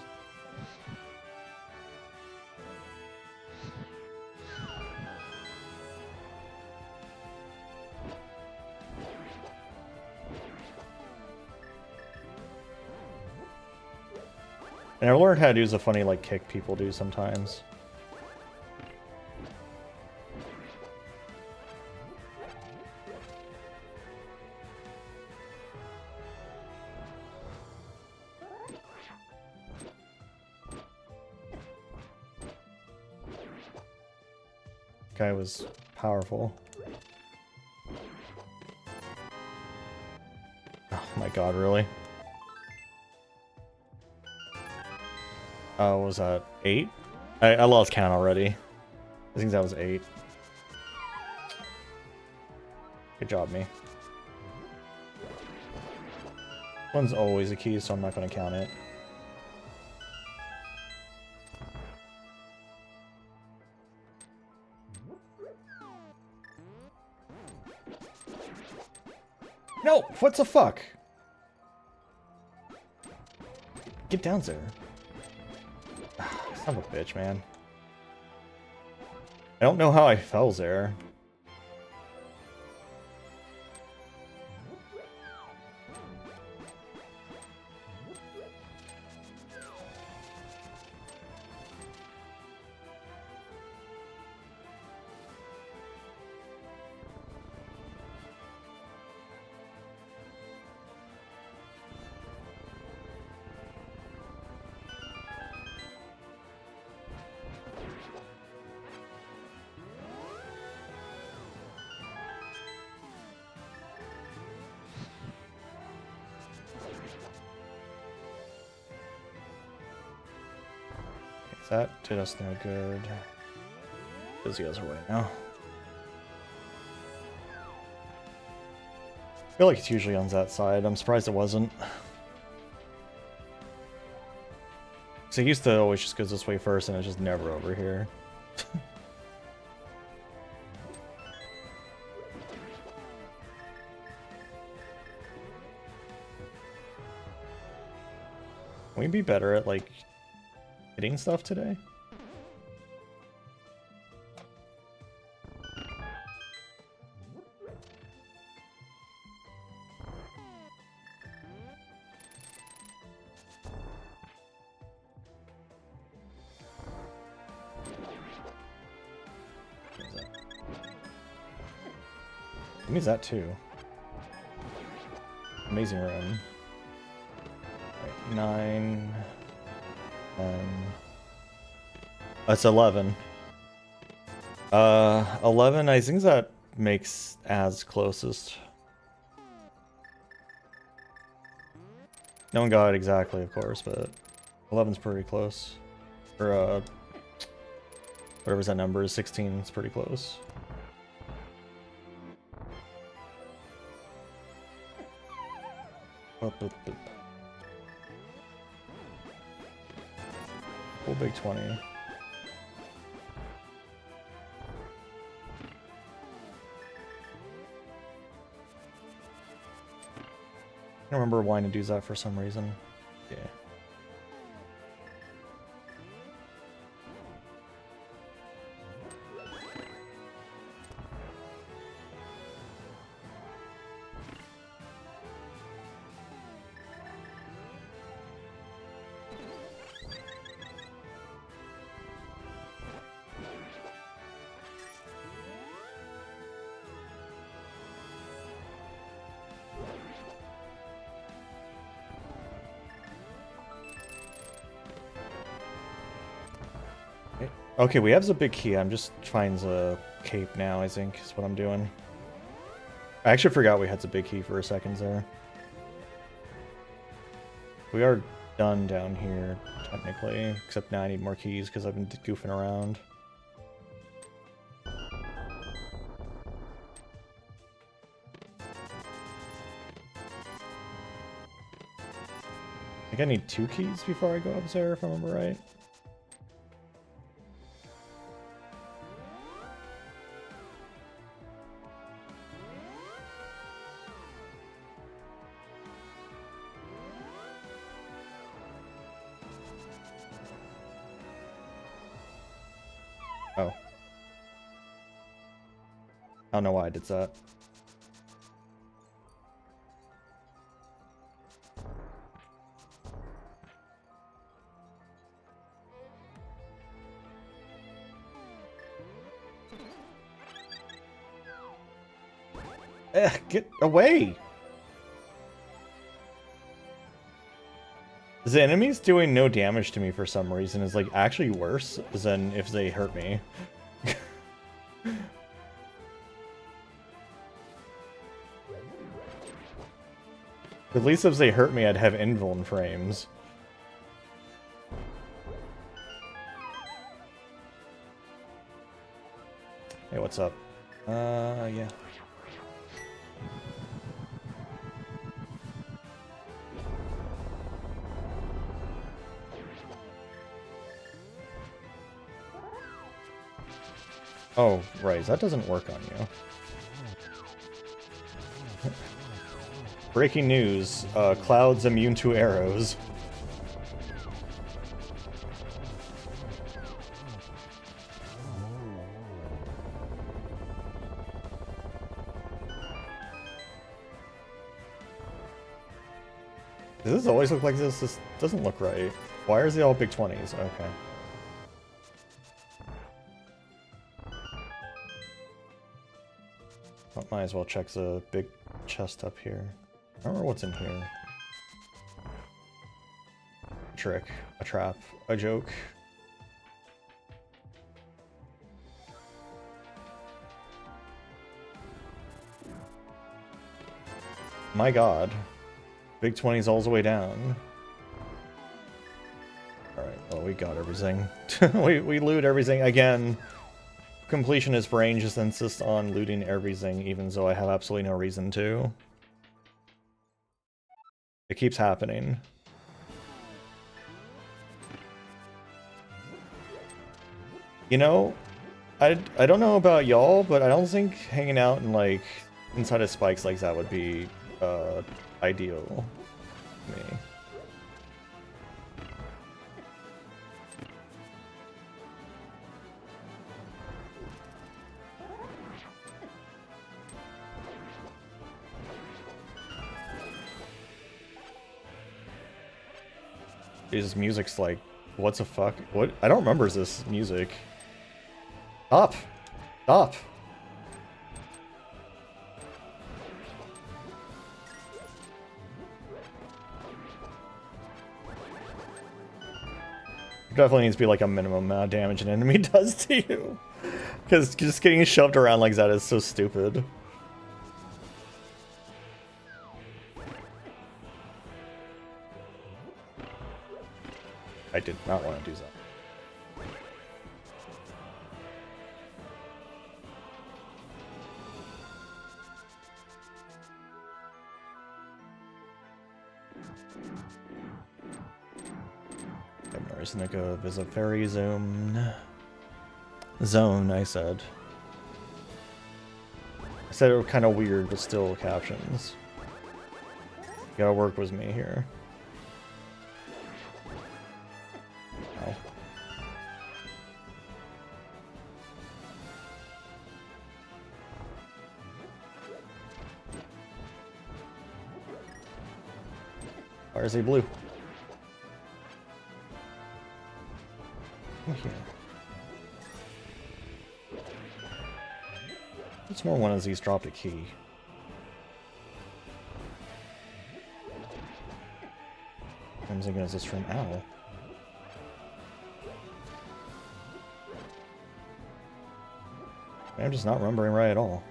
And I learned how to do the funny, like, kick people do sometimes. Guy was powerful. Oh my god, really? Oh, was that 8? I lost count already. I think that was 8. Good job, me. One's always a key, so I'm not going to count it. No! What the fuck? Get down there. Son of a bitch, man. I don't know how I fell there. That did us no good. Those guys are away now. I feel like it's usually on that side. I'm surprised it wasn't. So he used to always just goes this way first and it's just never over here. Can we be better at like hitting stuff today? Give me that too. Amazing room. Right, 9. That's 11. 11, I think that makes as closest. No one got it exactly, of course, but 11's pretty close. Or, whatever's that number is, 16 is pretty close. Up. Full big 20. I remember wanting to do that for some reason. Yeah. Okay, we have the big key. I'm just trying the cape now, I think, is what I'm doing. I actually forgot we had the big key for a second there. We are done down here, technically. Except now I need more keys because I've been goofing around. I think I need 2 keys before I go up there, if I remember right. Oh. I don't know why I did that. Get away! The enemies doing no damage to me for some reason is like actually worse than if they hurt me. At least if they hurt me, I'd have invuln frames. Hey, what's up? Yeah. Oh, right, that doesn't work on you. Breaking news, Cloud's immune to arrows. Does this always look like this? This doesn't look right. Why is it all big 20s? Okay. Well, might as well check the big chest up here. I don't remember what's in here. A trick, a trap, a joke. My god. Big 20s all the way down. Alright, well, we got everything. we loot everything. Again, completionist brain just insists on looting everything, even though I have absolutely no reason to. It keeps happening. You know, I don't know about y'all, but I don't think hanging out in, like, inside of spikes like that would be, ideal to me. This music's like, what the fuck? What? I don't remember this music. Stop! Stop! There definitely needs to be like a minimum amount of damage an enemy does to you. Because just getting shoved around like that is so stupid. I did not want to do that. I have no reason to go visit Furry Zone. Zone, I said. I said it was kind of weird, but still captions. You gotta work with me here. Ow. Why is he blue? Oh, here. What's more one of these dropped a key? I'm thinking, is this from Owl? I'm just not remembering right at all.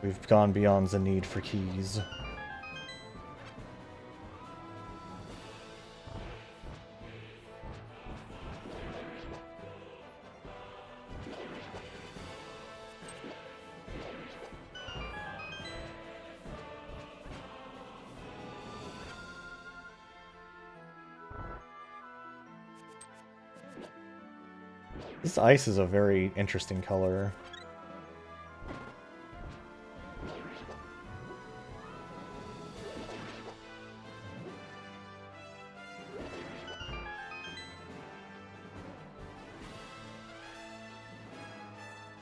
We've gone beyond the need for keys. This ice is a very interesting color.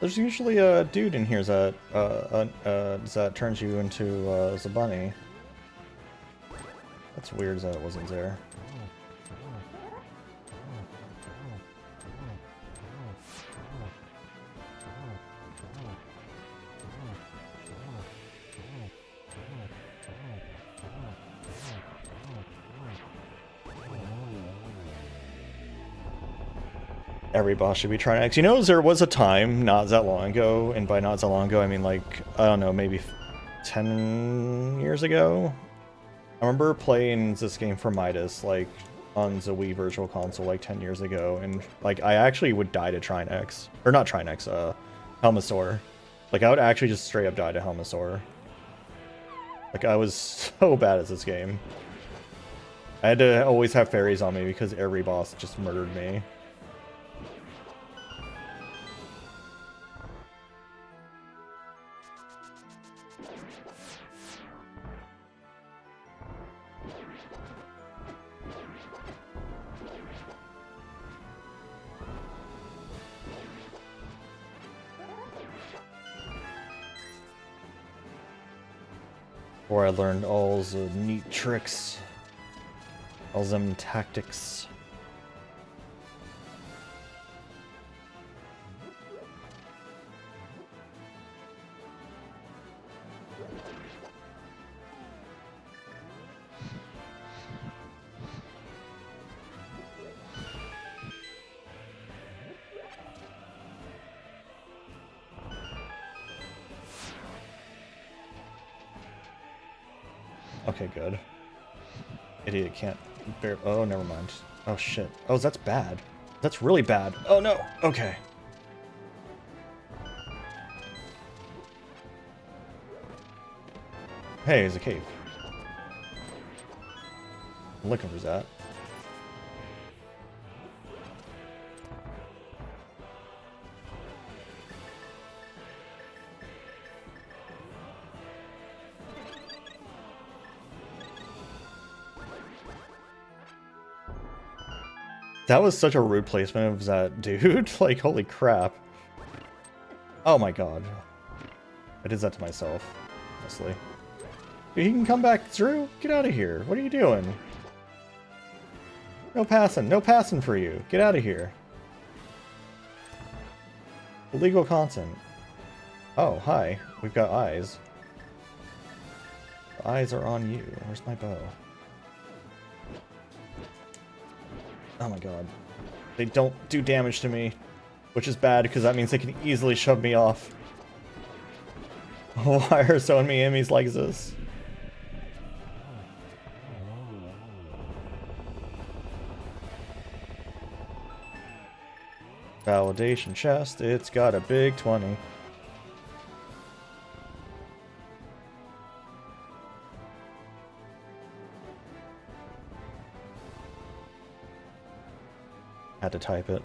There's usually a dude in here that that turns you into the bunny. That's weird that it wasn't there. Every boss should be trying X. You know, there was a time not that long ago, and by not that long ago, I mean like, I don't know, maybe 10 years ago. I remember playing this game for Midas, like, on the Wii Virtual Console, like, 10 years ago, and, like, I actually would die to Trine X. Or not Trine X, Helmasaur. Like, I would actually just straight up die to Helmasaur. Like, I was so bad at this game. I had to always have fairies on me because every boss just murdered me. Where I learned all the neat tricks. All them tactics. Okay, good. Idiot can't bear. Oh, never mind. Oh, shit. Oh, that's bad. That's really bad. Oh, no. Okay. Hey, there's a cave. I'm looking for that. That was such a rude placement of that dude. Like, holy crap. Oh my god. I did that to myself, honestly. Dude, he can come back through? Get out of here. What are you doing? No passing. No passing for you. Get out of here. Illegal content. Oh, hi. We've got eyes. The eyes are on you. Where's my bow? Oh my god. They don't do damage to me, which is bad because that means they can easily shove me off. Why are so many enemies like this? Validation chest, it's got a big 20. Had to type it.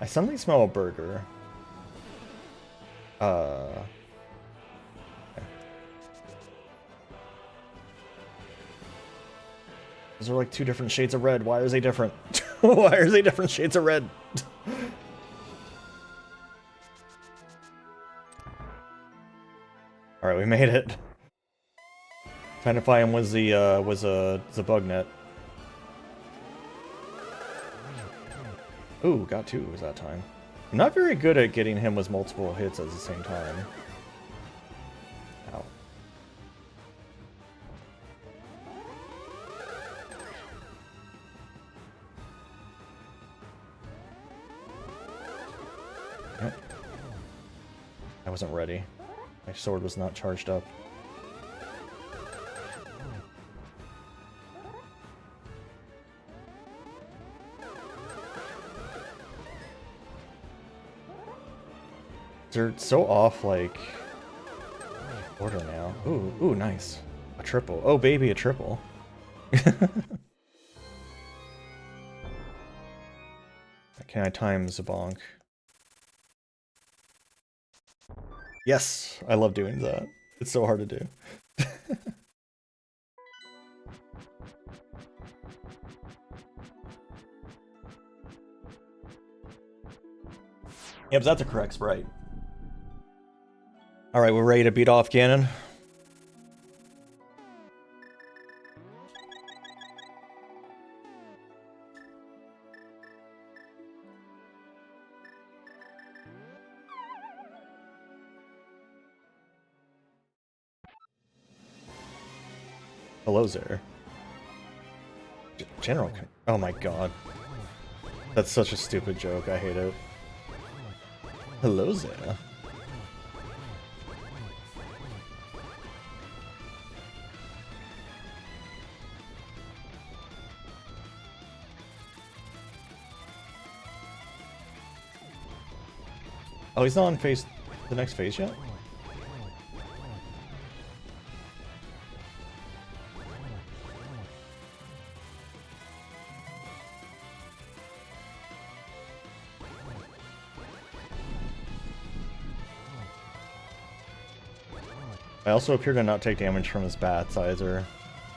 I suddenly smell a burger. Okay. Those are like two different shades of red. Why are they different? Why are they different shades of red? Alright, we made it. Trying to find him was the bug net. Ooh, got two that time. I'm not very good at getting him with multiple hits at the same time. Ow. Yep. I wasn't ready. My sword was not charged up. They're so off, like, order now. Ooh, ooh, nice. A triple. Oh, baby, a triple. Can I time Zabonk? Yes, I love doing that. It's so hard to do. Yep, that's a correct sprite. Alright, we're ready to beat off Ganon. Hello there. General. Oh my god. That's such a stupid joke. I hate it. Hello there. Oh, he's not on the next phase yet? I also appear to not take damage from his bats either.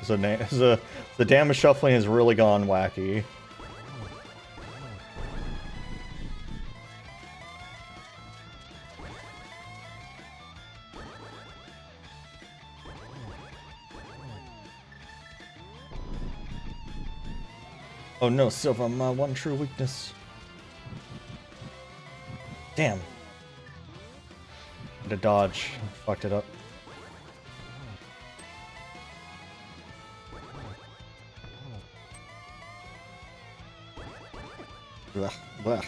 So the damage shuffling has really gone wacky. Oh no, Silva, my one true weakness. Damn. The dodge fucked it up. Blah, blah.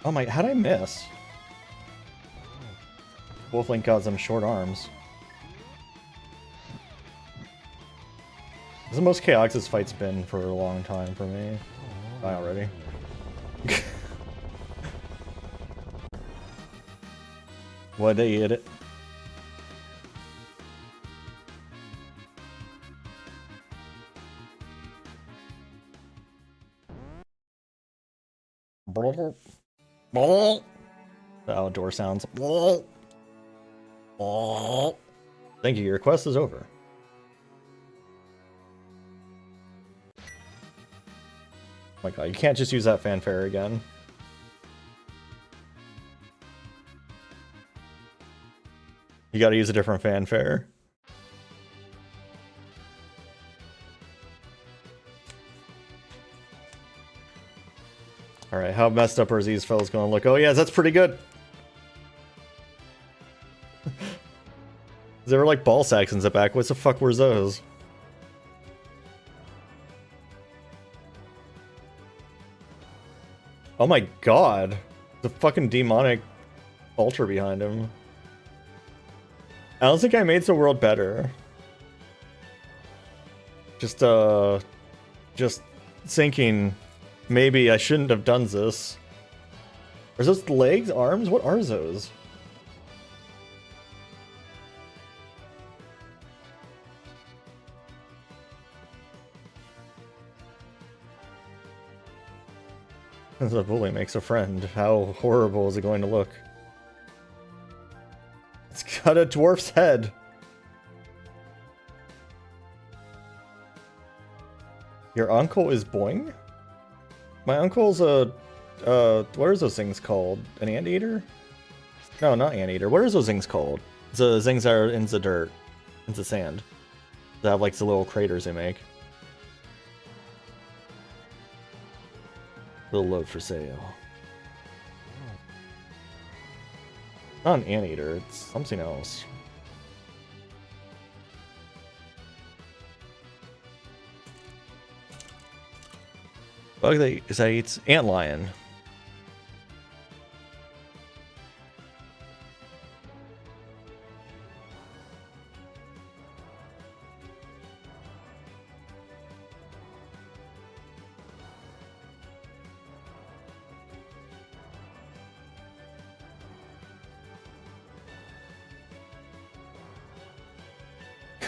Oh my, how'd I miss? Wolflink got some short arms. This is the most chaotic this fight's been for a long time for me. Die already. Why'd they eat it? The outdoor sounds. Thank you, your quest is over. Oh my god, you can't just use that fanfare again. You gotta use a different fanfare. Alright, how messed up are these fellas gonna look? Oh yeah, that's pretty good. There were like ball sacks in the back. What the fuck were those? Oh my god. The fucking demonic ultra behind him. I don't think I made the world better. Just thinking maybe I shouldn't have done this. Are those legs, arms? What are those? The bully makes a friend. How horrible is it going to look? It's got a dwarf's head. Your uncle is Boing? My uncle's a... what are those things called? An anteater? No, not anteater. What are those things called? The things that are in the dirt. In the sand. They have like the little craters they make. Little load for sale. Not an anteater, it's something else. Bug that eats antlion.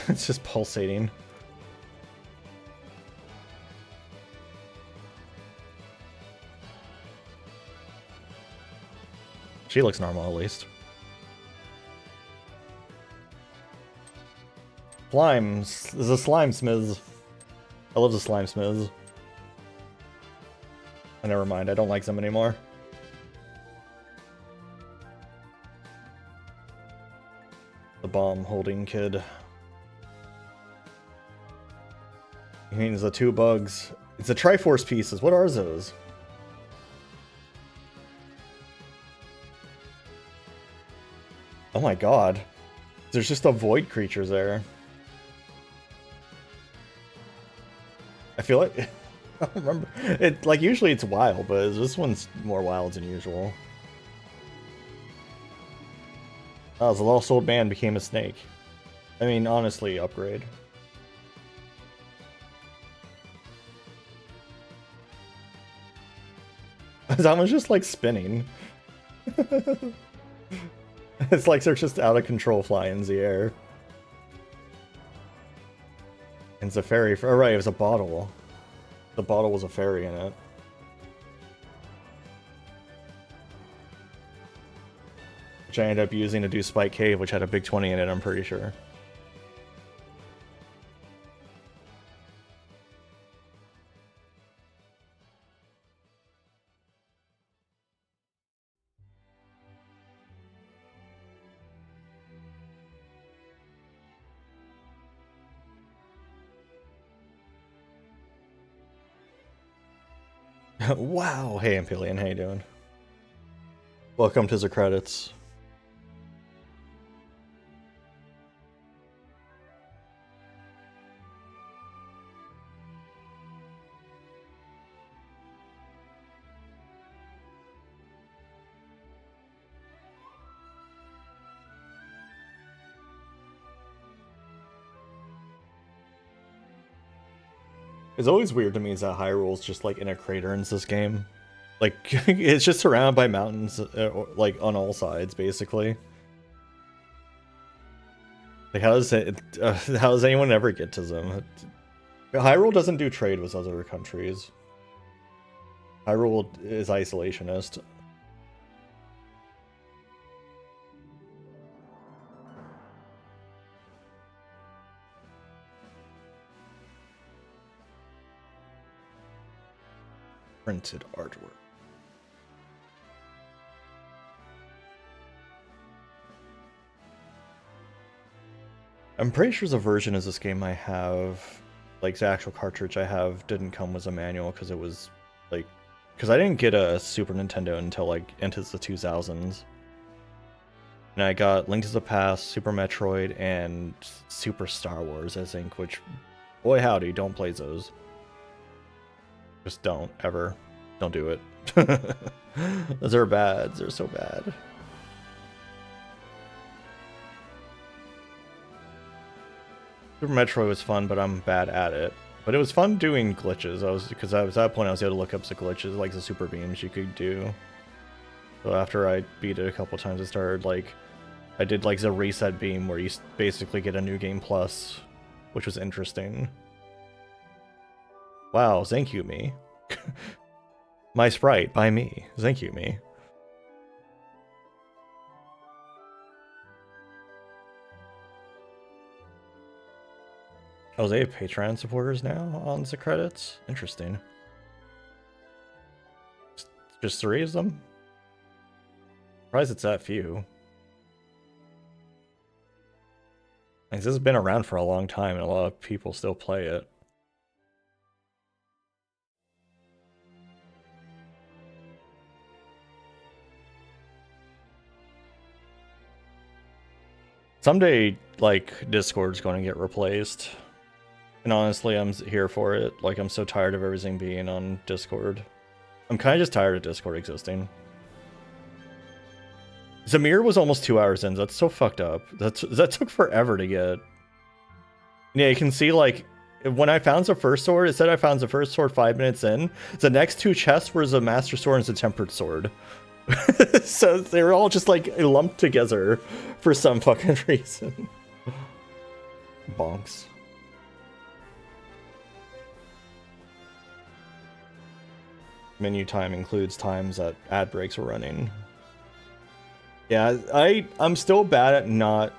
It's just pulsating. She looks normal, at least. Slimes. There's a slime smith. I love the slime smiths. Oh, never mind, I don't like them anymore. The bomb holding kid. It means the two bugs. It's the Triforce pieces. What are those? Oh my god. There's just a void creatures there. feel like I don't remember it. Like usually it's wild, but this one's more wild than usual. Oh, the lost old man became a snake. I mean, honestly, upgrade. That one's just like spinning. It's like they're just out of control flying in the air. And it's a fairy. Oh, right, it was a bottle. The bottle was a fairy in it. Which I ended up using to do Spike Cave, which had a big 20 in it, I'm pretty sure. Wow! Hey, Ampelion, how you doing? Welcome to the credits. It's always weird to me is that Hyrule's just like in a crater in this game. Like, it's just surrounded by mountains, like on all sides, basically. Like, how does anyone ever get to them? Hyrule doesn't do trade with other countries. Hyrule is isolationist. Printed artwork. I'm pretty sure the version of this game I have, like the actual cartridge I have, didn't come with a manual because it was like, because I didn't get a Super Nintendo until like into the 2000s. And I got Link to the Past, Super Metroid, and Super Star Wars, I think, which, boy howdy, don't play those. Just don't, ever. Don't do it. Those are bad. They're so bad. Super Metroid was fun, but I'm bad at it. But it was fun doing glitches. Because I was at that point I was able to look up the glitches, like the super beams you could do. So after I beat it a couple times, I started like, I did like the reset beam where you basically get a new game plus, which was interesting. Wow, thank you, me. My sprite by me. Thank you, me. Oh, they have Patreon supporters now on the credits? Interesting. Just 3 of them? Surprised it's that few. Like, this has been around for a long time and a lot of people still play it. Someday, like, Discord's going to get replaced. And honestly, I'm here for it. Like, I'm so tired of everything being on Discord. I'm kind of just tired of Discord existing. Zamir was almost 2 hours in. That's so fucked up. That took forever to get. Yeah, you can see, like, when I found the first sword, it said I found the first sword 5 minutes in. The next 2 chests were the Master Sword and the Tempered Sword. So they were all just, like, lumped together for some fucking reason. Bonks. Menu time includes times that ad breaks are running. Yeah, I'm still bad at not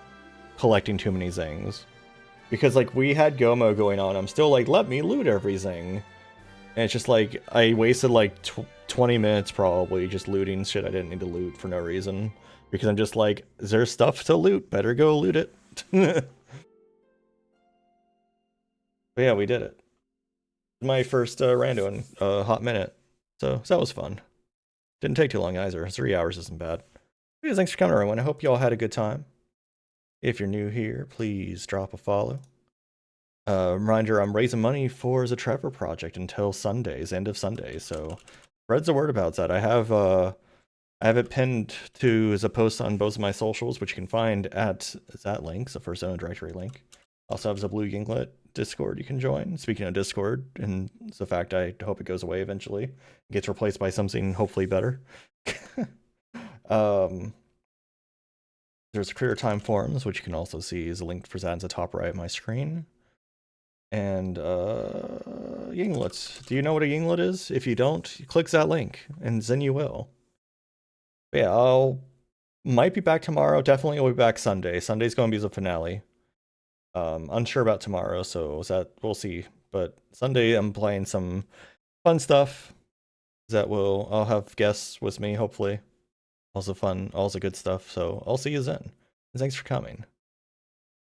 collecting too many things. Because, like, we had Gomo going on. I'm still like, let me loot everything. And it's just like, I wasted like 20 minutes probably just looting shit I didn't need to loot for no reason. Because I'm just like, there's stuff to loot. Better go loot it. But yeah, we did it. My first rando in a hot minute. So that was fun. Didn't take too long either. 3 hours isn't bad. Yeah, thanks for coming, everyone. I hope you all had a good time. If you're new here, please drop a follow. Reminder, I'm raising money for the Trevor project until Sundays, end of Sunday. So spread the word about that. I have it pinned to as a post on both of my socials, which you can find at that link, the first zone directory link. Also have the Blue Yinglet Discord you can join. Speaking of Discord, and the fact I hope it goes away eventually, it gets replaced by something hopefully better. There's career time forums, which you can also see is linked for that at the top right of my screen. And Yinglets. Do you know what a Yinglet is? If you don't, click that link, and then you will. But yeah, I'll might be back tomorrow. Definitely will be back Sunday. Sunday's going to be the finale. Unsure about tomorrow, so that we'll see. But Sunday I'm playing some fun stuff that I'll have guests with me, hopefully. Also fun, also good stuff. So I'll see you then. And thanks for coming.